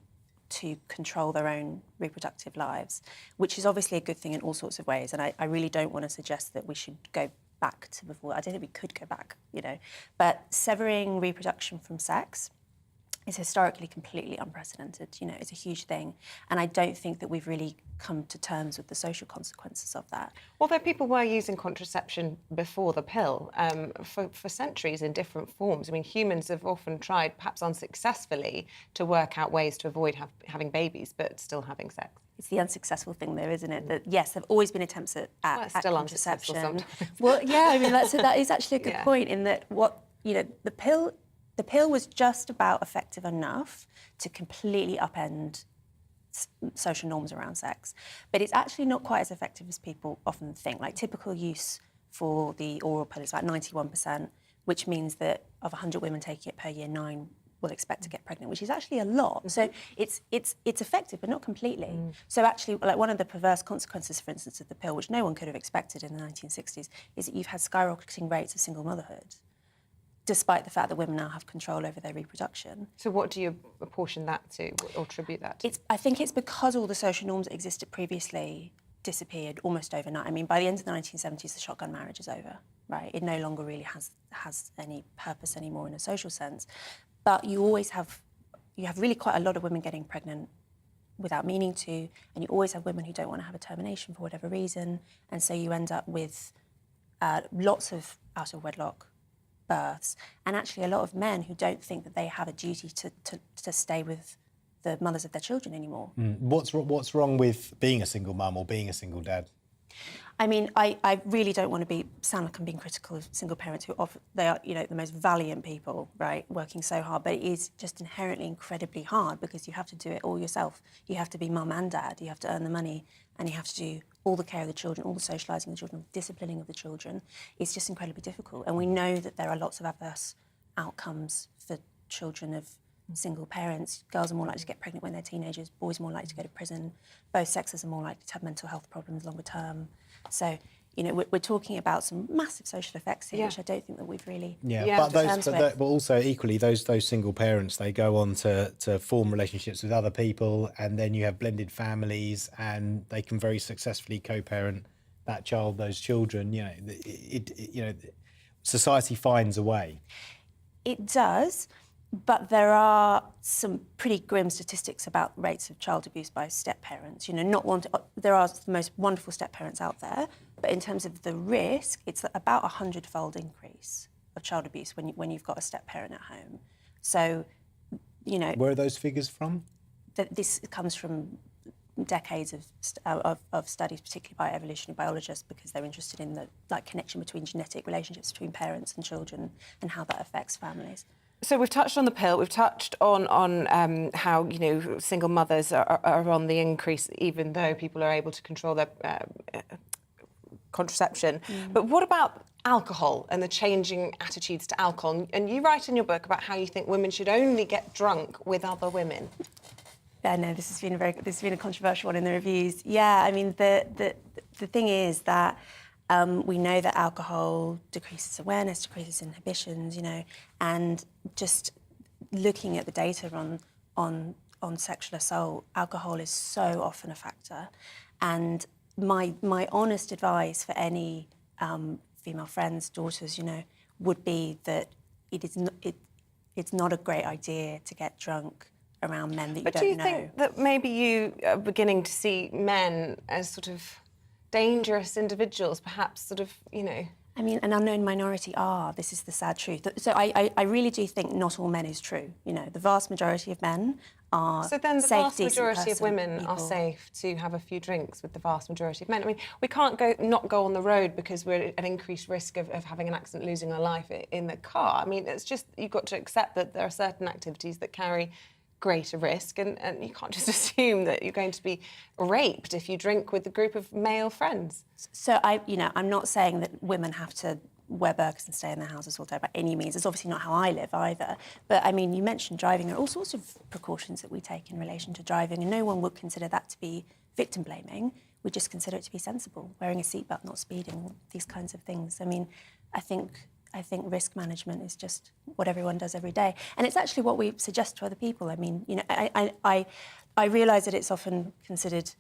control their own reproductive lives, which is obviously a good thing in all sorts of ways. And I really don't want to suggest that we should go back to before. I don't think we could go back, But severing reproduction from sex is historically completely unprecedented. It's a huge thing. And I don't think that we've really come to terms with the social consequences of that. Although people were using contraception before the pill for centuries in different forms. I mean, humans have often tried, perhaps unsuccessfully, to work out ways to avoid having babies, but still having sex. It's the unsuccessful thing there, isn't it? That, yes, there have always been attempts at contraception. Well, yeah, I mean, that is actually a good point in that the pill was just about effective enough to completely upend social norms around sex. But it's actually not quite as effective as people often think. Like, typical use for the oral pill is about 91%, which means that of 100 women taking it per year, 9 will expect to get pregnant, which is actually a lot. So it's effective, but not completely. So actually, like, one of the perverse consequences, for instance, of the pill, which no one could have expected in the 1960s, is that you've had skyrocketing rates of single motherhood, despite the fact that women now have control over their reproduction. So what do you apportion that to, or attribute that to? I think it's because all the social norms that existed previously disappeared almost overnight. I mean, by the end of the 1970s, the shotgun marriage is over, right? It no longer really has any purpose anymore in a social sense. But you have really quite a lot of women getting pregnant without meaning to, and you always have women who don't want to have a termination for whatever reason, and so you end up with lots of out-of-wedlock births, and actually a lot of men who don't think that they have a duty to stay with the mothers of their children anymore. What's wrong with being a single mum or being a single dad? I mean, I really don't want to sound like I'm being critical of single parents they are, the most valiant people, right, working so hard, but it is just inherently incredibly hard because you have to do it all yourself. You have to be mum and dad, you have to earn the money, and you have to do all the care of the children, all the socialising of the children, disciplining of the children. It's just incredibly difficult. And we know that there are lots of adverse outcomes for children of single parents. Girls are more likely to get pregnant when they're teenagers, boys are more likely to go to prison, both sexes are more likely to have mental health problems longer term. So, we're talking about some massive social effects here, which I don't think that we've really but also equally, those single parents, they go on to form relationships with other people, and then you have blended families, and they can very successfully co-parent that child, those children. Society finds a way. It does. But there are some pretty grim statistics about rates of child abuse by step-parents. There are the most wonderful step-parents out there, but in terms of the risk, it's about 100-fold increase of child abuse when you've got a step-parent at home. So, Where are those figures from? This comes from decades of studies, particularly by evolutionary biologists, because they're interested in the connection between genetic relationships between parents and children and how that affects families. So we've touched on the pill, we've touched on how, single mothers are on the increase, even though people are able to control their contraception. But what about alcohol and the changing attitudes to alcohol? And you write in your book about how you think women should only get drunk with other women. Yeah, no, this has been a controversial one in the reviews. Yeah, I mean, the thing is that we know that alcohol decreases awareness, decreases inhibitions, and just looking at the data on sexual assault, alcohol is so often a factor. And my honest advice for any female friends, daughters, would be that it's not a great idea to get drunk around men that you don't know. But do you think that maybe you are beginning to see men as sort of dangerous individuals, perhaps sort of, I mean, an unknown minority are. This is the sad truth. So I really do think not all men is true. The vast majority of men are So then the safe, vast majority of women are safe to have a few drinks with the vast majority of men. I mean, we can't not go on the road because we're at increased risk of having an accident, losing our life in the car. I mean, it's just, you've got to accept that there are certain activities that carry greater risk, and you can't just assume that you're going to be raped if you drink with a group of male friends. So I'm not saying that women have to wear burqas and stay in their houses all day by any means. It's obviously not how I live either. But I mean, you mentioned driving. There are all sorts of precautions that we take in relation to driving, and no one would consider that to be victim blaming. We just consider it to be sensible. Wearing a seatbelt, not speeding, these kinds of things. I mean, I think risk management is just what everyone does every day. And it's actually what we suggest to other people. I mean, I realise that it's often considered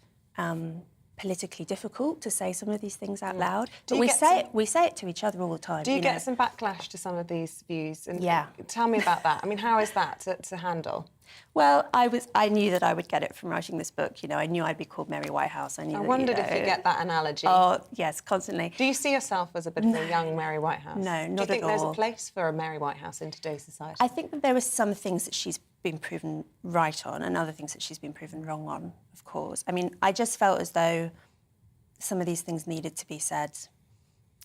politically difficult to say some of these things out loud, but we say it to each other all the time. Do you get some backlash to some of these views? And yeah. Tell me about that. I mean, how is that to handle? Well, I knew that I would get it from writing this book. I knew I'd be called Mary Whitehouse. I wondered if you get that analogy. Oh, yes, constantly. Do you see yourself as a bit of a young Mary Whitehouse? No, not at all. Do you think there's a place for a Mary Whitehouse in today's society? I think that there are some things that she's been proven right on and other things that she's been proven wrong on, of course. I mean, I just felt as though some of these things needed to be said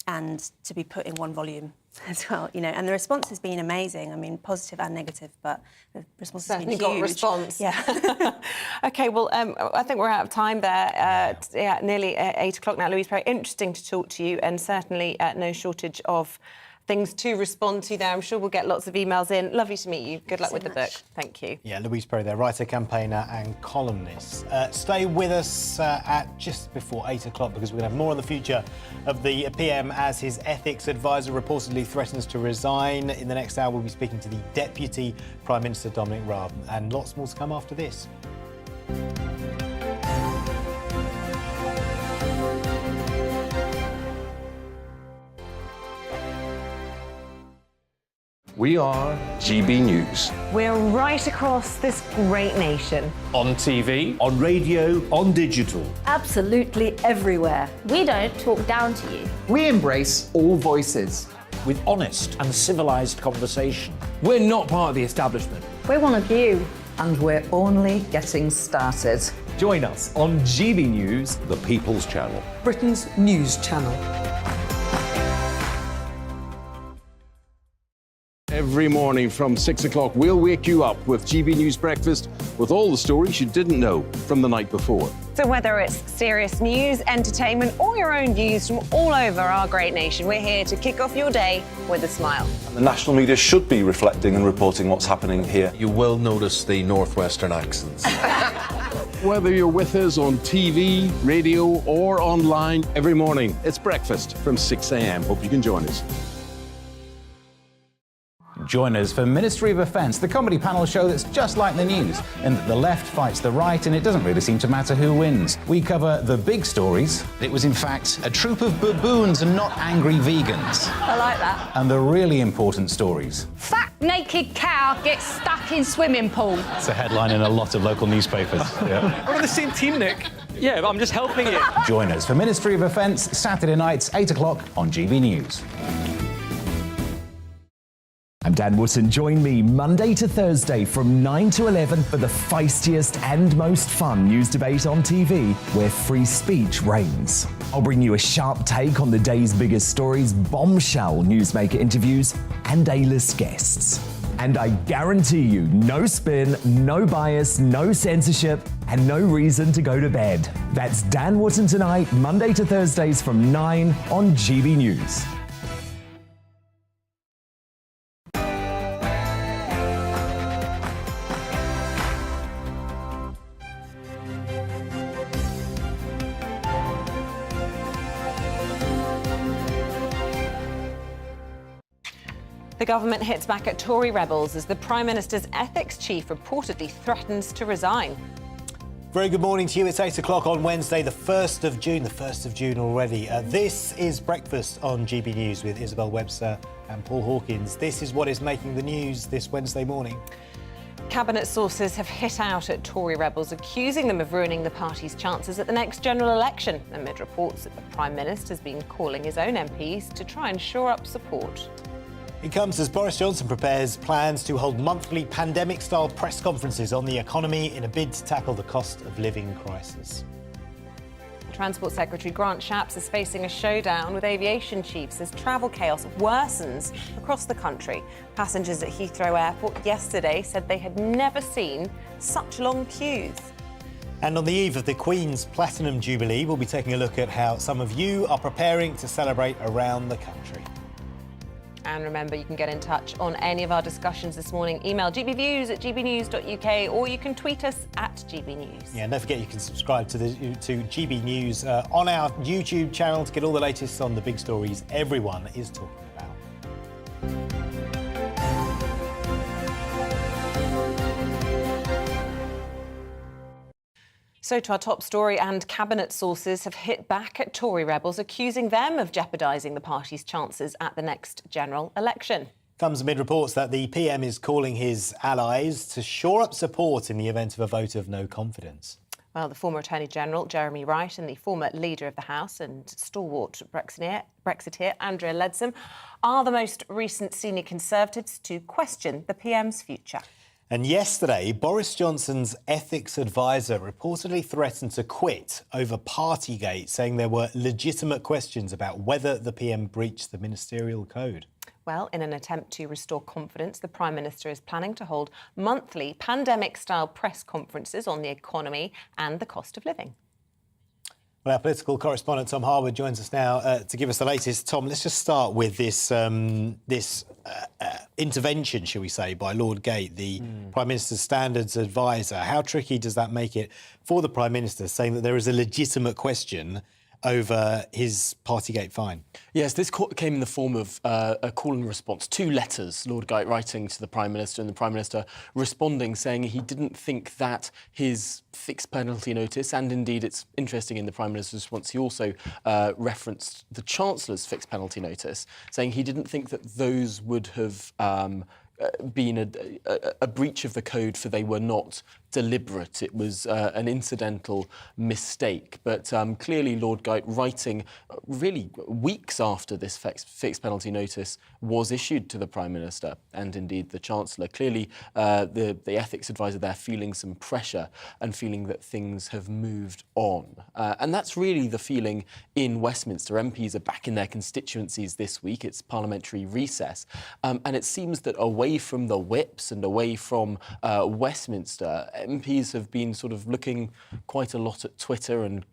and to be put in one volume as well, and the response has been amazing. I mean, positive and negative, but the response has been huge. Certainly got a response. Yeah. OK, well, I think we're out of time there. Nearly 8 o'clock now. Louise, very interesting to talk to you, and certainly no shortage of things to respond to there. I'm sure we'll get lots of emails in. Lovely to meet you. Good luck with the book. Thank you. Yeah, Louise Perry there, writer, campaigner and columnist. Stay with us at just before 8 o'clock because we're going to have more on the future of the PM as his ethics advisor reportedly threatens to resign. In the next hour, we'll be speaking to the Deputy Prime Minister, Dominic Raab, and lots more to come after this. We are GB News. We're right across this great nation. On TV, on radio, on digital. Absolutely everywhere. We don't talk down to you. We embrace all voices with honest and civilised conversation. we're not part of the establishment. We're one of you. And we're only getting started. Join us on GB News, The People's Channel. Britain's news channel. Every morning from 6 o'clock, we'll wake you up with GB News Breakfast with all the stories you didn't know from the night before. So whether it's serious news, entertainment, or your own views from all over our great nation, we're here to kick off your day with a smile. And the national media should be reflecting and reporting what's happening here. You will notice the northwestern accents. Whether you're with us on TV, radio, or online, every morning, it's breakfast from 6 a.m. Hope you can join us. Join us for Ministry of Offence, the comedy panel show that's just like the news, in that the left fights the right and it doesn't really seem to matter who wins. We cover the big stories. It was in fact a troop of baboons and not angry vegans. I like that. And the really important stories. Fat naked cow gets stuck in swimming pool. It's a headline in a lot of local newspapers. Yeah. We're on the same team, Nick. Yeah, but I'm just helping you. Join us for Ministry of Offence, Saturday nights, 8 o'clock on GB News. I'm Dan Wootton. Join me Monday to Thursday from 9 to 11 for the feistiest and most fun news debate on TV, where free speech reigns. I'll bring you a sharp take on the day's biggest stories, bombshell newsmaker interviews, and A-list guests. And I guarantee you, no spin, no bias, no censorship, and no reason to go to bed. That's Dan Wootton Tonight, Monday to Thursdays from 9 on GB News. The government hits back at Tory rebels as the Prime Minister's ethics chief reportedly threatens to resign. Very good morning to you. It's 8 o'clock on Wednesday, the 1st of June. The 1st of June already. This is Breakfast on GB News with Isabel, Webster and Paul Hawkins. This is what is making the news this Wednesday morning. Cabinet sources have hit out at Tory rebels, accusing them of ruining the party's chances at the next general election, amid reports that the Prime Minister has been calling his own MPs to try and shore up support. It comes as Boris Johnson prepares plans to hold monthly pandemic-style press conferences on the economy in a bid to tackle the cost of living crisis. Transport Secretary Grant Shapps is facing a showdown with aviation chiefs as travel chaos worsens across the country. Passengers at Heathrow Airport yesterday said they had never seen such long queues. And on the eve of the Queen's Platinum Jubilee, we'll be taking a look at how some of you are preparing to celebrate around the country. And remember, you can get in touch on any of our discussions this morning. Email gbviews@gbnews.uk or you can tweet us at gbnews. Yeah, and don't forget you can subscribe to GB News on our YouTube channel to get all the latest on the big stories everyone is talking about. So to our top story, and Cabinet sources have hit back at Tory rebels, accusing them of jeopardising the party's chances at the next general election. Comes amid reports that the PM is calling his allies to shore up support in the event of a vote of no confidence. Well, the former Attorney General, Jeremy Wright, and the former Leader of the House and stalwart Brexiteer, Andrea Leadsom, are the most recent senior Conservatives to question the PM's future. And yesterday, Boris Johnson's ethics advisor reportedly threatened to quit over Partygate, saying there were legitimate questions about whether the PM breached the ministerial code. Well, in an attempt to restore confidence, the Prime Minister is planning to hold monthly pandemic-style press conferences on the economy and the cost of living. Well, our political correspondent Tom Harwood joins us now to give us the latest. Tom, let's just start with this intervention, shall we say, by Lord Gate, the Prime Minister's standards advisor. How tricky does that make it for the Prime Minister, saying that there is a legitimate question over his Partygate fine? Yes, this came in the form of a call and response, 2 letters, Lord Gate writing to the Prime Minister and the Prime Minister responding, saying he didn't think that his fixed penalty notice, and indeed it's interesting in the Prime Minister's response, he also referenced the Chancellor's fixed penalty notice, saying he didn't think that those would have been a breach of the code, for they were not deliberate. It was an incidental mistake. But clearly Lord Gate, writing really weeks after this fixed penalty notice was issued to the Prime Minister and indeed the Chancellor, clearly the ethics advisor there feeling some pressure and feeling that things have moved on. And that's really the feeling in Westminster. MPs are back in their constituencies this week. It's parliamentary recess. And it seems that away from the whips and away from Westminster, MPs have been sort of looking quite a lot at Twitter and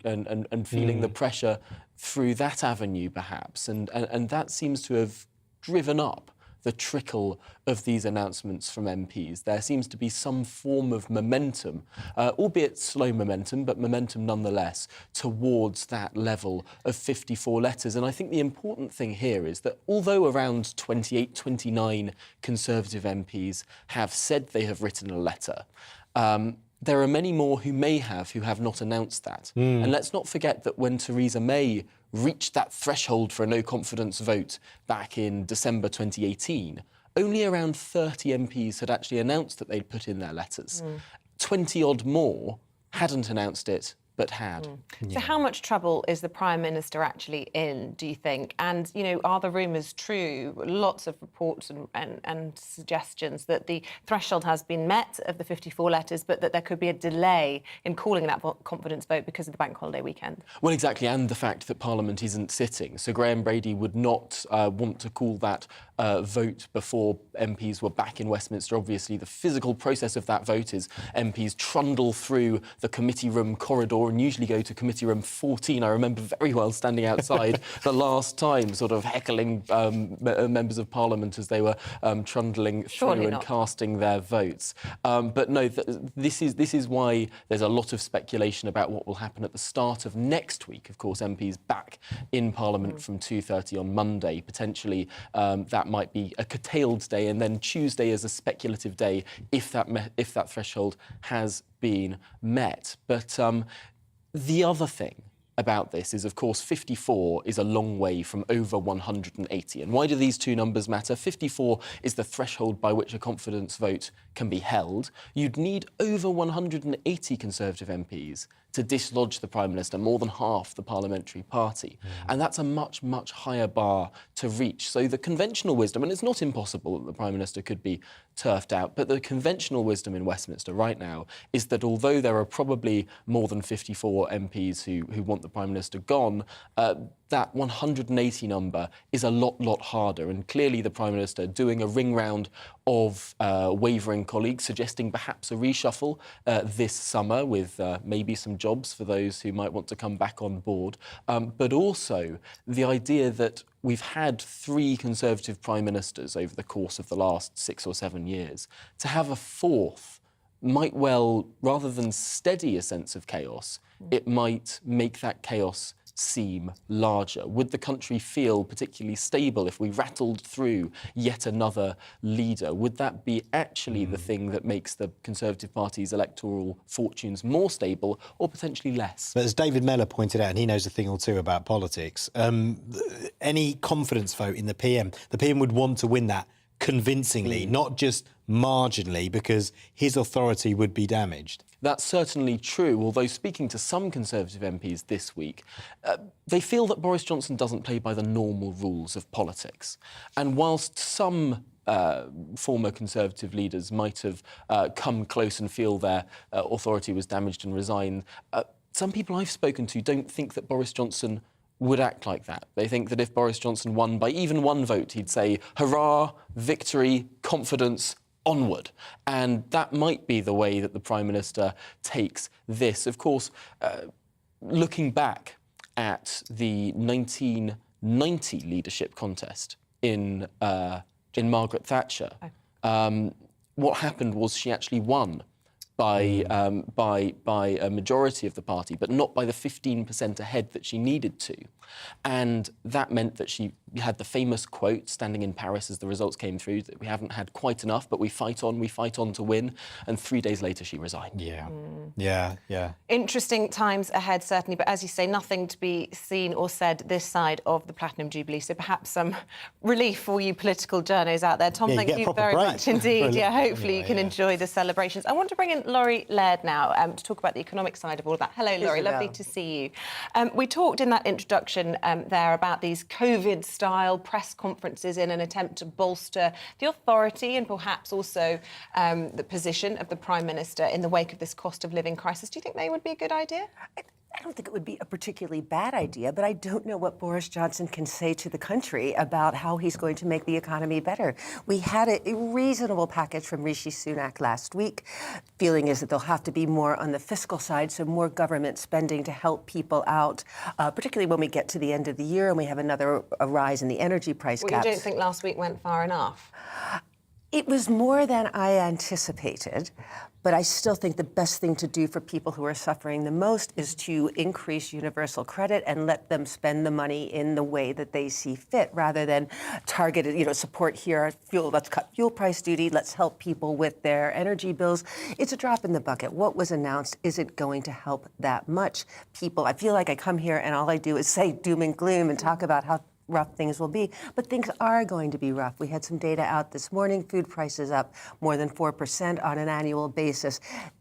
feeling the pressure through that avenue, perhaps. And that seems to have driven up the trickle of these announcements from MPs. There seems to be some form of momentum, albeit slow momentum, but momentum nonetheless, towards that level of 54 letters. And I think the important thing here is that although around 28, 29 Conservative MPs have said they have written a letter, there are many more who have not announced that. And let's not forget that when Theresa May reached that threshold for a no-confidence vote back in December 2018, only around 30 MPs had actually announced that they'd put in their letters. 20-odd more hadn't announced it, but had. So how much trouble is the Prime Minister actually in, do you think? And, you know, are the rumours true? Lots of reports and suggestions that the threshold has been met of the 54 letters, but that there could be a delay in calling that confidence vote because of the bank holiday weekend. Well, exactly, and the fact that Parliament isn't sitting. So Graham Brady would not want to call that vote before MPs were back in Westminster. Obviously, the physical process of that vote is MPs trundle through the committee room corridor and usually go to committee room 14. I remember very well standing outside the last time, sort of heckling members of Parliament as they were trundling through and casting their votes. But no, this is why there's a lot of speculation about what will happen at the start of next week. Of course, MPs back in Parliament from 2:30 on Monday. Potentially that that might be a curtailed day, and then Tuesday is a speculative day if that threshold has been met. But the other thing about this is, of course, 54 is a long way from over 180. And why do these two numbers matter? 54 is the threshold by which a confidence vote can be held. You'd need over 180 Conservative MPs to dislodge the Prime Minister, more than half the parliamentary party. And that's a much, much higher bar to reach. So the conventional wisdom, and it's not impossible that the Prime Minister could be turfed out, but the conventional wisdom in Westminster right now is that although there are probably more than 54 MPs who want the Prime Minister gone, that 180 number is a lot harder. And clearly the Prime Minister doing a ring round of wavering colleagues, suggesting perhaps a reshuffle this summer with maybe some jobs for those who might want to come back on board. But also the idea that we've had 3 Conservative Prime Ministers over the course of the last 6 or 7 years. To have a fourth might well, rather than steady a sense of chaos, it might make that chaos seem larger? Would the country feel particularly stable if we rattled through yet another leader? Would that be actually the thing that makes the Conservative Party's electoral fortunes more stable, or potentially less? But as David Mellor pointed out, and he knows a thing or two about politics, any confidence vote in the PM would want to win that convincingly, not just marginally, because his authority would be damaged. That's certainly true, although speaking to some Conservative MPs this week, they feel that Boris Johnson doesn't play by the normal rules of politics. And whilst some former Conservative leaders might have come close and feel their authority was damaged and resigned, some people I've spoken to don't think that Boris Johnson would act like that. They think that if Boris Johnson won by even one vote, he'd say, hurrah, victory, confidence, onward. And that might be the way that the Prime Minister takes this. Of course, looking back at the 1990 leadership contest in Margaret Thatcher, what happened was she actually won by a majority of the party, but not by the 15% ahead that she needed to. And that meant that she had the famous quote standing in Paris as the results came through, that we haven't had quite enough, but we fight on to win. And 3 days later, she resigned. Yeah. Interesting times ahead, certainly. But as you say, nothing to be seen or said this side of the Platinum Jubilee. So perhaps some relief for you political journos out there. Tom, thank you very much indeed. Hopefully you can enjoy the celebrations. I want to bring in Laurie Laird now to talk about the economic side of all of that. Hello, Laurie. Isabel. Lovely to see you. We talked in that introduction there about these COVID-style press conferences in an attempt to bolster the authority and perhaps also the position of the Prime Minister in the wake of this cost of living crisis. Do you think they would be a good idea? I don't think it would be a particularly bad idea, but I don't know what Boris Johnson can say to the country about how he's going to make the economy better. We had a reasonable package from Rishi Sunak last week. Feeling is that there'll have to be more on the fiscal side, so more government spending to help people out, particularly when we get to the end of the year and we have another rise in the energy price caps. You don't think last week went far enough? It was more than I anticipated, but I still think the best thing to do for people who are suffering the most is to increase universal credit and let them spend the money in the way that they see fit, rather than targeted, support here, fuel, let's cut fuel price duty, let's help people with their energy bills. It's a drop in the bucket. What was announced isn't going to help that much. People, I feel like I come here and all I do is say doom and gloom and talk about how rough things will be, but things are going to be rough. We had some data out this morning, food prices up more than 4% on an annual basis.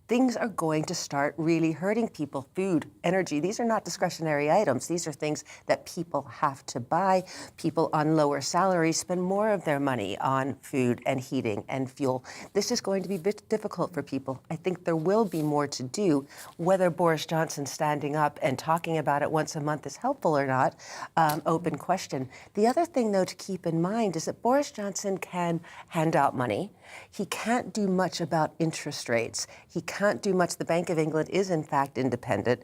Things are going to start really hurting people. Food, energy, these are not discretionary items. These are things that people have to buy. People on lower salaries spend more of their money on food and heating and fuel. This is going to be difficult for people. I think there will be more to do. Whether Boris Johnson standing up and talking about it once a month is helpful or not, open question. The other thing, though, to keep in mind is that Boris Johnson can hand out money. He can't do much about interest rates. He can't do much. The Bank of England is, in fact, independent.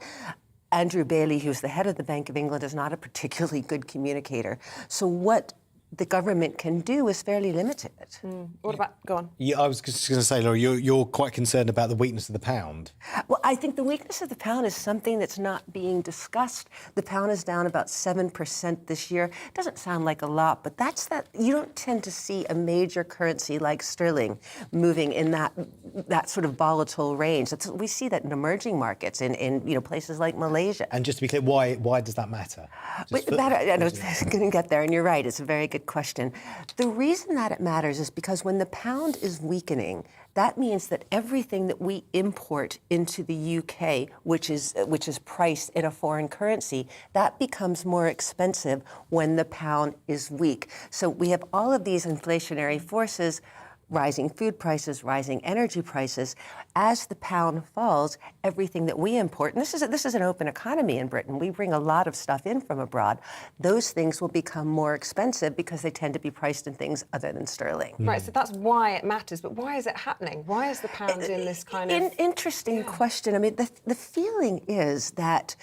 Andrew Bailey, who's the head of the Bank of England, is not a particularly good communicator. So what the government can do is fairly limited. What about, go on. Yeah, I was just going to say, Laurie, you're quite concerned about the weakness of the pound. Well, I think the weakness of the pound is something that's not being discussed. The pound is down about 7% this year. Doesn't sound like a lot, but you don't tend to see a major currency like sterling moving in that sort of volatile range. We see that in emerging markets, in places like Malaysia. And just to be clear, why does that matter? I was going to get there, and you're right. It's a very good question. The reason that it matters is because when the pound is weakening, that means that everything that we import into the UK, which is priced in a foreign currency, that becomes more expensive when the pound is weak. So we have all of these inflationary forces, rising food prices, rising energy prices. As the pound falls, everything that we import, and this is an open economy in Britain, we bring a lot of stuff in from abroad, those things will become more expensive because they tend to be priced in things other than sterling. Right, so that's why it matters, but why is it happening? Why is the pound in this kind of... Interesting question. I mean, the feeling is that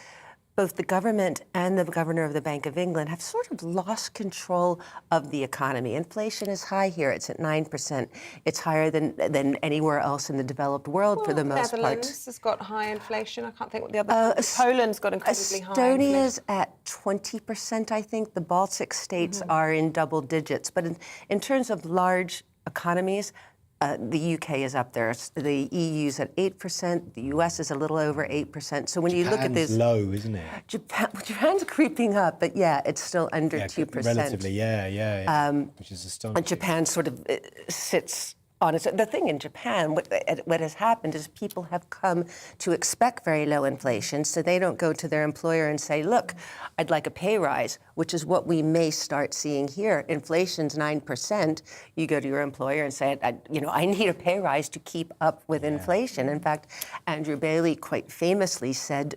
both the government and the governor of the Bank of England have sort of lost control of the economy. Inflation is high here. It's at 9%. It's higher than anywhere else in the developed world for the most part. Netherlands has got high inflation. I can't think what the other... Poland's got incredibly high inflation. Estonia's at 20%, I think. The Baltic states are in double digits. But in terms of large economies, the UK is up there. The EU's at 8%. The US is a little over 8%. So when you look at this, low, isn't it? Japan's creeping up, but yeah, it's still under 2%. Relatively, yeah. Which is astonishing. And Japan sort of sits on its. The thing in Japan, what has happened is people have come to expect very low inflation, so they don't go to their employer and say, "Look, I'd like a pay rise," which is what we may start seeing here. Inflation's 9%. You go to your employer and say, I need a pay rise to keep up with inflation. In fact, Andrew Bailey quite famously said,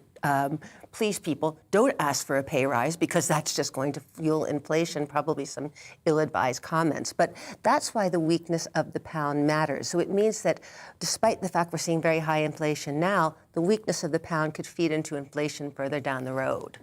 please, people, don't ask for a pay rise because that's just going to fuel inflation, probably some ill-advised comments. But that's why the weakness of the pound matters. So it means that despite the fact we're seeing very high inflation now, the weakness of the pound could feed into inflation further down the road.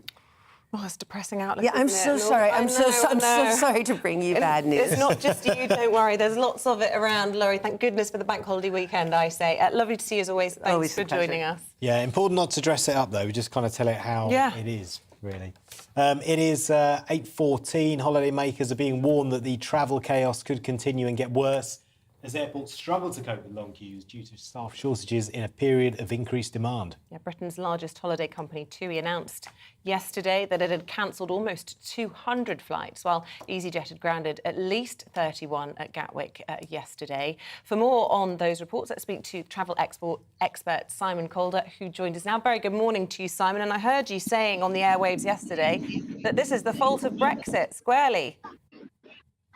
Oh, it's depressing outlook. Yeah, I'm so sorry. I'm so sorry to bring you bad news. It's not just you, don't worry. There's lots of it around, Laurie. Thank goodness for the bank holiday weekend, I say. Lovely to see you as always. Thanks for joining us. Yeah, important not to dress it up, though. We just kind of tell it how it is, really. It is 8:14. Holidaymakers are being warned that the travel chaos could continue and get worse as airports struggle to cope with long queues due to staff shortages in a period of increased demand. Yeah, Britain's largest holiday company, TUI, announced yesterday that it had cancelled almost 200 flights, while EasyJet had grounded at least 31 at Gatwick yesterday. For more on those reports, let's speak to travel expert Simon Calder, who joined us now. Very good morning to you, Simon. And I heard you saying on the airwaves yesterday that this is the fault of Brexit, squarely.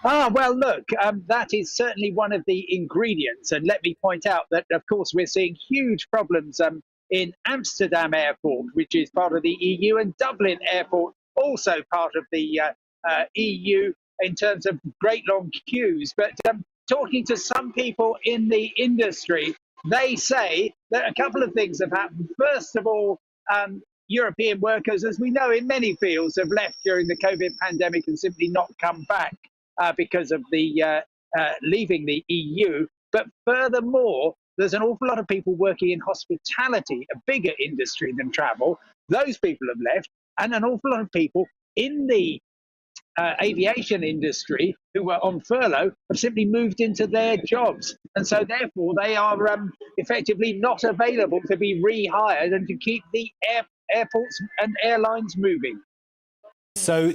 Well, look, that is certainly one of the ingredients. And let me point out that, of course, we're seeing huge problems in Amsterdam Airport, which is part of the EU, and Dublin Airport, also part of the EU, in terms of great long queues. But talking to some people in the industry, they say that a couple of things have happened. First of all, European workers, as we know in many fields, have left during the COVID pandemic and simply not come back. Because of the leaving the EU. But furthermore, there's an awful lot of people working in hospitality, a bigger industry than travel. Those people have left, and an awful lot of people in the aviation industry who were on furlough have simply moved into their jobs. And so therefore they are effectively not available to be rehired and to keep the airports and airlines moving. So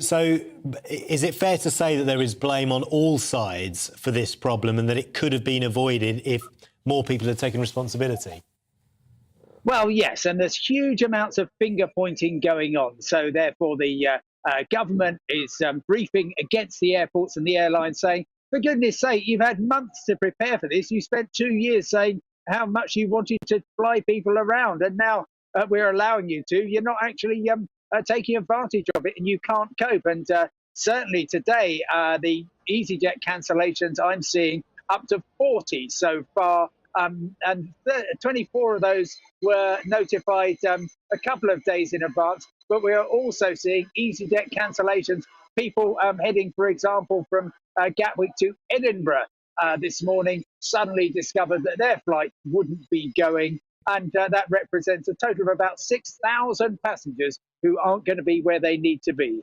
is it fair to say that there is blame on all sides for this problem and that it could have been avoided if more people had taken responsibility? Well, yes, and there's huge amounts of finger-pointing going on. So therefore the government is briefing against the airports and the airlines, saying, for goodness sake, you've had months to prepare for this. You spent 2 years saying how much you wanted to fly people around, and now we're allowing you to. You're not actually taking advantage of it, and you can't cope. And certainly today, the EasyJet cancellations I'm seeing up to 40 so far, and 24 of those were notified a couple of days in advance. But we are also seeing EasyJet cancellations people heading, for example, from Gatwick to Edinburgh this morning suddenly discovered that their flight wouldn't be going. And that represents a total of about 6,000 passengers who aren't going to be where they need to be.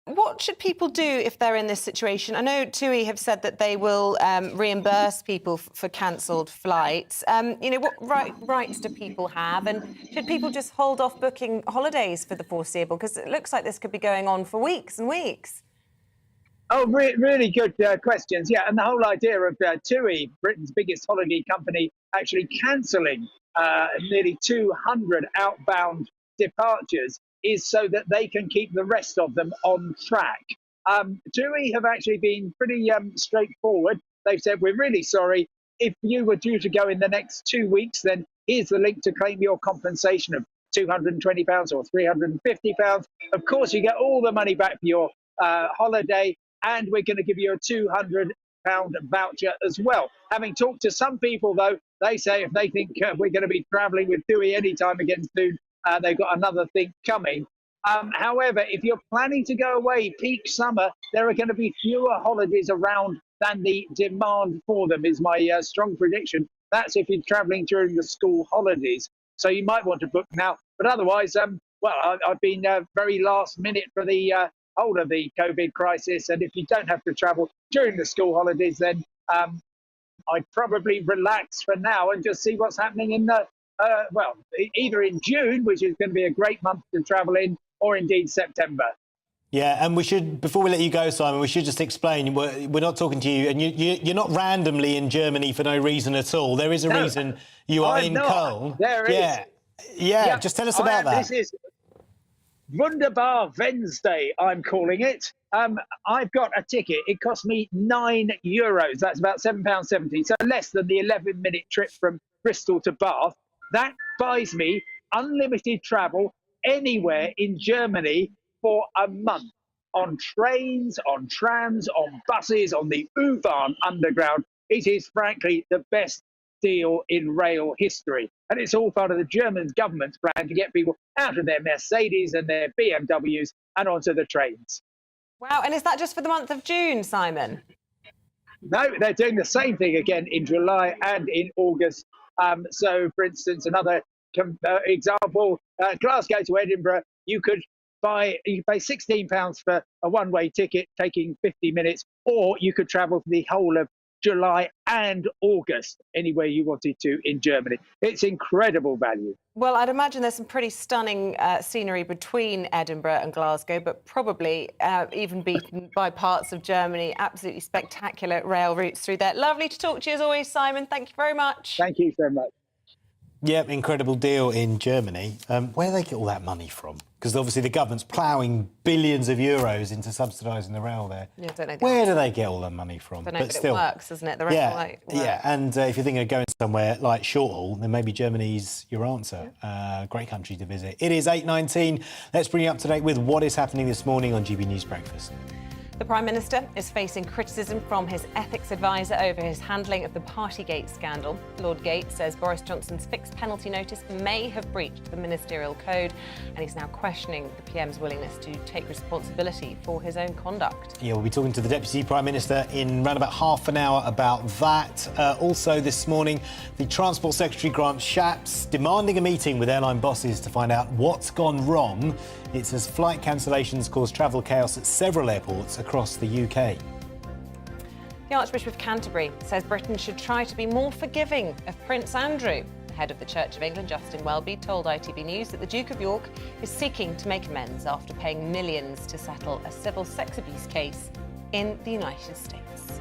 What should people do if they're in this situation? I know TUI have said that they will reimburse people for cancelled flights. What rights do people have? And should people just hold off booking holidays for the foreseeable? Because it looks like this could be going on for weeks and weeks. Oh, really good questions. Yeah, and the whole idea of TUI, Britain's biggest holiday company, actually cancelling nearly 200 outbound departures is so that they can keep the rest of them on track. TUI have actually been pretty straightforward. They've said, we're really sorry. If you were due to go in the next 2 weeks, then here's the link to claim your compensation of £220 or £350. Of course, you get all the money back for your holiday, and we're going to give you a £200 voucher as well. Having talked to some people, though, they say if they think we're going to be travelling with TUI anytime again soon, they've got another thing coming. However, if you're planning to go away peak summer, there are going to be fewer holidays around than the demand for them, is my strong prediction. That's if you're travelling during the school holidays. So you might want to book now. But otherwise, I've been very last minute for the whole of the COVID crisis. And if you don't have to travel during the school holidays, then I'd probably relax for now and just see what's happening in the either in June, which is going to be a great month to travel in, or indeed September. Yeah, and we should, before we let you go, Simon, we should just explain, we're not talking to you, and you're not randomly in Germany for no reason at all. There is a reason you are in Köln. There is. Yeah, just tell us about that. This is Wunderbar Wednesday, I'm calling it. I've got a ticket. It cost me €9. That's about £7.70, so less than the 11-minute trip from Bristol to Bath. That buys me unlimited travel anywhere in Germany for a month, on trains, on trams, on buses, on the U-Bahn underground. It is frankly the best deal in rail history. And it's all part of the German government's plan to get people out of their Mercedes and their BMWs and onto the trains. Wow, and is that just for the month of June, Simon? No, they're doing the same thing again in July and in August. So, for instance, another example, Glasgow to Edinburgh, you pay £16 for a one-way ticket taking 50 minutes, or you could travel for the whole of July and August anywhere you wanted to in Germany. It's incredible value. Well, I'd imagine there's some pretty stunning scenery between Edinburgh and Glasgow, but probably even beaten by parts of Germany. Absolutely spectacular rail routes through there. Lovely to talk to you as always, Simon. Thank you very much. Thank you so much. Yep, incredible deal in Germany. Where do they get all that money from? Because obviously the government's ploughing billions of euros into subsidising the rail there. Yeah, don't know. Where do they get all that money from? Don't know, but still, it works, doesn't it? The rail works. Yeah, and if you're thinking of going somewhere like short-haul, then maybe Germany's your answer. Great country to visit. It is 8:19. Let's bring you up to date with what is happening this morning on GB News Breakfast. The Prime Minister is facing criticism from his ethics advisor over his handling of the Partygate scandal. Lord Gate says Boris Johnson's fixed penalty notice may have breached the ministerial code, and he's now questioning the PM's willingness to take responsibility for his own conduct. Yeah, we'll be talking to the Deputy Prime Minister in around about half an hour about that. Also this morning, the Transport Secretary Grant Shapps demanding a meeting with airline bosses to find out what's gone wrong. It says flight cancellations caused travel chaos at several airports across the UK. The Archbishop of Canterbury says Britain should try to be more forgiving of Prince Andrew. The head of the Church of England, Justin Welby, told ITV News that the Duke of York is seeking to make amends after paying millions to settle a civil sex abuse case in the United States.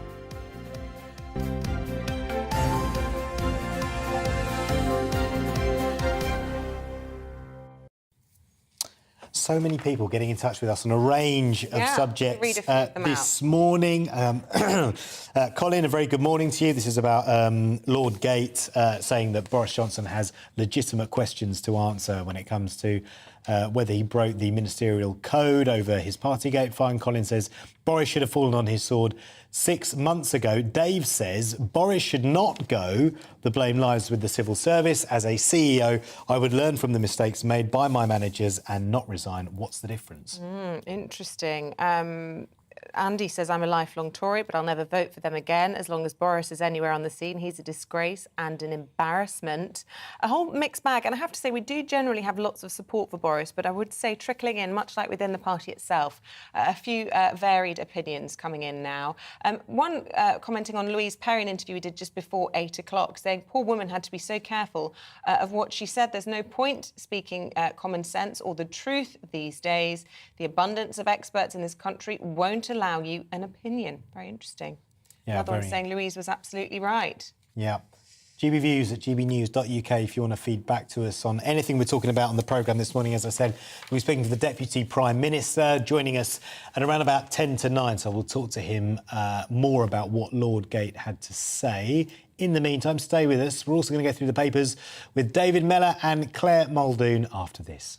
So many people getting in touch with us on a range of subjects this morning. Colin, a very good morning to you. This is about Lord Gate saying that Boris Johnson has legitimate questions to answer when it comes to whether he broke the ministerial code over his Partygate fine. Colin says Boris should have fallen on his sword 6 months ago. Dave says Boris should not go. The blame lies with the civil service. As a CEO, I would learn from the mistakes made by my managers and not resign. What's the difference? Interesting. Andy says, I'm a lifelong Tory, but I'll never vote for them again. As long as Boris is anywhere on the scene, he's a disgrace and an embarrassment. A whole mixed bag. And I have to say, we do generally have lots of support for Boris, but I would say trickling in, much like within the party itself, a few varied opinions coming in now. One commenting on Louise Perry, an interview we did just before 8 o'clock, saying poor woman had to be so careful of what she said. There's no point speaking common sense or the truth these days. The abundance of experts in this country won't allow you an opinion. Very interesting. Yeah, Another one saying Louise was absolutely right. Yeah. gbviews@gbnews.uk if you want to feed back to us on anything we're talking about on the programme this morning. As I said, we're speaking to the Deputy Prime Minister, joining us at around about 10 to 9, so we'll talk to him more about what Lord Gate had to say. In the meantime, stay with us. We're also going to go through the papers with David Mellor and Claire Muldoon after this.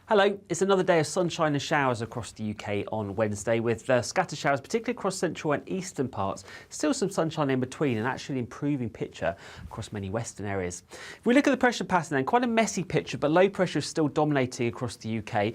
Hello, it's another day of sunshine and showers across the UK on Wednesday, with scattered showers, particularly across central and eastern parts. Still some sunshine in between, and actually improving picture across many western areas. If we look at the pressure pattern then, quite a messy picture, but low pressure is still dominating across the UK.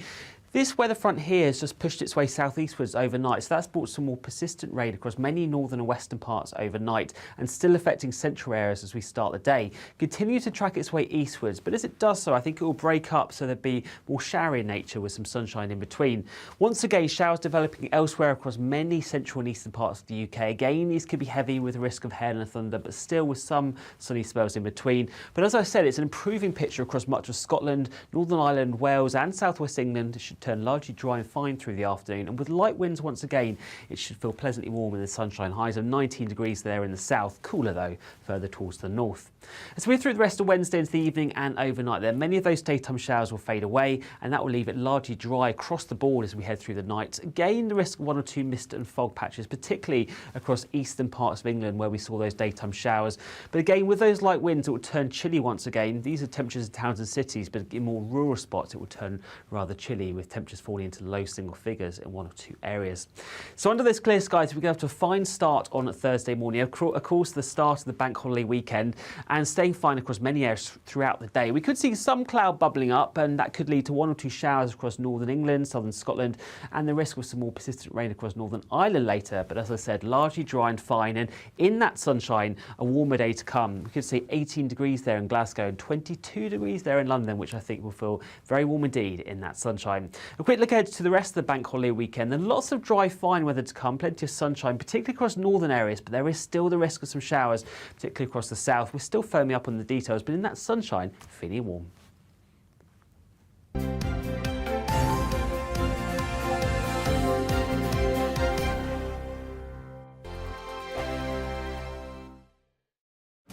This weather front here has just pushed its way southeastwards overnight, so that's brought some more persistent rain across many northern and western parts overnight, and still affecting central areas as we start the day. Continue to track its way eastwards, but as it does so, I think it will break up so there'll be more showery in nature with some sunshine in between. Once again, showers developing elsewhere across many central and eastern parts of the UK. Again, these could be heavy with a risk of hail and thunder, but still with some sunny spells in between. But as I said, it's an improving picture across much of Scotland, Northern Ireland, Wales and South West England. It should turn largely dry and fine through the afternoon, and with light winds once again, it should feel pleasantly warm in the sunshine. Highs of 19 degrees there in the south, cooler though further towards the north. As we move through the rest of Wednesday into the evening and overnight, then many of those daytime showers will fade away, and that will leave it largely dry across the board as we head through the night. Again, the risk of one or two mist and fog patches, particularly across eastern parts of England where we saw those daytime showers. But again, with those light winds, it will turn chilly once again. These are temperatures in towns and cities, but in more rural spots, it will turn rather chilly, with temperatures falling into low single figures in one or two areas. So under those clear skies, we're going to have a fine start on Thursday morning. Of course, the start of the bank holiday weekend, and staying fine across many areas throughout the day. We could see some cloud bubbling up, and that could lead to one or two showers across northern England, southern Scotland, and the risk of some more persistent rain across Northern Ireland later. But as I said, largely dry and fine, and in that sunshine, a warmer day to come. We could see 18 degrees there in Glasgow and 22 degrees there in London, which I think will feel very warm indeed in that sunshine. A quick look ahead to the rest of the bank holiday weekend. Then lots of dry, fine weather to come, plenty of sunshine, particularly across northern areas, but there is still the risk of some showers, particularly across the south. We're still firming up on the details, but in that sunshine, feeling warm.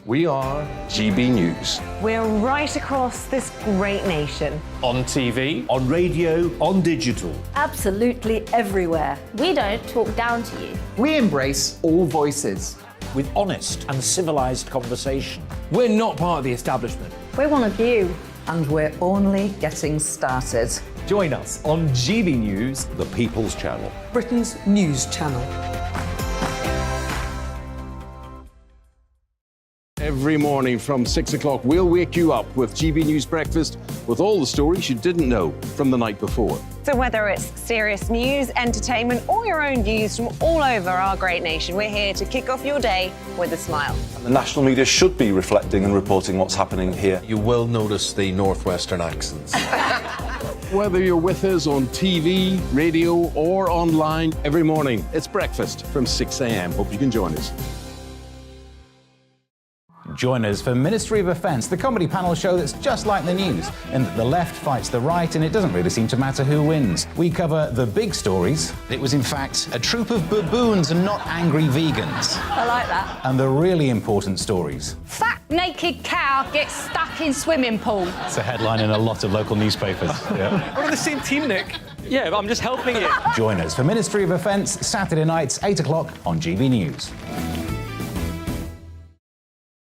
We are GB News. We're right across this great nation. On TV, on radio, on digital. Absolutely everywhere. We don't talk down to you. We embrace all voices with honest and civilised conversation. we're not part of the establishment. We're one of you. And we're only getting started. Join us on GB News, the People's Channel, Britain's news channel. Every morning from 6 o'clock, we'll wake you up with GB News Breakfast with all the stories you didn't know from the night before. So whether it's serious news, entertainment, or your own views from all over our great nation, we're here to kick off your day with a smile. The national media should be reflecting and reporting what's happening here. You will notice the northwestern accents. Whether you're with us on TV, radio, or online, every morning, it's breakfast from 6 a.m. Hope you can join us. Join us for Ministry of Offence, the comedy panel show that's just like the news, in that the left fights the right and it doesn't really seem to matter who wins. We cover the big stories. It was in fact a troop of baboons and not angry vegans. I like that. And the really important stories. Fat naked cow gets stuck in swimming pool. It's a headline in a lot of local newspapers. Yeah. We're on the same team, Nick. Yeah, but I'm just helping you. Join us for Ministry of Offence, Saturday nights, 8 o'clock on GB News.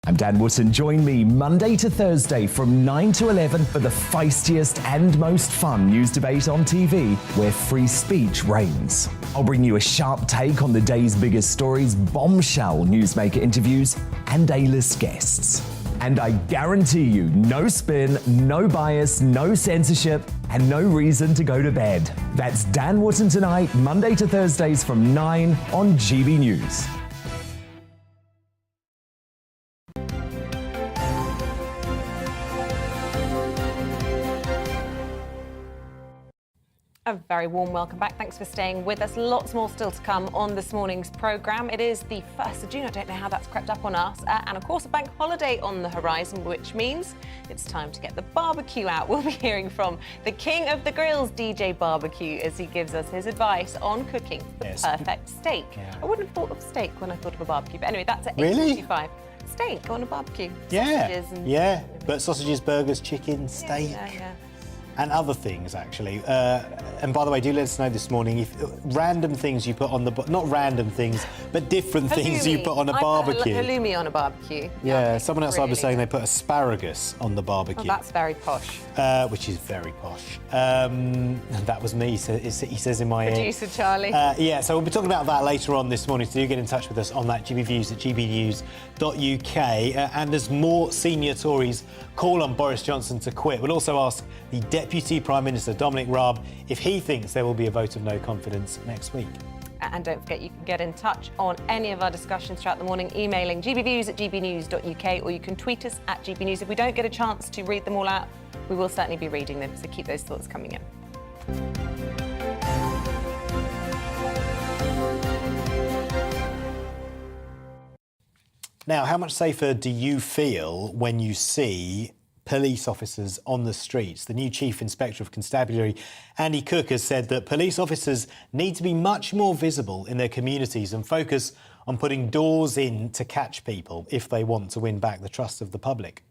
I'm I'm Dan Wootton. Join me Monday to Thursday from 9 to 11 for the feistiest and most fun news debate on TV, where free speech reigns. I'll bring you a sharp take on the day's biggest stories, bombshell newsmaker interviews, and A-list guests. And I guarantee you, no spin, no bias, no censorship, and no reason to go to bed. That's Dan Wootton Tonight, Monday to Thursdays from 9 on GB News. A very warm welcome back. Thanks for staying with us. Lots more still to come on this morning's programme. It is the 1st of June. I don't know how that's crept up on us. And of course, a bank holiday on the horizon, which means it's time to get the barbecue out. We'll be hearing from the king of the grills, DJ Barbecue, as he gives us his advice on cooking the perfect steak. Yeah. I wouldn't have thought of steak when I thought of a barbecue. But anyway, that's at 8:45. Steak on a barbecue. Sausages and but sausages, burgers, chicken, steak. And other things, actually. And by the way, do let us know this morning if random things you put on the... Not random things, but different things you put on a barbecue. I put halloumi on a barbecue. Yeah, someone outside was saying they put asparagus on the barbecue. Oh, that's very posh. Which is very posh. That was me, he says in my ear. Producer Charlie. Yeah, so we'll be talking about that later on this morning, so do get in touch with us on that GB Views at gbnews.uk. And as more senior Tories call on Boris Johnson to quit, we'll also ask the Deputy Prime Minister, Dominic Raab, if he thinks there will be a vote of no confidence next week. And don't forget, you can get in touch on any of our discussions throughout the morning, emailing gbviews at gbnews.uk, or you can tweet us at gbnews. If we don't get a chance to read them all out, we will certainly be reading them, so keep those thoughts coming in. Now, how much safer do you feel when you see police officers on the streets? The new Chief Inspector of Constabulary, Andy Cook, has said that police officers need to be much more visible in their communities and focus on putting doors in to catch people if they want to win back the trust of the public.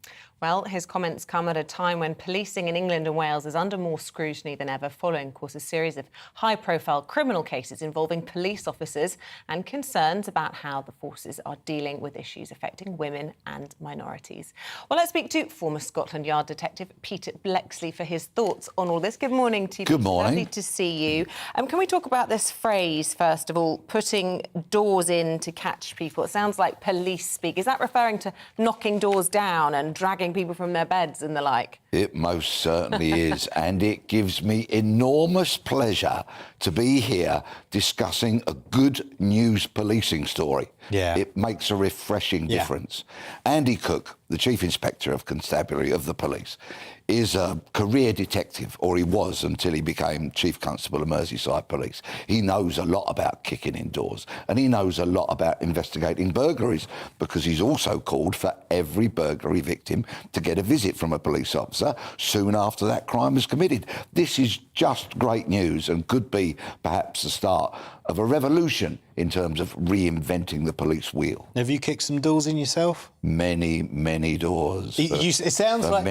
Well, his comments come at a time when policing in England and Wales is under more scrutiny than ever, following, of course, a series of high-profile criminal cases involving police officers and concerns about how the forces are dealing with issues affecting women and minorities. Well, let's speak to former Scotland Yard detective Peter Bleksley for his thoughts on all this. Good morning to you. Good morning. Lovely to see you. Can we talk about this phrase, first of all, putting doors in to catch people? It sounds like police speak. Is that referring to knocking doors down and dragging people from their beds and the like? It most certainly is, and it gives me enormous pleasure to be here discussing a good news policing story. Yeah. It makes a refreshing difference. Andy Cook, the Chief Inspector of Constabulary of the police, is a career detective, or he was until he became Chief Constable of Merseyside Police. He knows a lot about kicking in doors, and he knows a lot about investigating burglaries, because he's also called for every burglary victim to get a visit from a police officer soon after that crime is committed. This is just great news and could be perhaps the start of a revolution in terms of reinventing the police wheel. Have you kicked some doors in yourself? Many, many doors. It sounds like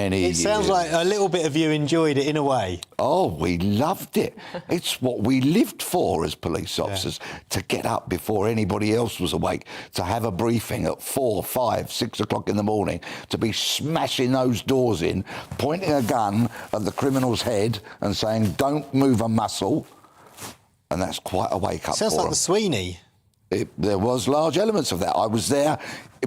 a little bit of you enjoyed it in a way. Oh, we loved it. It's what we lived for as police officers, to get up before anybody else was awake, to have a briefing at 4, 5, 6 o'clock in the morning, to be smashing those doors in, pointing a gun at the criminal's head and saying, "Don't move a muscle." And that's quite a wake-up Sounds for like them. the Sweeney. There was large elements of that. I was there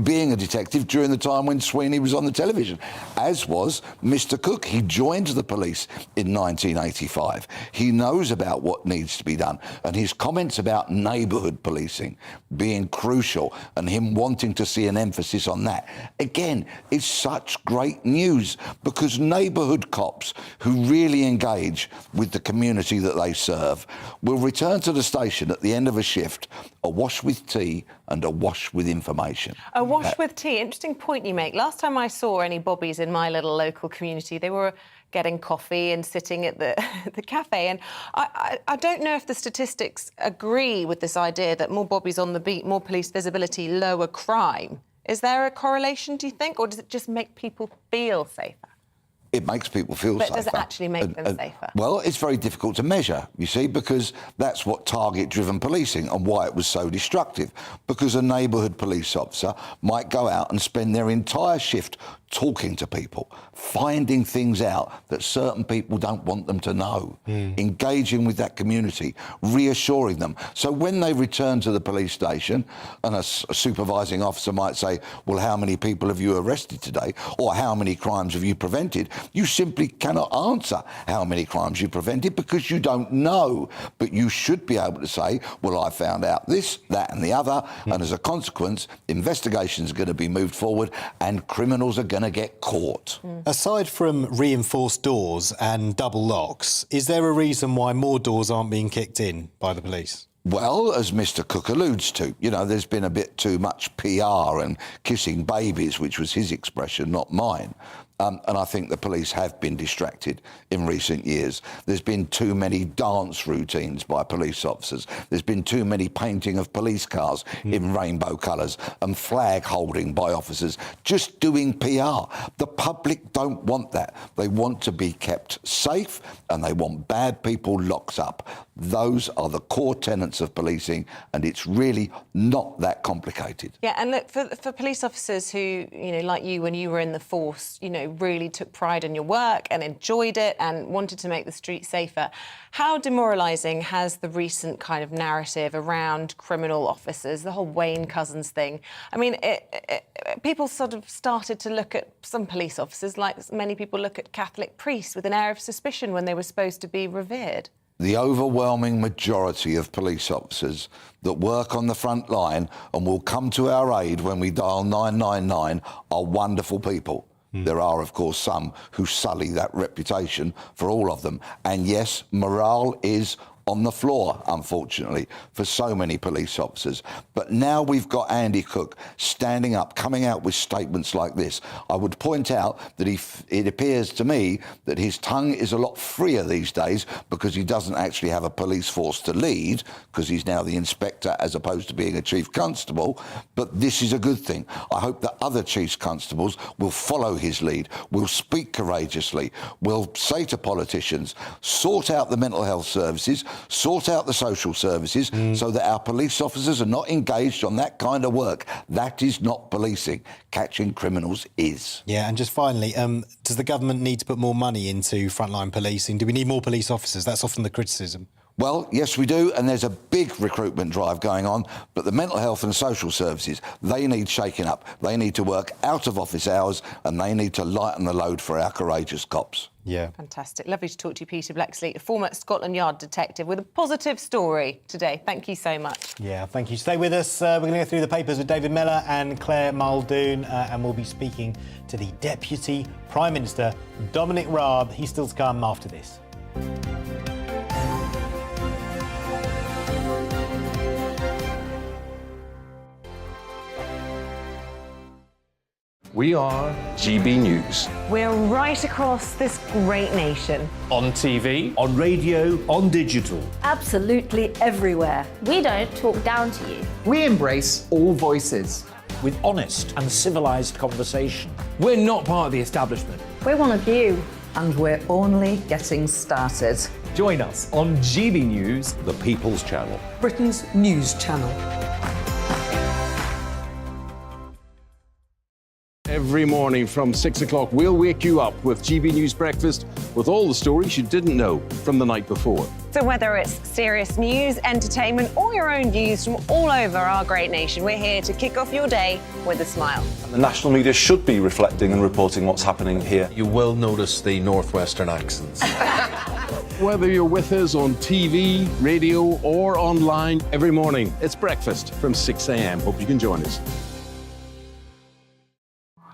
being a detective during the time when Sweeney was on the television, as was Mr. Cook. He joined the police in 1985. He knows about what needs to be done, and his comments about neighbourhood policing being crucial and him wanting to see an emphasis on that, again, is such great news, because neighbourhood cops who really engage with the community that they serve will return to the station at the end of a shift awash with tea and awash with information. Awash with tea. Interesting point you make. Last time I saw any bobbies in my little local community, they were getting coffee and sitting at the cafe. And I don't know if the statistics agree with this idea that more bobbies on the beat, more police visibility, lower crime. Is there a correlation, do you think, or does it just make people feel safer? It makes people feel safer. But does it actually make them safer? Well, it's very difficult to measure, you see, because that's what target-driven policing and why it was so destructive. Because a neighbourhood police officer might go out and spend their entire shift talking to people, finding things out that certain people don't want them to know, engaging with that community, reassuring them. So when they return to the police station and a supervising officer might say, well, how many people have you arrested today? Or how many crimes have you prevented? You simply cannot answer how many crimes you prevented because you don't know. But you should be able to say, well, I found out this, that and the other, and as a consequence, investigations are going to be moved forward and criminals are going to get caught. Aside from reinforced doors and double locks, is there a reason why more doors aren't being kicked in by the police? Well, as Mr. Cook alludes to, you know, there's been a bit too much PR and kissing babies, which was his expression, not mine. And I think the police have been distracted in recent years. There's been too many dance routines by police officers. There's been too many painting of police cars in rainbow colours and flag holding by officers, just doing PR. The public don't want that. They want to be kept safe and they want bad people locked up. Those are the core tenets of policing, and it's really not that complicated. Yeah, and look, for police officers who, you know, like you when you were in the force, you know, really took pride in your work and enjoyed it and wanted to make the streets safer, how demoralising has the recent kind of narrative around criminal officers, the whole Wayne Couzens thing? I mean, people sort of started to look at some police officers like many people look at Catholic priests with an air of suspicion when they were supposed to be revered. The overwhelming majority of police officers that work on the front line and will come to our aid when we dial 999 are wonderful people. There are, of course, some who sully that reputation for all of them. And yes, morale is on the floor, unfortunately, for so many police officers. But now we've got Andy Cook standing up, coming out with statements like this. I would point out that it appears to me that his tongue is a lot freer these days because he doesn't actually have a police force to lead, because he's now the inspector as opposed to being a chief constable. But this is a good thing. I hope that other chief constables will follow his lead, will speak courageously, will say to politicians, sort out the mental health services, sort out the social services so that our police officers are not engaged on that kind of work. That is not policing. Catching criminals is. Yeah, and just finally, does the government need to put more money into frontline policing? Do we need more police officers? That's often the criticism. Well, yes, we do, and there's a big recruitment drive going on, but the mental health and social services, they need shaking up. They need to work out of office hours and they need to lighten the load for our courageous cops. Yeah. Fantastic. Lovely to talk to you, Peter Blexley, a former Scotland Yard detective with a positive story today. Thank you so much. Yeah, thank you. Stay with us. We're going to go through the papers with David Miller and Claire Muldoon, and we'll be speaking to the Deputy Prime Minister, Dominic Raab. He's still to come after this. We are GB News. We're right across this great nation. On TV, on radio, on digital. Absolutely everywhere. We don't talk down to you. We embrace all voices with honest and civilised conversation. we're not part of the establishment. We're one of you. And we're only getting started. Join us on GB News, The People's Channel. Britain's news channel. Every morning from 6 o'clock, we'll wake you up with GB News Breakfast with all the stories you didn't know from the night before. So whether it's serious news, entertainment, or your own views from all over our great nation, we're here to kick off your day with a smile. And the national media should be reflecting and reporting what's happening here. You will notice the northwestern accents. Whether you're with us on TV, radio, or online, every morning, it's breakfast from 6 a.m. Hope you can join us.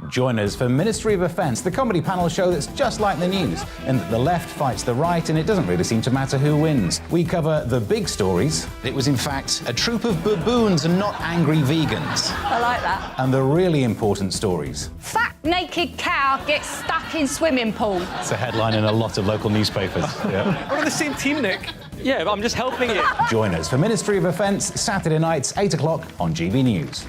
Join us for Ministry of Defence, the comedy panel show that's just like the news, in that the left fights the right and it doesn't really seem to matter who wins. We cover the big stories. It was in fact a troop of baboons and not angry vegans. I like that. And the really important stories. Fat naked cow gets stuck in swimming pool. It's a headline in a lot of local newspapers. Yeah. We're on the same team, Nick. Yeah, but I'm just helping you. Join us for Ministry of Defence, Saturday nights, 8 o'clock on GB News.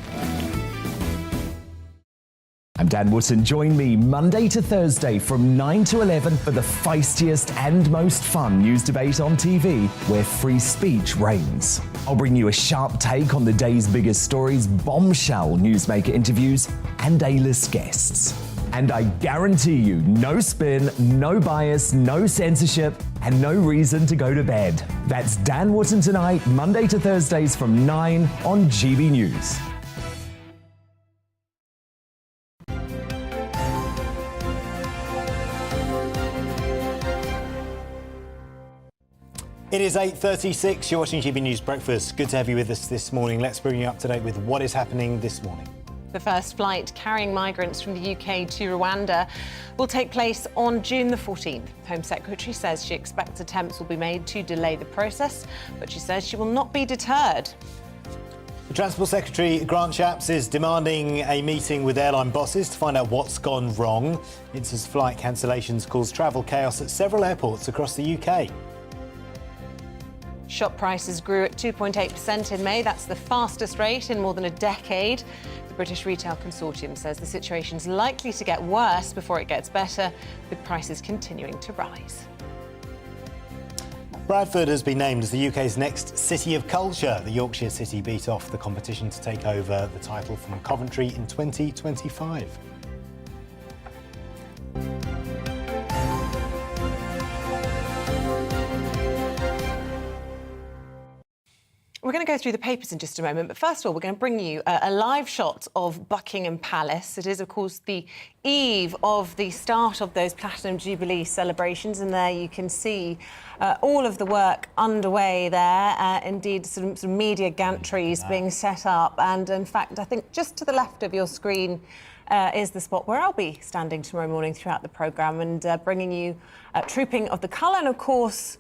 I'm Dan Wootton. Join me Monday to Thursday from 9 to 11 for the feistiest and most fun news debate on TV, where free speech reigns. I'll bring you a sharp take on the day's biggest stories, bombshell newsmaker interviews, and A-list guests. And I guarantee you, no spin, no bias, no censorship, and no reason to go to bed. That's Dan Wootton Tonight, Monday to Thursdays from 9 on GB News. It is 8:36. You're watching GB News Breakfast. Good to have you with us this morning. Let's bring you up to date with what is happening this morning. The first flight carrying migrants from the UK to Rwanda will take place on June the 14th. Home Secretary says she expects attempts will be made to delay the process, but she says she will not be deterred. The Transport Secretary, Grant Shapps, is demanding a meeting with airline bosses to find out what's gone wrong. It's as flight cancellations cause travel chaos at several airports across the UK. Shop prices grew at 2.8% in May. That's the fastest rate in more than a decade. The British Retail Consortium says the situation's likely to get worse before it gets better, with prices continuing to rise. Bradford has been named as the UK's next City of Culture. The Yorkshire city beat off the competition to take over the title from Coventry in 2025. We're going to go through the papers in just a moment, but first of all, we're going to bring you a live shot of Buckingham Palace. It is, of course, the eve of the start of those Platinum Jubilee celebrations, and there you can see all of the work underway there. Indeed, some media gantries being set up, and in fact, I think just to the left of your screen is the spot where I'll be standing tomorrow morning throughout the programme and bringing you Trooping of the Colour, and of course,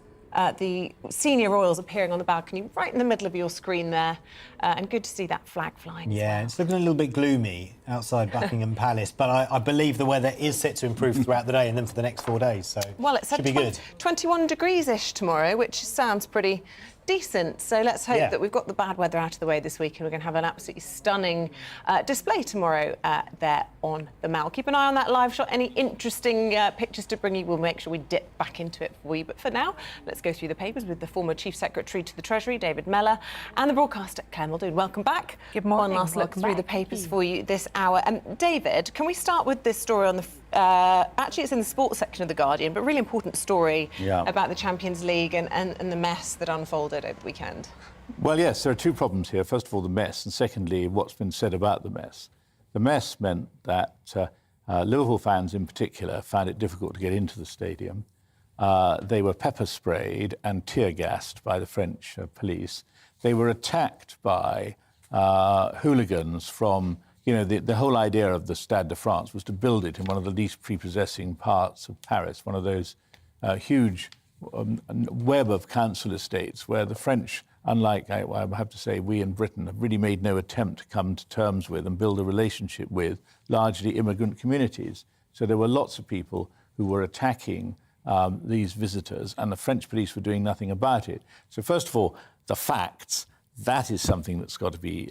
the senior royals appearing on the balcony right in the middle of your screen there. And good to see that flag flying. Yeah, it's looking a little bit gloomy outside Buckingham Palace, but I believe the weather is set to improve throughout the day and then for the next 4 days, so well, it should be good. 21 degrees-ish tomorrow, which sounds pretty decent. So let's hope that we've got the bad weather out of the way this week and we're going to have an absolutely stunning display tomorrow there on the Mall. Keep an eye on that live shot. Any interesting pictures to bring you, we'll make sure we dip back into it for you. But for now, let's go through the papers with the former Chief Secretary to the Treasury, David Mellor, and the broadcaster, Claire Muldoon. Welcome back. Good morning. One last look through the papers for you this hour. David, can we start with this story on the... actually, it's in the sports section of The Guardian, but really important story about the Champions League and the mess that unfolded over the weekend. Well, yes, there are two problems here. First of all, the mess, and secondly, what's been said about the mess. The mess meant that Liverpool fans in particular found it difficult to get into the stadium. They were pepper sprayed and tear gassed by the French police. They were attacked by hooligans from... You know, the whole idea of the Stade de France was to build it in one of the least prepossessing parts of Paris, one of those huge web of council estates where the French, unlike, I have to say, we in Britain, have really made no attempt to come to terms with and build a relationship with largely immigrant communities. So there were lots of people who were attacking these visitors, and the French police were doing nothing about it. So first of all, the facts, that is something that's got to be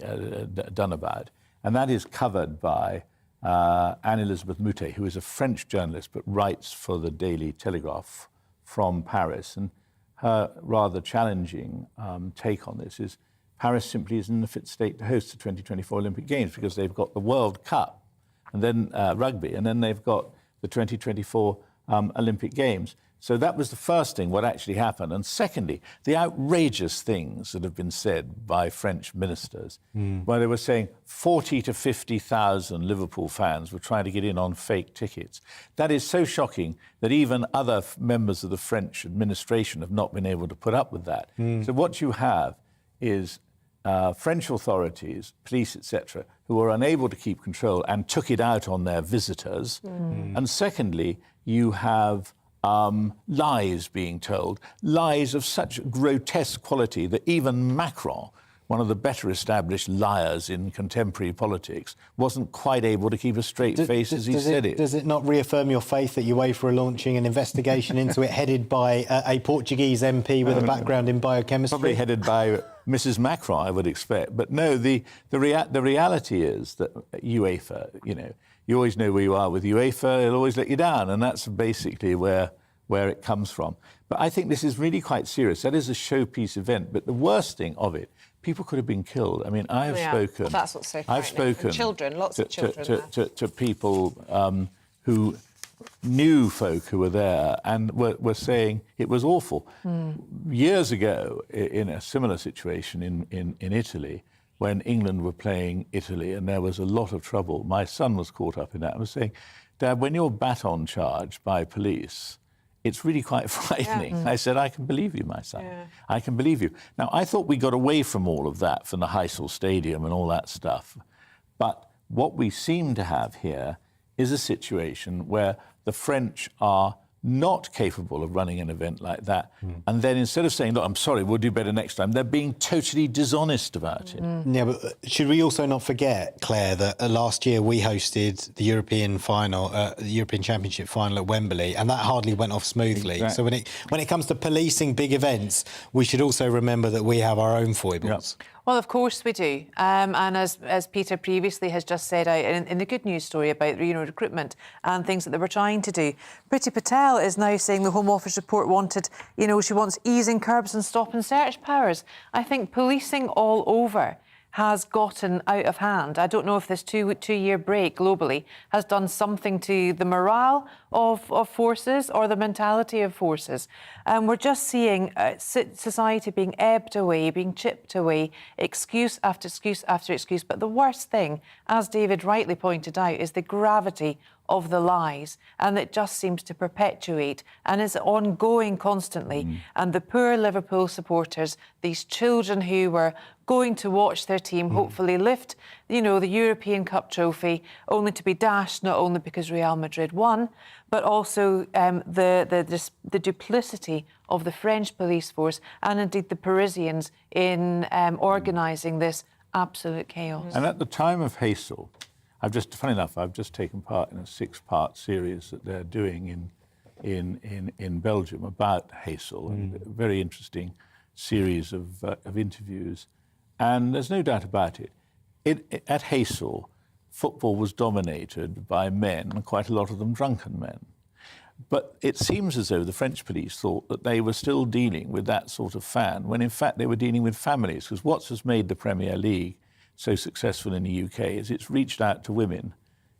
done about. And that is covered by Anne-Elisabeth Moutet, who is a French journalist but writes for the Daily Telegraph from Paris. And her rather challenging take on this is Paris simply isn't in a fit state to host the 2024 Olympic Games because they've got the World Cup and then rugby, and then they've got the 2024 Olympic Games. So that was the first thing, what actually happened. And secondly, the outrageous things that have been said by French ministers, where they were saying 40 to 50,000 Liverpool fans were trying to get in on fake tickets. That is so shocking that even other members of the French administration have not been able to put up with that. So what you have is French authorities, police, etc., who were unable to keep control and took it out on their visitors. And secondly, you have lies being told, lies of such grotesque quality that even Macron, one of the better established liars in contemporary politics, wasn't quite able to keep a straight face as he said it. Does it not reaffirm your faith that UEFA are launching an investigation into it headed by a Portuguese MP with a background in biochemistry? Probably headed by Mrs. Macron, I would expect. But no, the reality is that UEFA, you always know where you are with UEFA. It'll always let you down, and that's basically where it comes from. But I think this is really quite serious. That is a showpiece event. But the worst thing of it, people could have been killed. I mean, I have spoken. Well, that's what's so frightening. I've spoken and children, lots of children. To people who knew folk who were there and were saying it was awful. Years ago, in a similar situation in Italy, when England were playing Italy and there was a lot of trouble, my son was caught up in that and was saying, Dad, when you're baton charged by police, it's really quite frightening. I said, I can believe you, my son. I can believe you. Now, I thought we got away from all of that, from the Heysel Stadium and all that stuff. But what we seem to have here is a situation where the French are not capable of running an event like that. And then instead of saying, look, I'm sorry, we'll do better next time, they're being totally dishonest about it. Yeah, but should we also not forget, Claire, that last year we hosted the European final, the European Championship final at Wembley, and that hardly went off smoothly. Exactly. So when it comes to policing big events, we should also remember that we have our own foibles. Yep. Well, of course we do. And as Peter previously has just said in the good news story about recruitment and things that they were trying to do, Priti Patel is now saying the Home Office report wanted, she wants easing curbs and stop and search powers. I think policing all over has gotten out of hand. I don't know if this two-year break globally has done something to the morale of forces or the mentality of forces. We're just seeing society being ebbed away, being chipped away, excuse after excuse after excuse. But the worst thing, as David rightly pointed out, is the gravity of the lies, and it just seems to perpetuate and is ongoing constantly. And the poor Liverpool supporters, these children who were going to watch their team hopefully lift, the European Cup trophy, only to be dashed not only because Real Madrid won, but also the duplicity of the French police force and indeed the Parisians in organising this absolute chaos. And at the time of Heysel, funny enough, I've just taken part in a 6-part series that they're doing in Belgium about Heysel, a very interesting series of interviews. And there's no doubt about it. At Heysel, football was dominated by men, quite a lot of them drunken men. But it seems as though the French police thought that they were still dealing with that sort of fan, when in fact they were dealing with families, because what has made the Premier League so successful in the UK is it's reached out to women,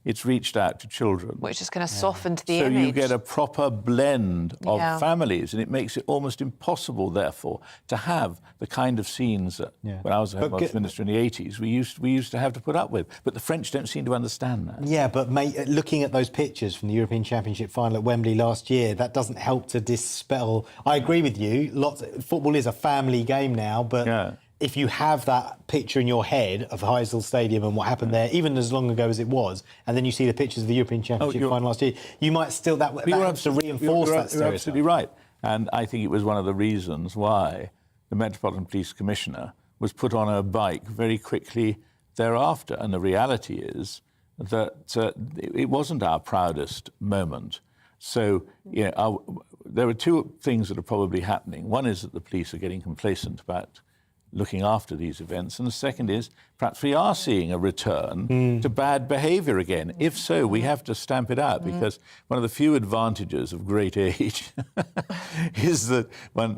it's reached out to children. Which is kind of softened the image. So you get a proper blend of families, and it makes it almost impossible, therefore, to have the kind of scenes that, when I was a Home Office Minister in the 80s, we used to have to put up with. But the French don't seem to understand that. Yeah, but mate, looking at those pictures from the European Championship final at Wembley last year, that doesn't help to dispel. I agree with you. Football is a family game now, but if you have that picture in your head of Heysel Stadium and what happened there, even as long ago as it was, and then you see the pictures of the European Championship final last year, you might still that helps to reinforce that stereotype. You're absolutely right. And I think it was one of the reasons why the Metropolitan Police Commissioner was put on a bike very quickly thereafter. And the reality is that it wasn't our proudest moment. So, there are two things that are probably happening. One is that the police are getting complacent about looking after these events, and the second is perhaps we are seeing a return to bad behaviour again. If so, we have to stamp it out, because one of the few advantages of great age is that one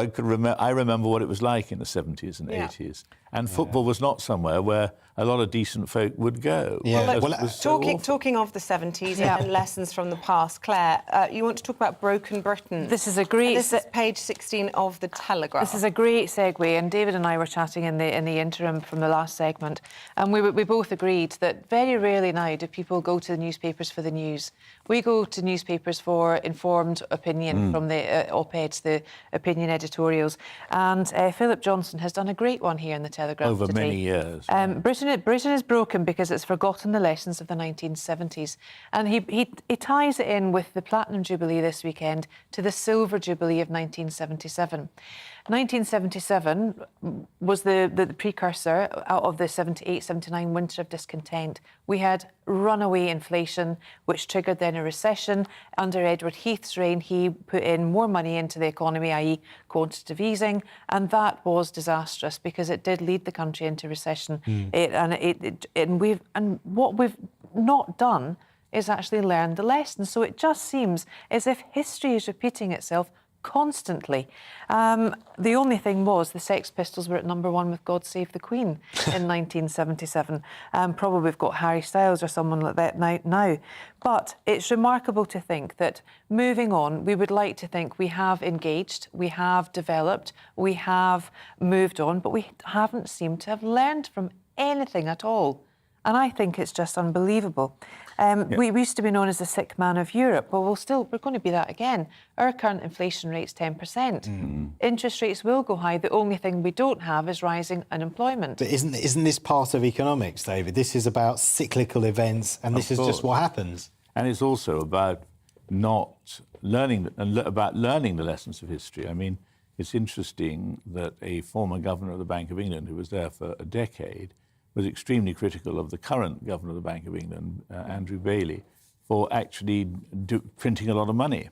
could remember. I remember what it was like in the 70s and 80s, and football was not somewhere where a lot of decent folk would go. Yeah. Talking of the 70s and lessons from the past, Claire, you want to talk about Broken Britain. This is a great. This is page 16 of the Telegraph. This is a great segue, and David and I were chatting in the interim from the last segment, and we both agreed that very rarely now do people go to the newspapers for the news. We go to newspapers for informed opinion from the op-eds, the opinion editorials, and Philip Johnson has done a great one here in the Telegraph over today. many years. Britain is broken because it's forgotten the lessons of the 1970s. And he ties it in with the Platinum Jubilee this weekend to the Silver Jubilee of 1977. 1977 was the precursor of the 78-79 winter of discontent. We had runaway inflation, which triggered then a recession. Under Edward Heath's reign, he put in more money into the economy, i.e. quantitative easing, and that was disastrous because it did lead the country into recession. not done is actually learn the lesson. So it just seems as if history is repeating itself constantly. The only thing was the Sex Pistols were at #1 with God Save the Queen in 1977. Probably we've got Harry Styles or someone like that now. But it's remarkable to think that moving on, we would like to think we have engaged, we have developed, we have moved on, but we haven't seemed to have learned from anything at all. And I think it's just unbelievable. We used to be known as the sick man of Europe. Well, we're going to be that again. Our current inflation rate's 10%. Interest rates will go high. The only thing we don't have is rising unemployment. But isn't this part of economics, David? This is about cyclical events, and this is just what happens. And it's also about not learning, about learning the lessons of history. I mean, it's interesting that a former governor of the Bank of England, who was there for a decade, was extremely critical of the current governor of the Bank of England, Andrew Bailey, for actually printing a lot of money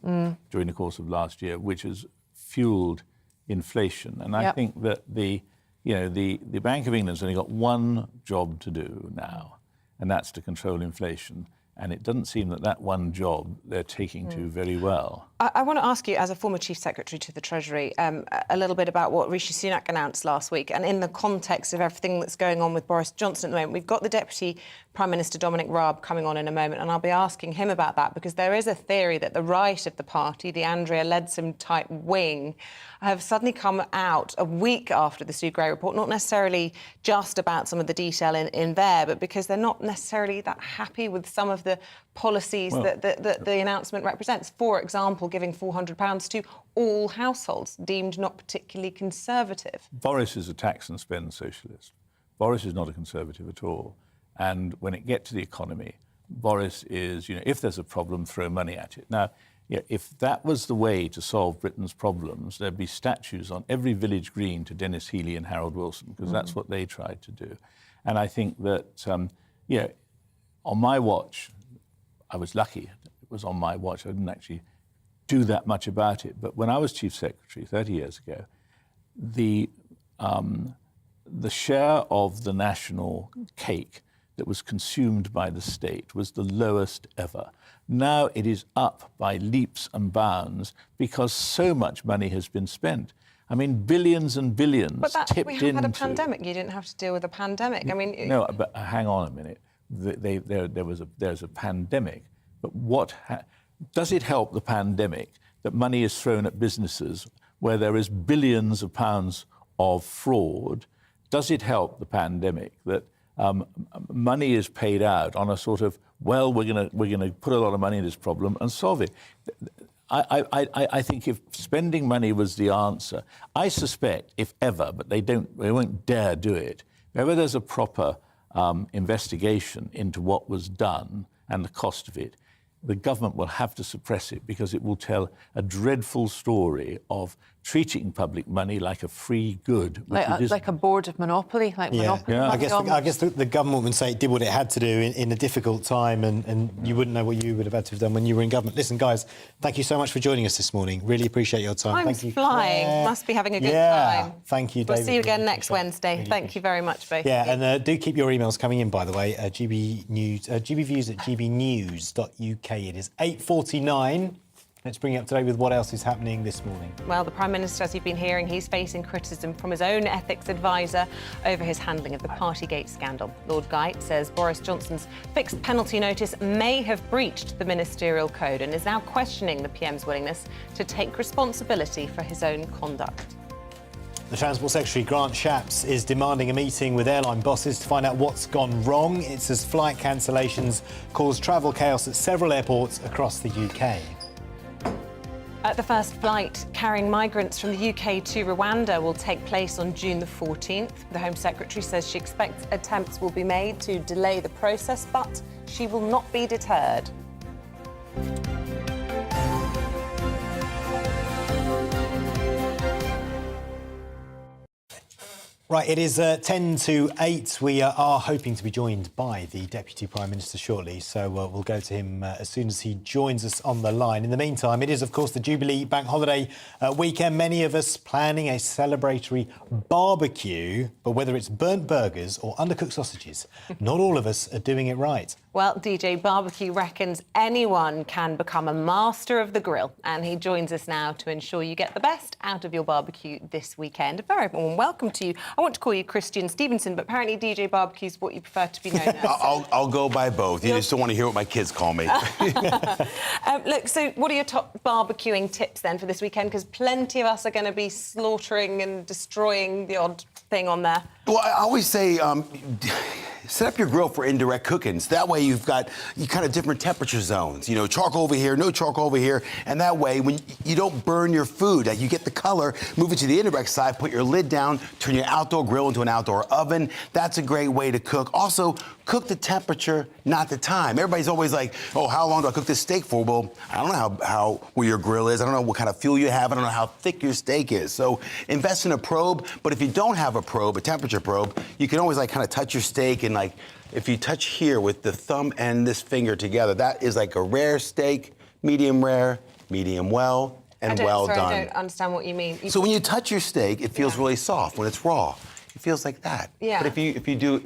during the course of last year, which has fueled inflation. And I think that the Bank of England's only got one job to do now, and that's to control inflation. And it doesn't seem that one job they're taking to very well. I want to ask you, as a former Chief Secretary to the Treasury, a little bit about what Rishi Sunak announced last week. And in the context of everything that's going on with Boris Johnson at the moment, we've got the Deputy Prime Minister Dominic Raab coming on in a moment, and I'll be asking him about that, because there is a theory that the right of the party, the Andrea Leadsom type wing, have suddenly come out a week after the Sue Gray report, not necessarily just about some of the detail in there, but because they're not necessarily that happy with some of the policies that the announcement represents. For example, giving £400 to all households deemed not particularly conservative. Boris is a tax and spend socialist. Boris is not a conservative at all. And when it gets to the economy, Boris is, if there's a problem, throw money at it. Now, if that was the way to solve Britain's problems, there'd be statues on every village green to Dennis Healey and Harold Wilson, because that's what they tried to do. And I think that, on my watch, I was lucky. It was on my watch. I didn't actually do that much about it. But when I was Chief Secretary 30 years ago, the share of the national cake that was consumed by the state was the lowest ever. Now it is up by leaps and bounds because so much money has been spent. I mean, billions and billions tipped into... But we have had a pandemic. You didn't have to deal with a pandemic. I mean... No, but hang on a minute. There's a pandemic. But does it help the pandemic that money is thrown at businesses where there is billions of pounds of fraud? Does it help the pandemic that money is paid out on a sort of, well, we're going to put a lot of money in this problem and solve it? I think if spending money was the answer, I suspect, if ever, but they won't dare do it, if ever there's a proper investigation into what was done and the cost of it, the government will have to suppress it because it will tell a dreadful story of treating public money like a free good. Like a board of monopoly, monopoly. I guess the government would say it did what it had to do in a difficult time, and you wouldn't know what you would have had to have done when you were in government. Listen, guys, thank you so much for joining us this morning. Really appreciate your time. Time's thank you. flying. Must be having a good time. Thank you, David. We'll see you again next Wednesday. Thank you very much, both. Yeah, and do keep your emails coming in, by the way. gbviews@gbnews.uk. It is 8:49. Let's bring you up to date with what else is happening this morning. Well, the Prime Minister, as you've been hearing, he's facing criticism from his own ethics advisor over his handling of the Partygate scandal. Lord Geidt says Boris Johnson's fixed penalty notice may have breached the ministerial code and is now questioning the PM's willingness to take responsibility for his own conduct. The Transport Secretary, Grant Shapps, is demanding a meeting with airline bosses to find out what's gone wrong. It says flight cancellations caused travel chaos at several airports across the UK. The first flight carrying migrants from the UK to Rwanda will take place on June the 14th. The Home Secretary says she expects attempts will be made to delay the process, but she will not be deterred. Right, it is 10 to 8. We are hoping to be joined by the Deputy Prime Minister shortly, so we'll go to him as soon as he joins us on the line. In the meantime, it is, of course, the Jubilee Bank Holiday weekend. Many of us planning a celebratory barbecue, but whether it's burnt burgers or undercooked sausages, not all of us are doing it right. Well, DJ Barbecue reckons anyone can become a master of the grill, and he joins us now to ensure you get the best out of your barbecue this weekend. A very warm welcome to you. I want to call you Christian Stevenson, but apparently DJ Barbecue is what you prefer to be known as. I'll go by both. You just don't want to hear what my kids call me. Look, so what are your top barbecuing tips then for this weekend? Because plenty of us are going to be slaughtering and destroying the odd thing on there. Well, I always say set up your grill for indirect cookings. That way you've got kind of different temperature zones. You know, charcoal over here, no charcoal over here. And that way, when you don't burn your food, you get the color, move it to the indirect side, put your lid down, turn your outdoor grill into an outdoor oven. That's a great way to cook. Also, cook the temperature, not the time. Everybody's always like, oh, how long do I cook this steak for? Well, I don't know where your grill is. I don't know what kind of fuel you have. I don't know how thick your steak is. So invest in a probe. But if you don't have a probe, a temperature probe, you can always kind of touch your steak and if you touch here with the thumb and this finger together, that is like a rare steak, medium rare, medium well, and well done. I don't understand what you mean. So when you touch your steak, it feels really soft when it's raw. It feels like that. Yeah. But if you do,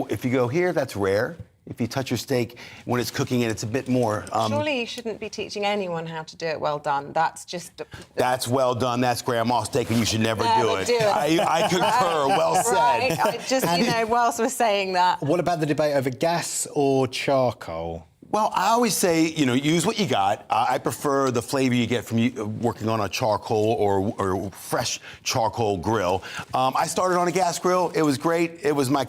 if you go here, that's rare. If you touch your steak when it's cooking it, it's a bit more. Surely you shouldn't be teaching anyone how to do it well done. That's just. That's well done. That's grandma's steak, and you should never do it. I concur. Well said. Right. I just, whilst we're saying that. What about the debate over gas or charcoal? Well, I always say, use what you got. I prefer the flavor you get from working on a charcoal or fresh charcoal grill. I started on a gas grill. It was great. It was my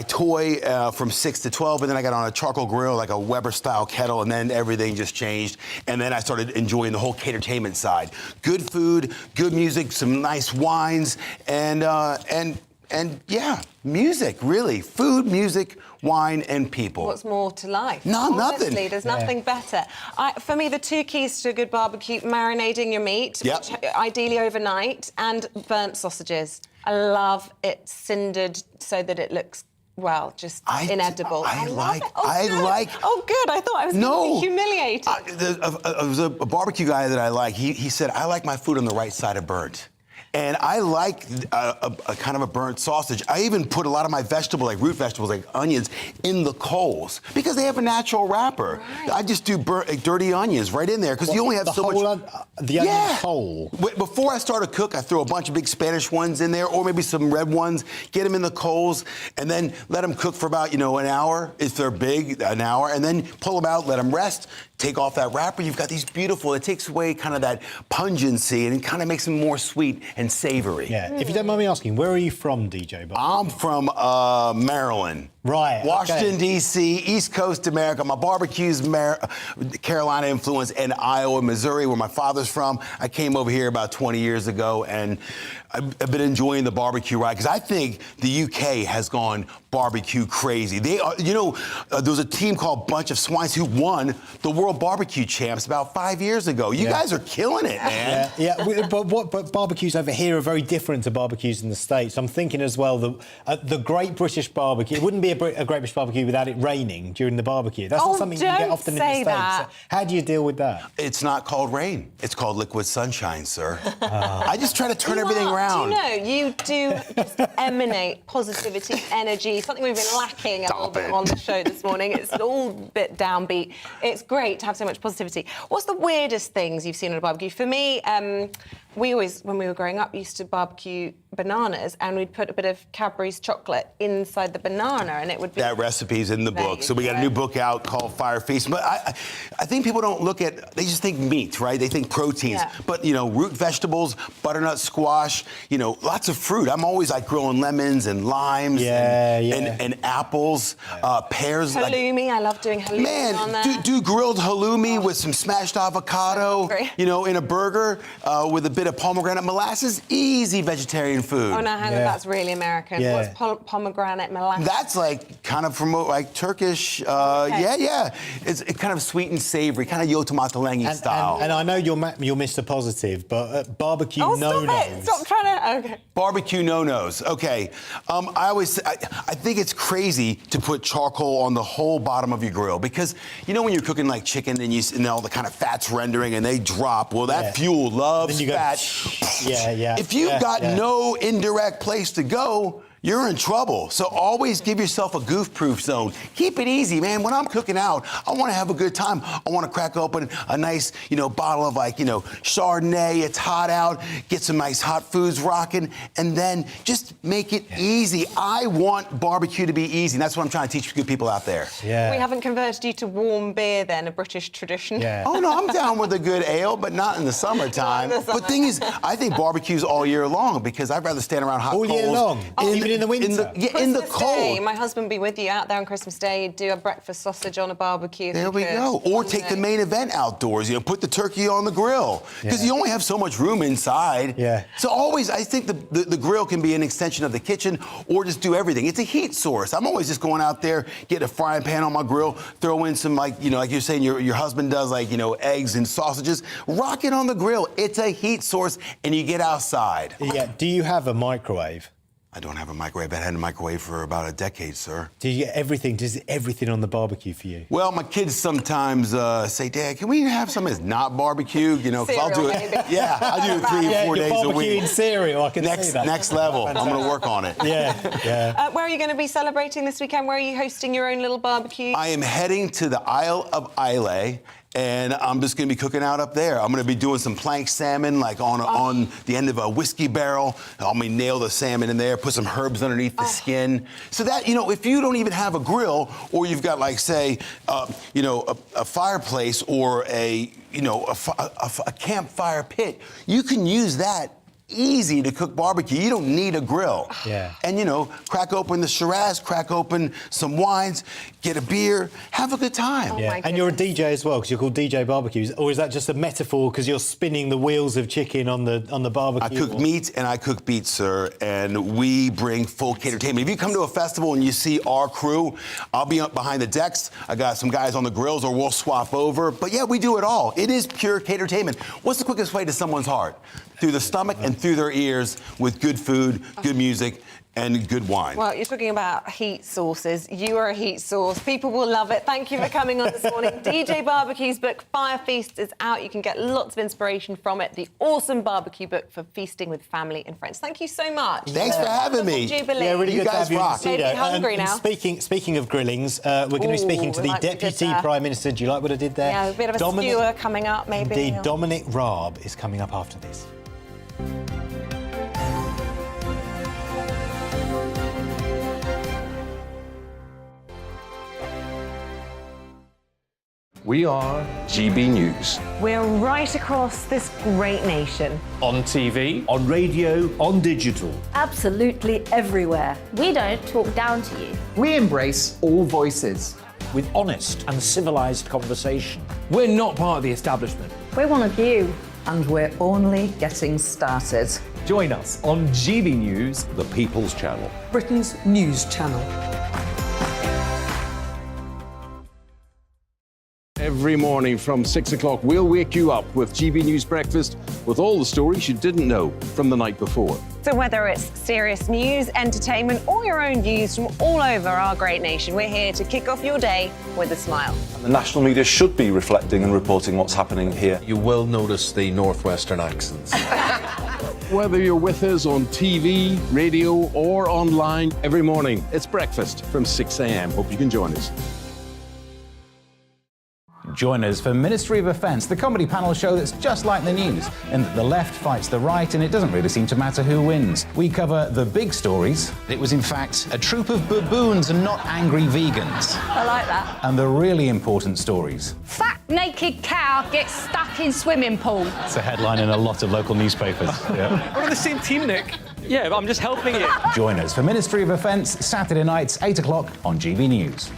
toy from 6 to 12, and then I got on a charcoal grill, like a Weber-style kettle, and then everything just changed. And then I started enjoying the whole catertainment side. Good food, good music, some nice wines, and yeah, music, really. Food, music, wine, and people. What's more to life? No, Honestly, nothing. There's nothing better. For me, the two keys to a good barbecue, marinating your meat, which ideally overnight, and burnt sausages. I love it cindered so that it looks, just inedible. I like. Oh, good. I thought I was going to be humiliated. There was a barbecue guy that I like. He said, I like my food on the right side of burnt. And I like a kind of a burnt sausage. I even put a lot of my vegetables, like root vegetables, like onions, in the coals because they have a natural wrapper. Right. I just do dirty onions right in there because you only have so much. The onion whole. Before I start to cook, I throw a bunch of big Spanish ones in there, or maybe some red ones. Get them in the coals, and then let them cook for about an hour if they're big, an hour, and then pull them out, let them rest. Take off that wrapper. You've got these beautiful. It takes away kind of that pungency and it kind of makes them more sweet and savory. Yeah. If you don't mind me asking, where are you from, DJ Bob? I'm from Maryland. Right. Washington, D.C., East Coast America. My barbecue's Carolina influence, and Iowa, Missouri, where my father's from. I came over here about 20 years ago, and I've been enjoying the barbecue ride because I think the UK has gone barbecue crazy. They are, there was a team called Bunch of Swines who won the World Barbecue Champs about 5 years ago. You guys are killing it, man. Yeah. But barbecues over here are very different to barbecues in the States. I'm thinking as well the Great British Barbecue. It wouldn't be a Great British Barbecue without it raining during the barbecue. That's not something you get often in the States. That. How do you deal with that? It's not called rain. It's called liquid sunshine, sir. I just try to turn everything around. You do just emanate positivity, energy, something we've been lacking a little bit on the show this morning. It's all a bit downbeat. It's great to have so much positivity. What's the weirdest things you've seen on a barbecue? For me, we always, when we were growing up, used to barbecue bananas, and we'd put a bit of Cadbury's chocolate inside the banana, and it would be... That recipe's in the book. So we got a new book out called Fire Feast. But I think people don't look at... They just think meat, right? They think proteins. Yeah. But, root vegetables, butternut squash, lots of fruit. I'm always growing lemons and limes and apples, pears. Halloumi, I love doing halloumi on there. Do grilled halloumi with some smashed avocado, in a burger with a bit of pomegranate molasses. Easy vegetarian food. Oh, no, hang on, that's really American. Yeah. What's pomegranate molasses? That's kind of from Turkish. It's kind of sweet and savory, kind of yotamatalengi style. And I know you're Mr. Positive, but barbecue no-nos. Stop trying to... Okay. Barbecue no-nos. Okay. I think it's crazy to put charcoal on the whole bottom of your grill because when you're cooking like chicken and all the kind of fat's rendering and they drop, well, that fuel loves fat. Yeah. If you've got no indirect place to go, you're in trouble. So always give yourself a goof-proof zone. Keep it easy, man. When I'm cooking out, I want to have a good time. I want to crack open a nice, bottle of Chardonnay. It's hot out. Get some nice hot foods rocking, and then just make it easy. I want barbecue to be easy. And that's what I'm trying to teach good people out there. Yeah. We haven't converted you to warm beer then, a British tradition. Yeah. Oh no, I'm down with a good ale, but not in the summertime. But thing is, I think barbecue's all year long because I'd rather stand around hot coals. All year long? Even in the winter? In the cold. Day, my husband would be with you out there on Christmas Day, do a breakfast sausage on a barbecue. There we go. Or take the main event outdoors, put the turkey on the grill. Because you only have so much room inside. Yeah. So always, I think the grill can be an extension of the kitchen or just do everything. It's a heat source. I'm always just going out there, get a frying pan on my grill, throw in some, like you're saying your husband does, eggs and sausages. Rock it on the grill. It's a heat source, and you get outside. Yeah. Do you have a microwave? I don't have a microwave. I've had a microwave for about a decade, sir. Do you get everything? Does everything on the barbecue for you? Well, my kids sometimes say, Dad, can we have something that's not barbecue? Because I'll do it. Maybe. Yeah, I do it 3 or 4 days a week. Barbecuing cereal, I can see that. Next level. I'm going to work on it. Yeah. Where are you going to be celebrating this weekend? Where are you hosting your own little barbecue? I am heading to the Isle of Islay. And I'm just going to be cooking out up there. I'm going to be doing some plank salmon, on the end of a whiskey barrel. I'm going to nail the salmon in there, put some herbs underneath the skin. So that, if you don't even have a grill, or you've got, a fireplace or a campfire pit, you can use that. Easy to cook barbecue. You don't need a grill. Yeah. And crack open the Shiraz, crack open some wines, get a beer, have a good time. Yeah. And you're a DJ as well, because you're called DJ Barbecues, or is that just a metaphor because you're spinning the wheels of chicken on the barbecue? I cook meat and I cook beets, sir, and we bring full catertainment. If you come to a festival and you see our crew, I'll be up behind the decks. I got some guys on the grills, or we'll swap over. But yeah, we do it all. It is pure catertainment. What's the quickest way to someone's heart? Through the stomach and through their ears, with good food, good music, and good wine. Well, you're talking about heat sources. You are a heat source. People will love it. Thank you for coming on this morning. DJ Barbecue's book, Fire Feast, is out. You can get lots of inspiration from it. The awesome barbecue book for feasting with family and friends. Thank you so much. Thanks for having me. Jubilee. Yeah, really good to have you in the studio. Made me hungry now. Speaking of grillings, we're going to be speaking to the Deputy Prime Minister. Do you like what I did there? Yeah, a bit of a skewer coming up, maybe. Indeed, Dominic Raab is coming up after this. We are GB News. We're right across this great nation. On TV. On radio, on digital. Absolutely everywhere. We don't talk down to you. We embrace all voices with honest and civilised conversation. We're not part of the establishment. We're one of you. And we're only getting started. Join us on GB News, The People's Channel. Britain's news channel. Every morning from 6 o'clock, we'll wake you up with GB News Breakfast with all the stories you didn't know from the night before. So whether it's serious news, entertainment, or your own views from all over our great nation, we're here to kick off your day with a smile. The national media should be reflecting and reporting what's happening here. You will notice the northwestern accents. Whether you're with us on TV, radio, or online, every morning, it's breakfast from 6 a.m. Hope you can join us. Join us for Ministry of Offence, the comedy panel show that's just like the news, in that the left fights the right and it doesn't really seem to matter who wins. We cover the big stories. It was in fact a troop of baboons and not angry vegans. I like that. And the really important stories. Fat naked cow gets stuck in swimming pool. It's a headline in a lot of local newspapers. Yeah. We're on the same team, Nick. Yeah, but I'm just helping you. Join us for Ministry of Offence, Saturday nights, 8 o'clock on GB News.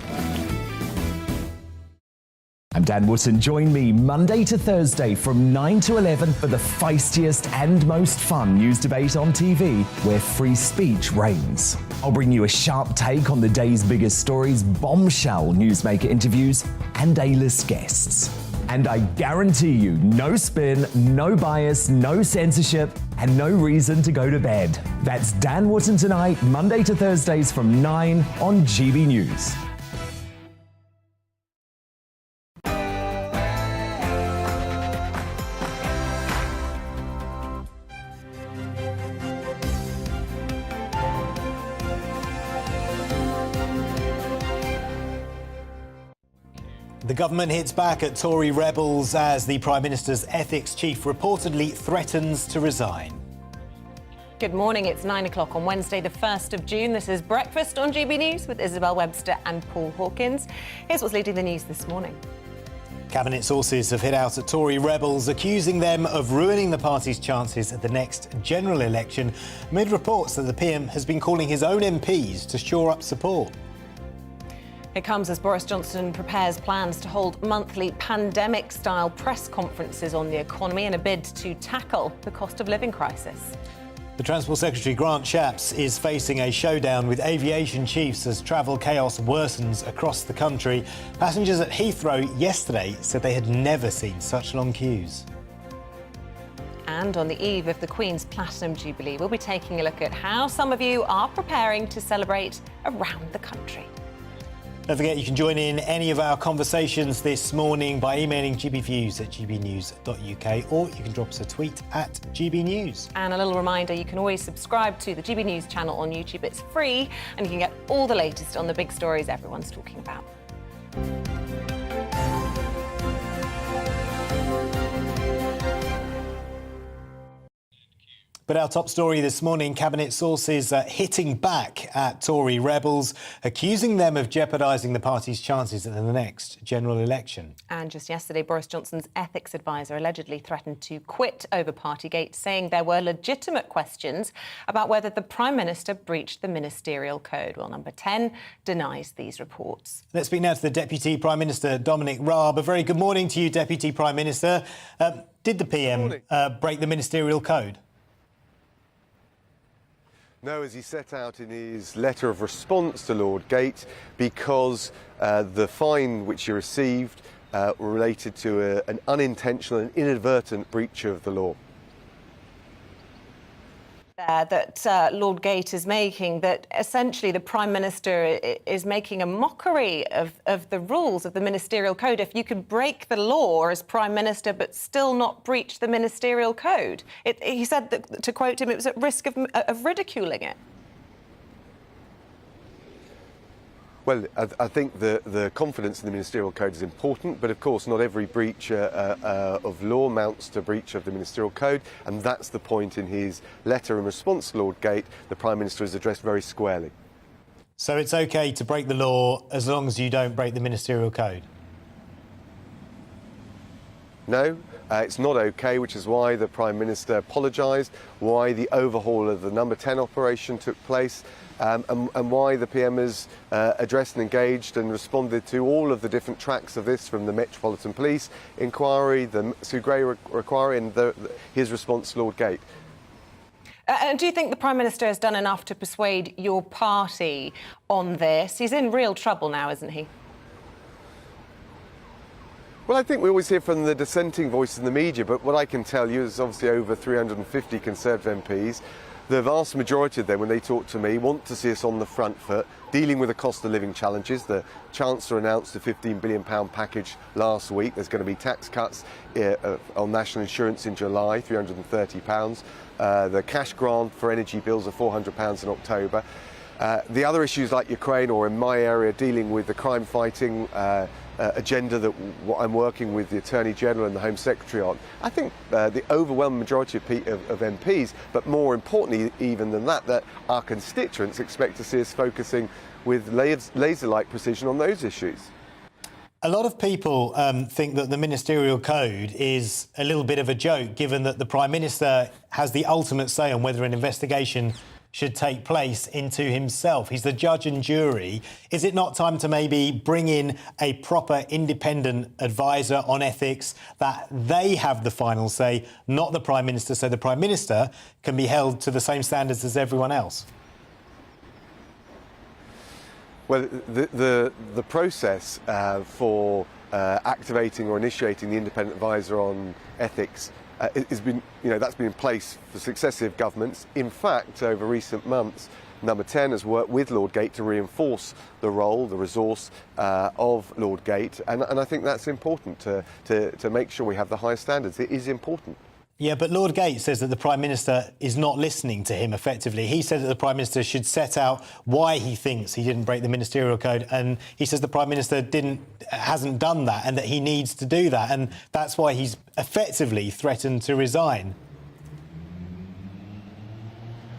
I'm Dan Wootton. Join me Monday to Thursday from 9 to 11 for the feistiest and most fun news debate on TV, where free speech reigns. I'll bring you a sharp take on the day's biggest stories, bombshell newsmaker interviews, and A-list guests. And I guarantee you, no spin, no bias, no censorship, and no reason to go to bed. That's Dan Wootton tonight, Monday to Thursdays from 9 on GB News. The government hits back at Tory rebels as the Prime Minister's ethics chief reportedly threatens to resign. Good morning, it's 9 o'clock on Wednesday, the 1st of June. This is Breakfast on GB News with Isabel, Webster and Paul Hawkins. Here's what's leading the news this morning. Cabinet sources have hit out at Tory rebels, accusing them of ruining the party's chances at the next general election, amid reports that the PM has been calling his own MPs to shore up support. It comes as Boris Johnson prepares plans to hold monthly pandemic-style press conferences on the economy in a bid to tackle the cost of living crisis. The Transport Secretary Grant Shapps is facing a showdown with aviation chiefs as travel chaos worsens across the country. Passengers at Heathrow yesterday said they had never seen such long queues. And on the eve of the Queen's Platinum Jubilee, we'll be taking a look at how some of you are preparing to celebrate around the country. Don't forget you can join in any of our conversations this morning by emailing gbviews@gbnews.uk, or you can drop us a tweet at GB News. And a little reminder, you can always subscribe to the GB News channel on YouTube. It's free and you can get all the latest on the big stories everyone's talking about. But our top story this morning, Cabinet sources hitting back at Tory rebels, accusing them of jeopardising the party's chances at the next general election. And just yesterday, Boris Johnson's ethics advisor allegedly threatened to quit over Partygate, saying there were legitimate questions about whether the Prime Minister breached the ministerial code. Well, Number 10 denies these reports. Let's speak now to the Deputy Prime Minister, Dominic Raab. A very good morning to you, Deputy Prime Minister. Did the PM break the ministerial code? No, as he set out in his letter of response to Lord Gate, because the fine which he received related to an unintentional and inadvertent breach of the law. That Lord Gate is making, that essentially the Prime Minister is making a mockery of the rules of the ministerial code. If you could break the law as Prime Minister but still not breach the ministerial code. He said that, to quote him, it was at risk of ridiculing it. Well, I think the confidence in the ministerial code is important, but of course not every breach of law amounts to breach of the ministerial code, and that's the point in his letter in response to Lord Gate the Prime Minister has addressed very squarely. So it's OK to break the law as long as you don't break the ministerial code? No, it's not OK, which is why the Prime Minister apologised, why the overhaul of the Number 10 operation took place, and why the PM has addressed and engaged and responded to all of the different tracks of this, from the Metropolitan Police inquiry, the Sue Gray inquiry, and his response to Lord Gate. And do you think the Prime Minister has done enough to persuade your party on this? He's in real trouble now, isn't he? Well, I think we always hear from the dissenting voice in the media, but what I can tell you is obviously over 350 Conservative MPs. The vast majority of them, when they talk to me, want to see us on the front foot, dealing with the cost of living challenges. The Chancellor announced a £15 billion package last week. There's going to be tax cuts on national insurance in July, £330. The cash grant for energy bills are £400 in October. The other issues like Ukraine, or in my area, dealing with the crime fighting agenda that I'm working with the Attorney General and the Home Secretary on. I think the overwhelming majority of MPs, but more importantly even than that our constituents expect to see us focusing with laser-like precision on those issues. A lot of people think that the ministerial code is a little bit of a joke, given that the Prime Minister has the ultimate say on whether an investigation should take place into himself. He's the judge and jury. Is it not time to maybe bring in a proper independent advisor on ethics, that they have the final say, not the Prime Minister, so the Prime Minister can be held to the same standards as everyone else? Well, the process for activating or initiating the independent advisor on ethics has been, that's been in place for successive governments. In fact, over recent months, Number 10 has worked with Lord Gate to reinforce the role, the resource of Lord Gate, and I think that's important to make sure we have the highest standards. It is important. Yeah, but Lord Gates says that the Prime Minister is not listening to him effectively. He said that the Prime Minister should set out why he thinks he didn't break the ministerial code, and he says the Prime Minister hasn't done that and that he needs to do that, and that's why he's effectively threatened to resign.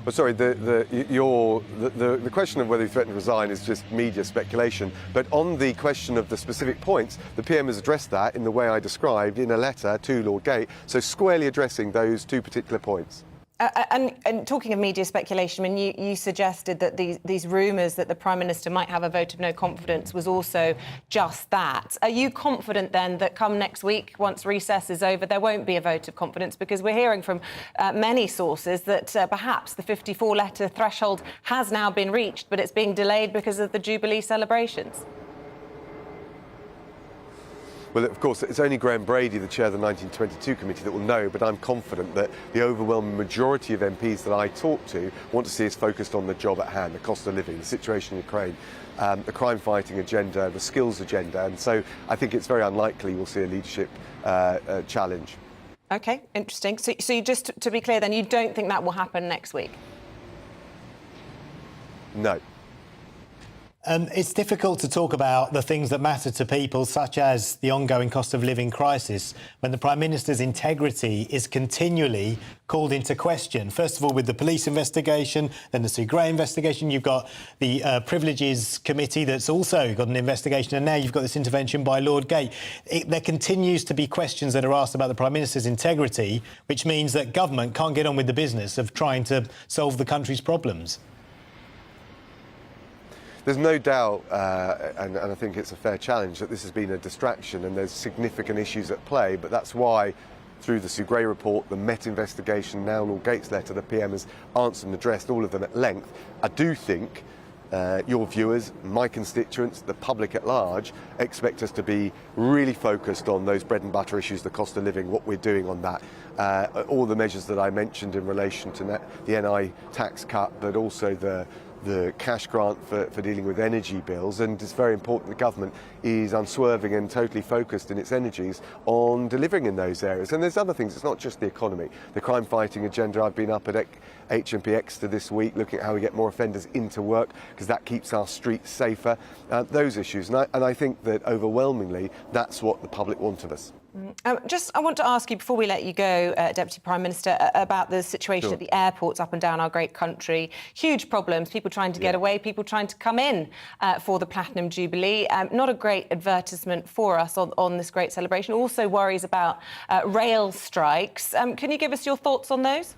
Well, sorry, the question of whether he threatened to resign is just media speculation. But on the question of the specific points, the PM has addressed that in the way I described in a letter to Lord Gate, so squarely addressing those two particular points. And talking of media speculation, I mean, you suggested that these rumours that the Prime Minister might have a vote of no confidence was also just that. Are you confident then that come next week, once recess is over, there won't be a vote of confidence? Because we're hearing from many sources that perhaps the 54-letter threshold has now been reached, but it's being delayed because of the Jubilee celebrations. Well, of course, it's only Graham Brady, the chair of the 1922 committee, that will know, but I'm confident that the overwhelming majority of MPs that I talk to want to see us focused on the job at hand, the cost of living, the situation in Ukraine, the crime-fighting agenda, the skills agenda, and so I think it's very unlikely we'll see a leadership challenge. OK, interesting. So you just to be clear then, you don't think that will happen next week? No. It's difficult to talk about the things that matter to people, such as the ongoing cost of living crisis, when the Prime Minister's integrity is continually called into question. First of all, with the police investigation, then the Sue Gray investigation. You've got the Privileges Committee that's also got an investigation, and now you've got this intervention by Lord Gate. There continues to be questions that are asked about the Prime Minister's integrity, which means that government can't get on with the business of trying to solve the country's problems. There's no doubt, and I think it's a fair challenge, that this has been a distraction and there's significant issues at play, but that's why, through the Sue Gray report, the Met investigation, now Lord Gates' letter, the PM has answered and addressed all of them at length. I do think your viewers, my constituents, the public at large, expect us to be really focused on those bread and butter issues, the cost of living, what we're doing on that. All the measures that I mentioned in relation to the NI tax cut, but also the cash grant for dealing with energy bills, and it's very important the government is unswerving and totally focused in its energies on delivering in those areas. And there's other things, it's not just the economy. The crime fighting agenda, I've been up at HMP Exeter this week looking at how we get more offenders into work, because that keeps our streets safer, those issues. And I think that overwhelmingly that's what the public want of us. I want to ask you, before we let you go, Deputy Prime Minister, about the situation at the airports up and down our great country. Huge problems, people trying to get away, people trying to come in for the Platinum Jubilee. Not a great advertisement for us on this great celebration. Also worries about rail strikes. Can you give us your thoughts on those?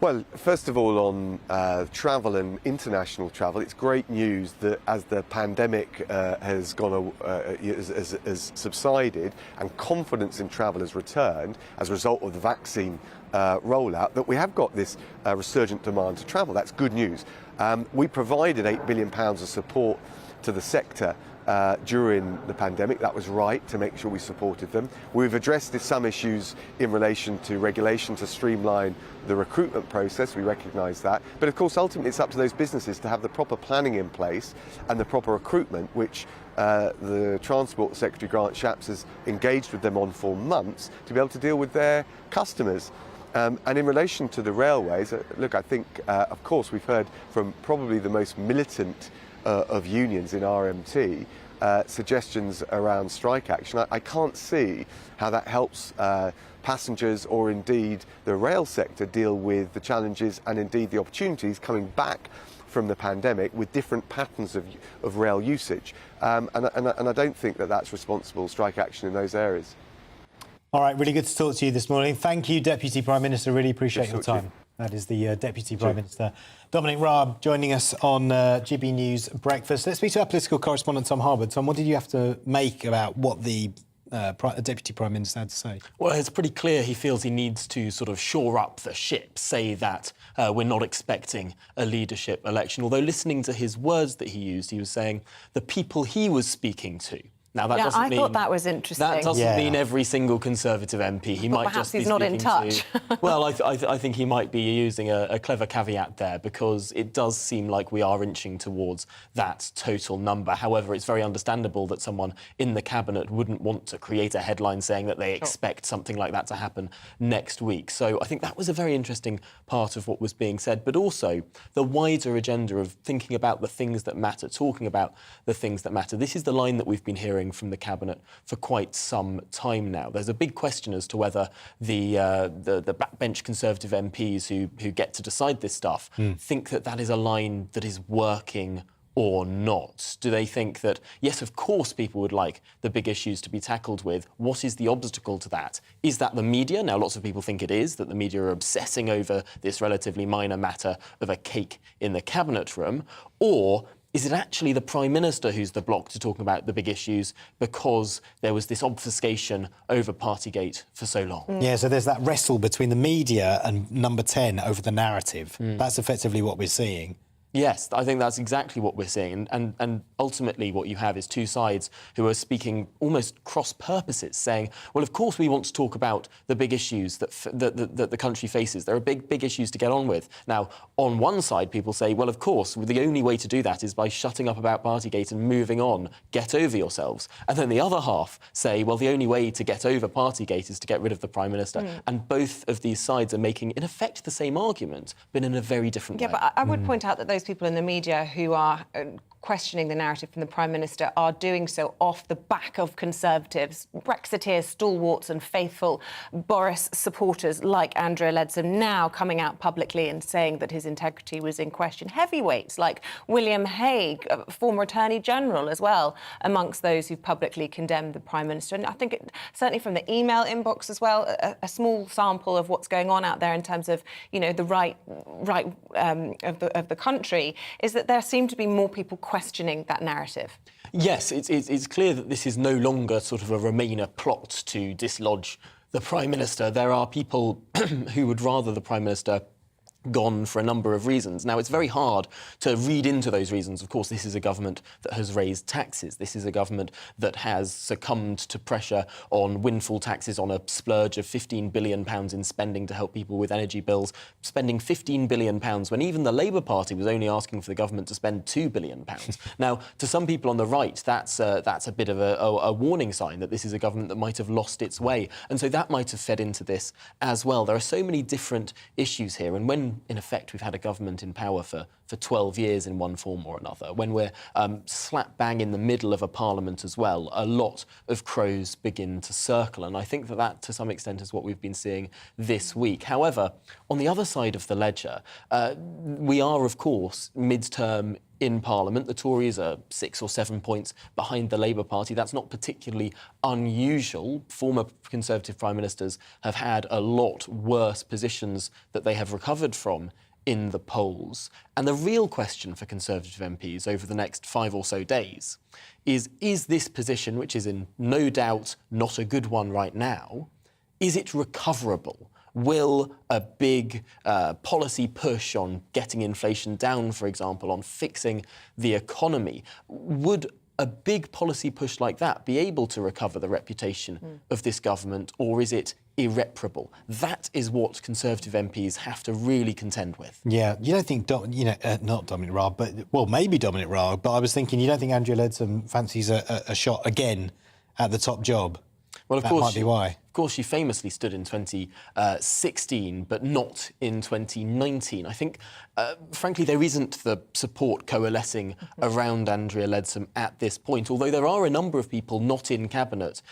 Well, first of all, on travel and international travel, it's great news that as the pandemic has subsided and confidence in travel has returned as a result of the vaccine rollout, that we have got this resurgent demand to travel. That's good news. We provided £8 billion of support to the sector during the pandemic. That was right, to make sure we supported them. We've addressed some issues in relation to regulation to streamline the recruitment process. We recognise that. But of course, ultimately, it's up to those businesses to have the proper planning in place and the proper recruitment, which the Transport Secretary, Grant Shapps, has engaged with them on for months to be able to deal with their customers. And in relation to the railways, look, I think, of course, we've heard from probably the most militant of unions in RMT, suggestions around strike action. I can't see how that helps passengers or indeed the rail sector deal with the challenges and indeed the opportunities coming back from the pandemic with different patterns of rail usage. And I don't think that that's responsible strike action in those areas. All right, really good to talk to you this morning. Thank you, Deputy Prime Minister. Really appreciate your time. That is the Deputy Prime Minister, Dominic Raab, joining us on GB News Breakfast. Let's speak to our political correspondent, Tom Harwood. Tom, what did you have to make about what the Deputy Prime Minister had to say? Well, it's pretty clear he feels he needs to sort of shore up the ship, say that we're not expecting a leadership election. Although listening to his words that he used, he was saying the people he was speaking to Now, that doesn't mean... I thought that was interesting. That doesn't mean every single Conservative MP. He might perhaps just be he's not in touch. Well, I think he might be using a clever caveat there, because it does seem like we are inching towards that total number. However, it's very understandable that someone in the Cabinet wouldn't want to create a headline saying that they expect something like that to happen next week. So I think that was a very interesting part of what was being said, but also the wider agenda of thinking about the things that matter, talking about the things that matter. This is the line that we've been hearing from the Cabinet for quite some time now. There's a big question as to whether the backbench Conservative MPs who get to decide this stuff think that that is a line that is working or not. Do they think that, yes, of course people would like the big issues to be tackled with? What is the obstacle to that? Is that the media? Now, lots of people think it is, that the media are obsessing over this relatively minor matter of a cake in the Cabinet room. Or is it actually the Prime Minister who's the block to talking about the big issues because there was this obfuscation over Partygate for so long? Yeah, so there's that wrestle between the media and Number 10 over the narrative. That's effectively what we're seeing. Yes, I think that's exactly what we're seeing. And ultimately what you have is two sides who are speaking almost cross purposes, saying, well, of course we want to talk about the big issues that the country faces. There are big issues to get on with. Now, on one side, people say, well, of course, the only way to do that is by shutting up about Partygate and moving on. Get over yourselves. And then the other half say, well, the only way to get over Partygate is to get rid of the Prime Minister. And both of these sides are making, in effect, the same argument, but in a very different way. Yeah, but I would point out that those people in the media who are questioning the narrative from the Prime Minister are doing so off the back of Conservatives, Brexiteers, stalwarts and faithful Boris supporters like Andrea Leadsom now coming out publicly and saying that his integrity was in question. Heavyweights like William Hague, former Attorney General as well, amongst those who've publicly condemned the Prime Minister. And I think certainly from the email inbox as well, a small sample of what's going on out there in terms of, you know, the right of the country is that there seem to be more people questioning that narrative. Yes, it's clear that this is no longer sort of a Remainer plot to dislodge the Prime Minister. There are people who would rather the Prime Minister gone for a number of reasons. Now, it's very hard to read into those reasons. Of course, this is a government that has raised taxes. This is a government that has succumbed to pressure on windfall taxes, on a splurge of £15 billion in spending to help people with energy bills, spending £15 billion when even the Labour Party was only asking for the government to spend £2 billion. Now, to some people on the right, that's a bit of a warning sign that this is a government that might have lost its way. And so that might have fed into this as well. There are so many different issues here. And when in effect, we've had a government in power for 12 years in one form or another, when we're slap bang in the middle of a parliament as well, a lot of crows begin to circle. And I think that to some extent is what we've been seeing this week. However, on the other side of the ledger, we are, of course, mid-term in Parliament. The Tories are 6 or 7 points behind the Labour Party. That's not particularly unusual. Former Conservative Prime Ministers have had a lot worse positions that they have recovered from in the polls. And the real question for Conservative MPs over the next 5 or so days is this position, which is in no doubt not a good one right now, is it recoverable? Will a big policy push on getting inflation down, for example, on fixing the economy, would a big policy push like that be able to recover the reputation of this government, or is it irreparable? That is what Conservative MPs have to really contend with. Yeah, you don't think, not Dominic Raab, but, well, maybe Dominic Raab, but I was thinking, you don't think Andrea Leadsom fancies a shot again at the top job? Well, of that course, might be why. Of course, she famously stood in 2016, but not in 2019. I think, frankly, there isn't the support coalescing around Andrea Leadsom at this point, although there are a number of people not in Cabinet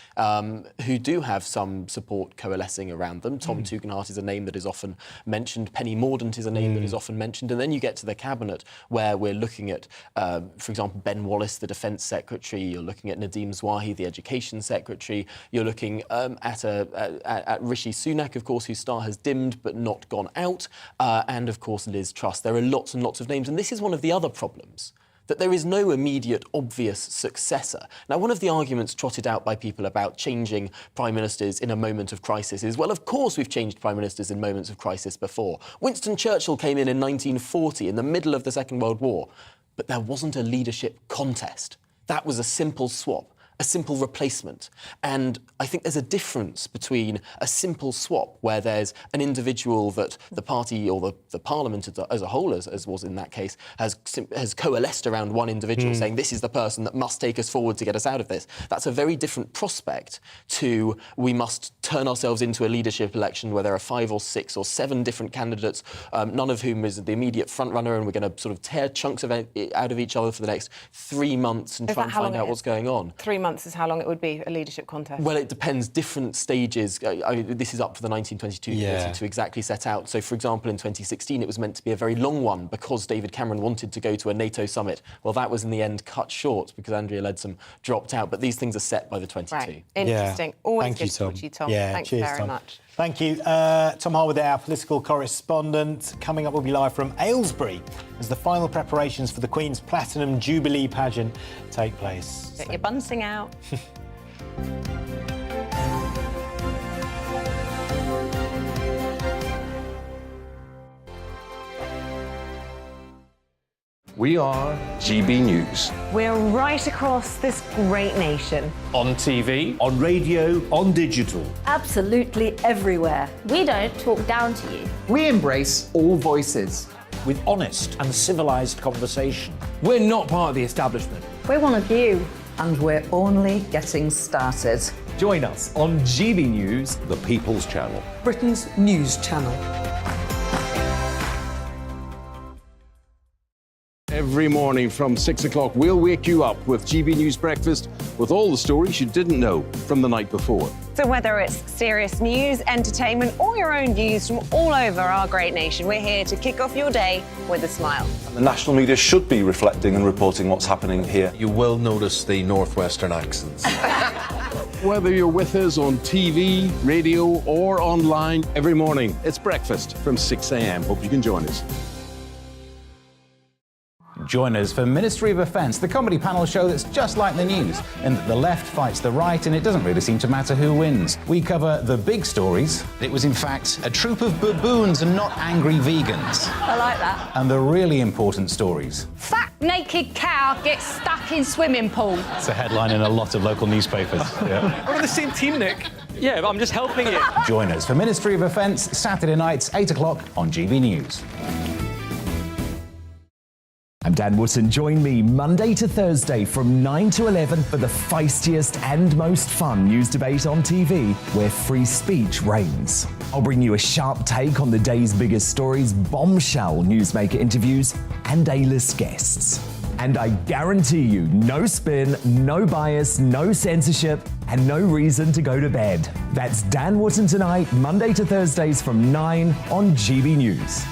who do have some support coalescing around them. Tom Tugendhat is a name that is often mentioned. Penny Mordaunt is a name that is often mentioned. And then you get to the Cabinet where we're looking at, for example, Ben Wallace, the Defence Secretary. You're looking at Nadeem Zwahi, the Education Secretary. You're looking at Rishi Sunak, of course, whose star has dimmed but not gone out, and, of course, Liz Truss. There are lots and lots of names, and this is one of the other problems, that there is no immediate, obvious successor. Now, one of the arguments trotted out by people about changing Prime Ministers in a moment of crisis is, well, of course we've changed Prime Ministers in moments of crisis before. Winston Churchill came in 1940, in the middle of the Second World War, but there wasn't a leadership contest. That was a simple swap. a simple replacement. And I think there's a difference between a simple swap where there's an individual that the party or the parliament as a whole, as was in that case, has coalesced around one individual saying this is the person that must take us forward to get us out of this. That's a very different prospect to we must turn ourselves into a leadership election where there are 5 or 6 or 7 different candidates, none of whom is the immediate front runner, and we're going to sort of tear chunks of it out of each other for the next 3 months and try and find out what's going on. 3 months is how long it would be, a leadership contest? Well, it depends. Different stages. I mean, this is up to the 1922 committee to exactly set out. So, for example, in 2016, it was meant to be a very long one because David Cameron wanted to go to a NATO summit. Well, that was in the end cut short because Andrea Leadsom dropped out. But these things are set by the 22. Right. Interesting. Always good to talk to you, Tom. Thanks very much. Thank you. Tom Harwood, our political correspondent. Coming up, we'll be live from Aylesbury as the final preparations for the Queen's Platinum Jubilee pageant take place. Get your bunsing out. We are GB News. We're right across this great nation. On TV, On radio, on digital. Absolutely everywhere. We don't talk down to you. We embrace all voices with honest and civilised conversation. we're not part of the establishment. We're one of you. And we're only getting started. Join us on GB News, The People's Channel. Britain's news channel. Every morning from 6 o'clock, we'll wake you up with GB News Breakfast with all the stories you didn't know from the night before. So whether it's serious news, entertainment, or your own views from all over our great nation, we're here to kick off your day with a smile. And the national media should be reflecting and reporting what's happening here. You will notice the northwestern accents. Whether you're with us on TV, radio, or online, every morning, it's breakfast from 6 a.m. Hope you can join us. Join us for Ministry of Defence, the comedy panel show that's just like the news, in that the left fights the right and it doesn't really seem to matter who wins. We cover the big stories. It was in fact a troop of baboons and not angry vegans. I like that. And the really important stories. Fat naked cow gets stuck in swimming pool. It's a headline in a lot of local newspapers. Yeah. We're on the same team, Nick. Yeah, but I'm just helping you. Join us for Ministry of Defence, Saturday nights, 8 o'clock on GB News. I'm Dan Wootton. Join me Monday to Thursday from 9 to 11 for the feistiest and most fun news debate on TV, where free speech reigns. I'll bring you a sharp take on the day's biggest stories, bombshell newsmaker interviews, and A-list guests. And I guarantee you, no spin, no bias, no censorship, and no reason to go to bed. That's Dan Wootton tonight, Monday to Thursdays from 9 on GB News.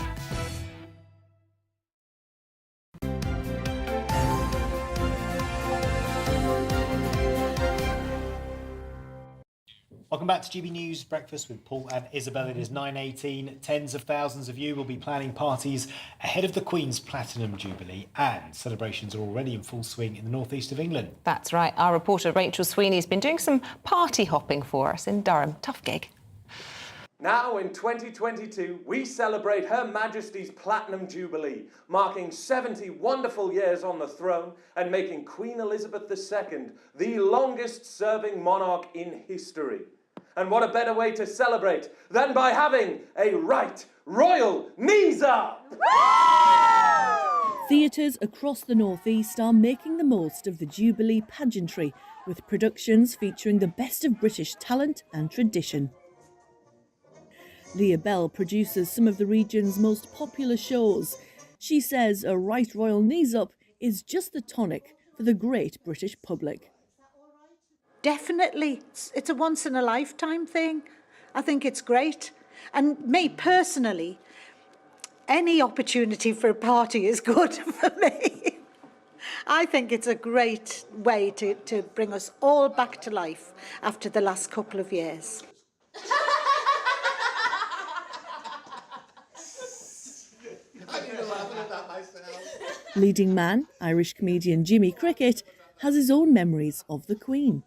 Welcome back to GB News Breakfast with Paul and Isabel. It is 9:18. Tens of thousands of you will be planning parties ahead of the Queen's Platinum Jubilee, and celebrations are already in full swing in the northeast of England. That's right. Our reporter Rachel Sweeney's been doing some party hopping for us in Durham. Tough gig. Now in 2022, we celebrate Her Majesty's Platinum Jubilee, marking 70 wonderful years on the throne and making Queen Elizabeth II the longest-serving monarch in history. And what a better way to celebrate than by having a right royal knees up! Theatres across the northeast are making the most of the Jubilee pageantry, with productions featuring the best of British talent and tradition. Leah Bell produces some of the region's most popular shows. She says a right royal knees up is just the tonic for the great British public. Definitely. It's a once-in-a-lifetime thing. I think it's great. And me personally, any opportunity for a party is good for me. I think it's a great way to bring us all back to life after the last couple of years. Leading man, Irish comedian Jimmy Cricket, has his own memories of the Queen.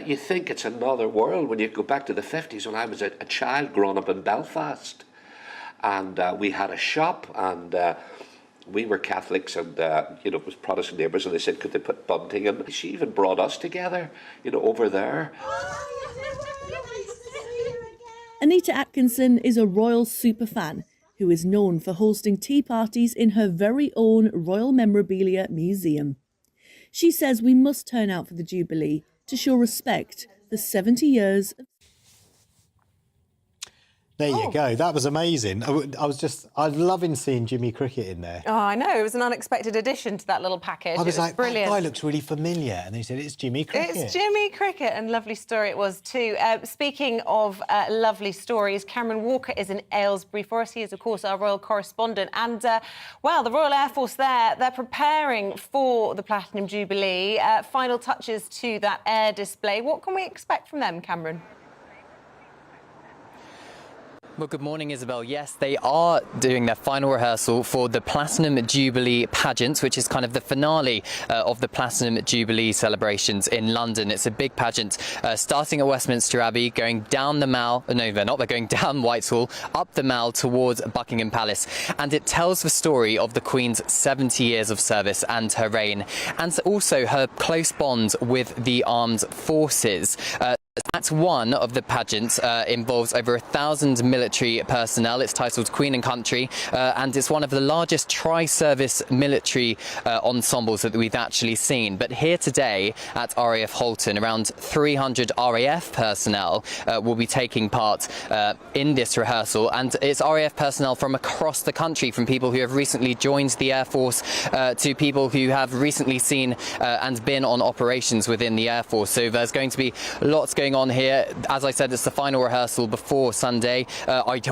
You think it's another world when you go back to the 50s when I was a child growing up in Belfast. And we had a shop, and We were Catholics and, it was Protestant neighbours, and they said, could they put bunting in? She even brought us together, over there. Anita Atkinson is a royal superfan who is known for hosting tea parties in her very own Royal Memorabilia Museum. She says we must turn out for the Jubilee to show respect for 70 years of... There you go. That was amazing. I was loving seeing Jimmy Cricket in there. Oh, I know. It was an unexpected addition to that little package. I was like, brilliant. That guy looks really familiar. And they said, it's Jimmy Cricket. It's Jimmy Cricket, and lovely story it was too. Speaking of lovely stories, Cameron Walker is in Aylesbury for us. He is, of course, our royal correspondent. And, well, the Royal Air Force they're preparing for the Platinum Jubilee. Final touches to that air display. What can we expect from them, Cameron? Well, good morning, Isabel. Yes, they are doing their final rehearsal for the Platinum Jubilee pageant, which is kind of the finale of the Platinum Jubilee celebrations in London. It's a big pageant starting at Westminster Abbey, going down the Mall. No, they're not. They're going down Whitehall, up the Mall towards Buckingham Palace. And it tells the story of the Queen's 70 years of service and her reign, and also her close bond with the armed forces. Act 1 of the pageant involves over 1,000 military personnel. It's titled Queen and Country, and it's one of the largest tri-service military ensembles that we've actually seen. But here today at RAF Halton, around 300 RAF personnel will be taking part in this rehearsal, and it's RAF personnel from across the country, from people who have recently joined the Air Force to people who have recently seen and been on operations within the Air Force. So there's going to be lots going on here. As I said, it's the final rehearsal before Sunday.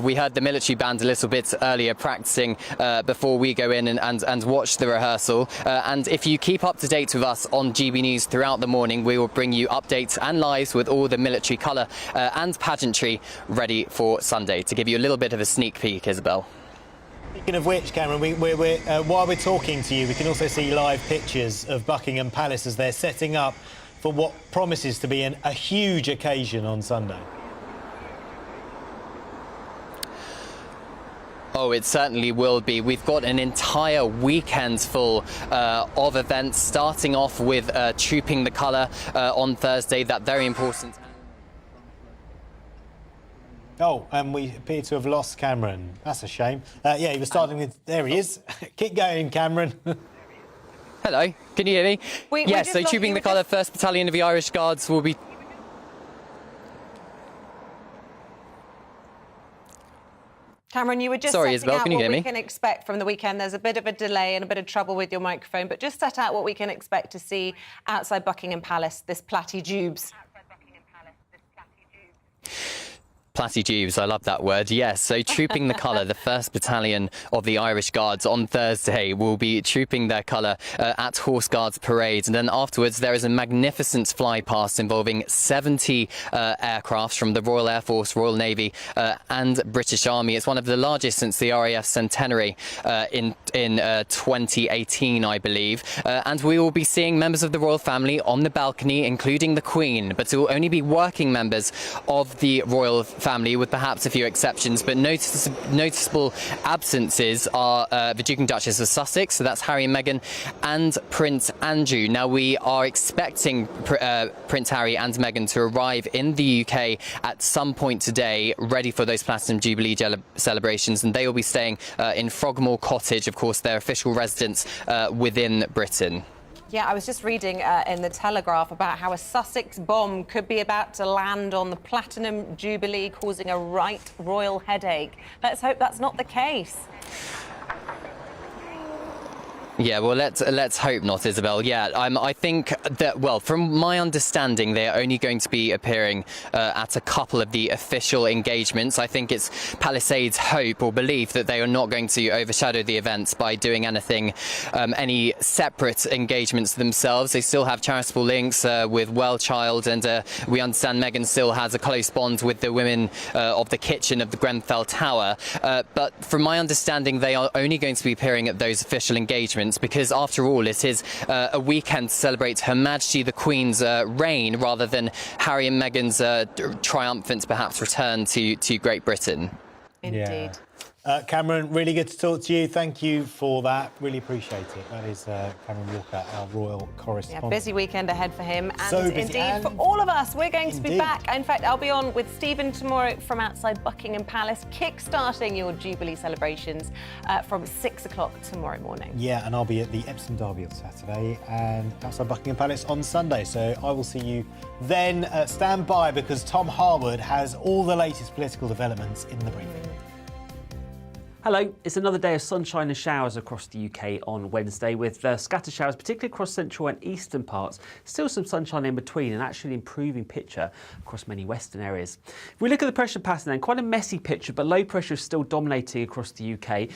We heard the military band a little bit earlier practicing before we go in and watch the rehearsal. And if you keep up to date with us on GB News throughout the morning, we will bring you updates and lives with all the military colour and pageantry ready for Sunday. To give you a little bit of a sneak peek, Isabel. Speaking of which, Cameron, while we're talking to you, we can also see live pictures of Buckingham Palace as they're setting up for what promises to be a huge occasion on Sunday. Oh, it certainly will be. We've got an entire weekend full of events, starting off with Trooping the Colour on Thursday, that very important... Oh, and we appear to have lost Cameron. That's a shame. Yeah, he was starting with... There he is. Keep going, Cameron. Hello, can you hear me? Yes, so Trooping the Colour, 1st Battalion of the Irish Guards will be... Cameron, you were just Sorry, setting Isabel, out can you what hear we me? can expect from the weekend. There's a bit of a delay and a bit of trouble with your microphone, but just set out what we can expect to see outside Buckingham Palace, this Platy-Jubes. Platy-Jubes, I love that word, yes. So Trooping the Colour, the 1st Battalion of the Irish Guards on Thursday will be trooping their colour at Horse Guards Parade. And then afterwards there is a magnificent fly-past involving 70 aircraft from the Royal Air Force, Royal Navy and British Army. It's one of the largest since the RAF centenary in 2018, I believe. And we will be seeing members of the royal family on the balcony, including the Queen. But it will only be working members of the royal family, with perhaps a few exceptions, but noticeable absences are the Duke and Duchess of Sussex, so that's Harry and Meghan, and Prince Andrew. Now, we are expecting Prince Harry and Meghan to arrive in the UK at some point today, ready for those Platinum Jubilee celebrations, and they will be staying in Frogmore Cottage, of course, their official residence within Britain. Yeah, I was just reading in the Telegraph about how a Sussex bomb could be about to land on the Platinum Jubilee, causing a right royal headache. Let's hope that's not the case. Yeah, well, let's hope not, Isabel. Yeah, I think that, well, from my understanding, they're only going to be appearing at a couple of the official engagements. I think it's Palisades' hope or belief that they are not going to overshadow the events by doing anything, any separate engagements themselves. They still have charitable links with Well Child, and we understand Meghan still has a close bond with the women of the kitchen of the Grenfell Tower. But from my understanding, they are only going to be appearing at those official engagements, because after all it is a weekend to celebrate Her Majesty the Queen's reign rather than Harry and Meghan's triumphant perhaps return to Great Britain. Indeed. Yeah. Cameron, really good to talk to you. Thank you for that. Really appreciate it. That is Cameron Walker, our royal correspondent. Yeah, busy weekend ahead for him. And So busy. indeed, And for all of us, we're going to be indeed. back. In fact, I'll be on with Stephen tomorrow from outside Buckingham Palace, kick-starting your Jubilee celebrations from 6 o'clock tomorrow morning. Yeah, and I'll be at the Epsom Derby on Saturday and outside Buckingham Palace on Sunday. So I will see you then. Stand by, because Tom Harwood has all the latest political developments in the briefing. Hello, it's another day of sunshine and showers across the UK on Wednesday, with scattered showers, particularly across central and eastern parts. Still some sunshine in between, and actually improving picture across many western areas. If we look at the pressure pattern then, quite a messy picture, but low pressure is still dominating across the UK.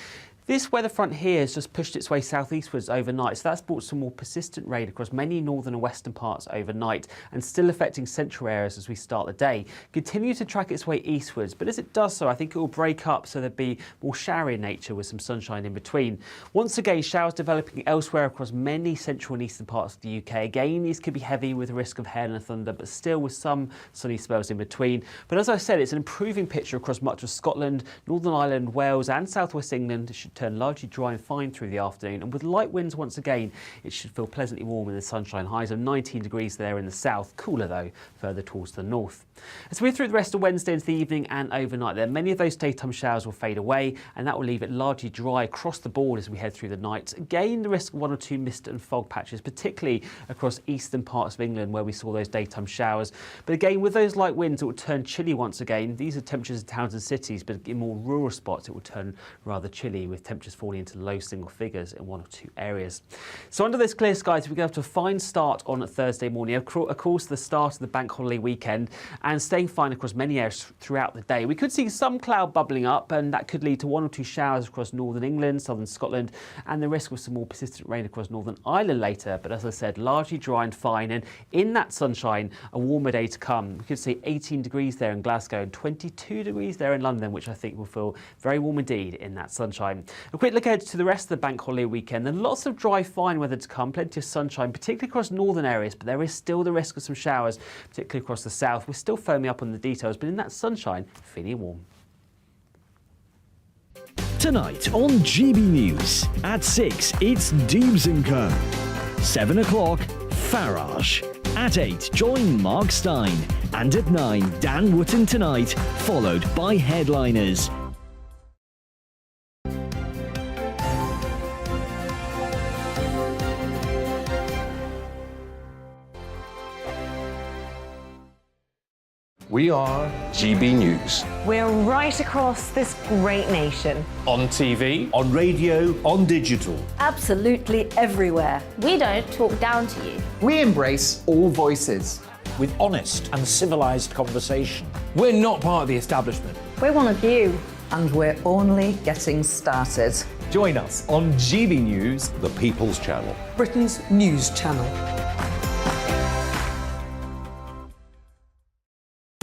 This weather front here has just pushed its way southeastwards overnight, so that's brought some more persistent rain across many northern and western parts overnight, and still affecting central areas as we start the day. Continue to track its way eastwards, but as it does so, I think it will break up, so there'll be more showery in nature with some sunshine in between. Once again, showers developing elsewhere across many central and eastern parts of the UK. Again, these could be heavy with a risk of hail and thunder, but still with some sunny spells in between. But as I said, it's an improving picture across much of Scotland, Northern Ireland, Wales and South West England. It should turn largely dry and fine through the afternoon, and with light winds once again, it should feel pleasantly warm in the sunshine. Highs of 19 degrees there in the south, cooler though further towards the north. As we move through the rest of Wednesday into the evening and overnight, then many of those daytime showers will fade away, and that will leave it largely dry across the board as we head through the night. Again, the risk of one or two mist and fog patches, particularly across eastern parts of England where we saw those daytime showers. But again, with those light winds, it will turn chilly once again. These are temperatures in towns and cities, but in more rural spots, it will turn rather chilly, with temperatures falling into low single figures in one or two areas. So under those clear skies, we're going to have a fine start on Thursday morning. Of course, the start of the bank holiday weekend, and staying fine across many areas throughout the day. We could see some cloud bubbling up, and that could lead to one or two showers across northern England, southern Scotland, and the risk of some more persistent rain across Northern Ireland later. But as I said, largely dry and fine, and in that sunshine, a warmer day to come. We could see 18 degrees there in Glasgow and 22 degrees there in London, which I think will feel very warm indeed in that sunshine. A quick look ahead to the rest of the bank holiday weekend. Then lots of dry, fine weather to come, plenty of sunshine, particularly across northern areas, but there is still the risk of some showers, particularly across the south. We're still firming up on the details, but in that sunshine, feeling warm. Tonight on GB News, at 6, it's Deebs & Co. 7 o'clock, Farage. At 8, join Mark Stein. And at 9, Dan Wootton Tonight, followed by Headliners. We are GB News. We're right across this great nation. On TV, On radio, on digital. Absolutely everywhere. We don't talk down to you. We embrace all voices with honest and civilised conversation. we're not part of the establishment. We're one of you. And we're only getting started. Join us on GB News, The People's Channel. Britain's news channel.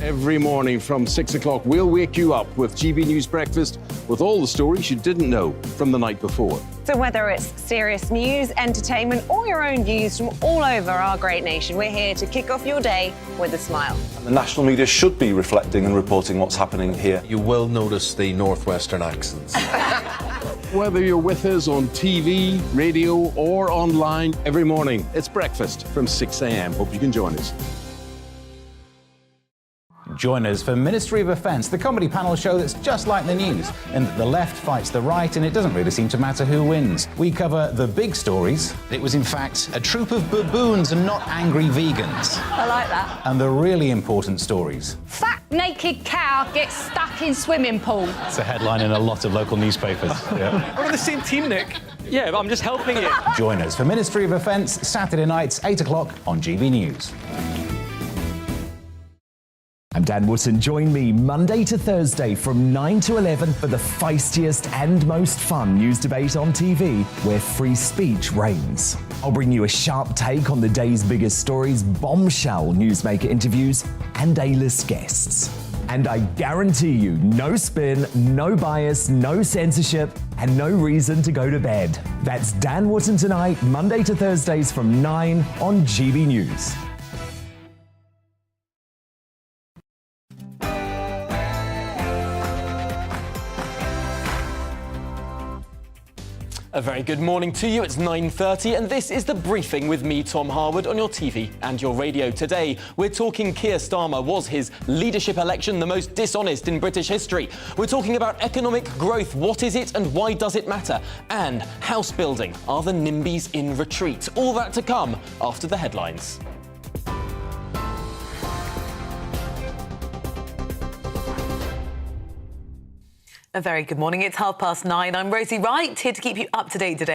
Every morning from 6 o'clock, we'll wake you up with GB News Breakfast with all the stories you didn't know from the night before. So whether it's serious news, entertainment, or your own views from all over our great nation, we're here to kick off your day with a smile. The national media should be reflecting and reporting what's happening here. You will notice the northwestern accents. Whether you're with us on TV, radio, or online, every morning, it's breakfast from 6 a.m. Hope you can join us. Join us for Ministry of Offence, the comedy panel show that's just like the news, in that the left fights the right and it doesn't really seem to matter who wins. We cover the big stories. It was in fact a troop of baboons and not angry vegans. I like that. And the really important stories. Fat naked cow gets stuck in swimming pool. It's a headline in a lot of local newspapers. Yeah. We're on the same team, Nick. Yeah, but I'm just helping you. Join us for Ministry of Offence, Saturday nights, 8 o'clock on GB News. I'm Dan Wootton. Join me Monday to Thursday from 9 to 11 for the feistiest and most fun news debate on TV, where free speech reigns. I'll bring you a sharp take on the day's biggest stories, bombshell newsmaker interviews, and A-list guests. And I guarantee you, no spin, no bias, no censorship, and no reason to go to bed. That's Dan Wootton Tonight, Monday to Thursdays from 9 on GB News. A very good morning to you. It's 9:30 and this is The Briefing with me, Tom Harwood, on your TV and your radio. Today, we're talking Keir Starmer. Was his leadership election the most dishonest in British history? We're talking about economic growth. What is it and why does it matter? And house building. Are the NIMBYs in retreat? All that to come after the headlines. A very good morning. It's 9:30. I'm Rosie Wright, here to keep you up to date today.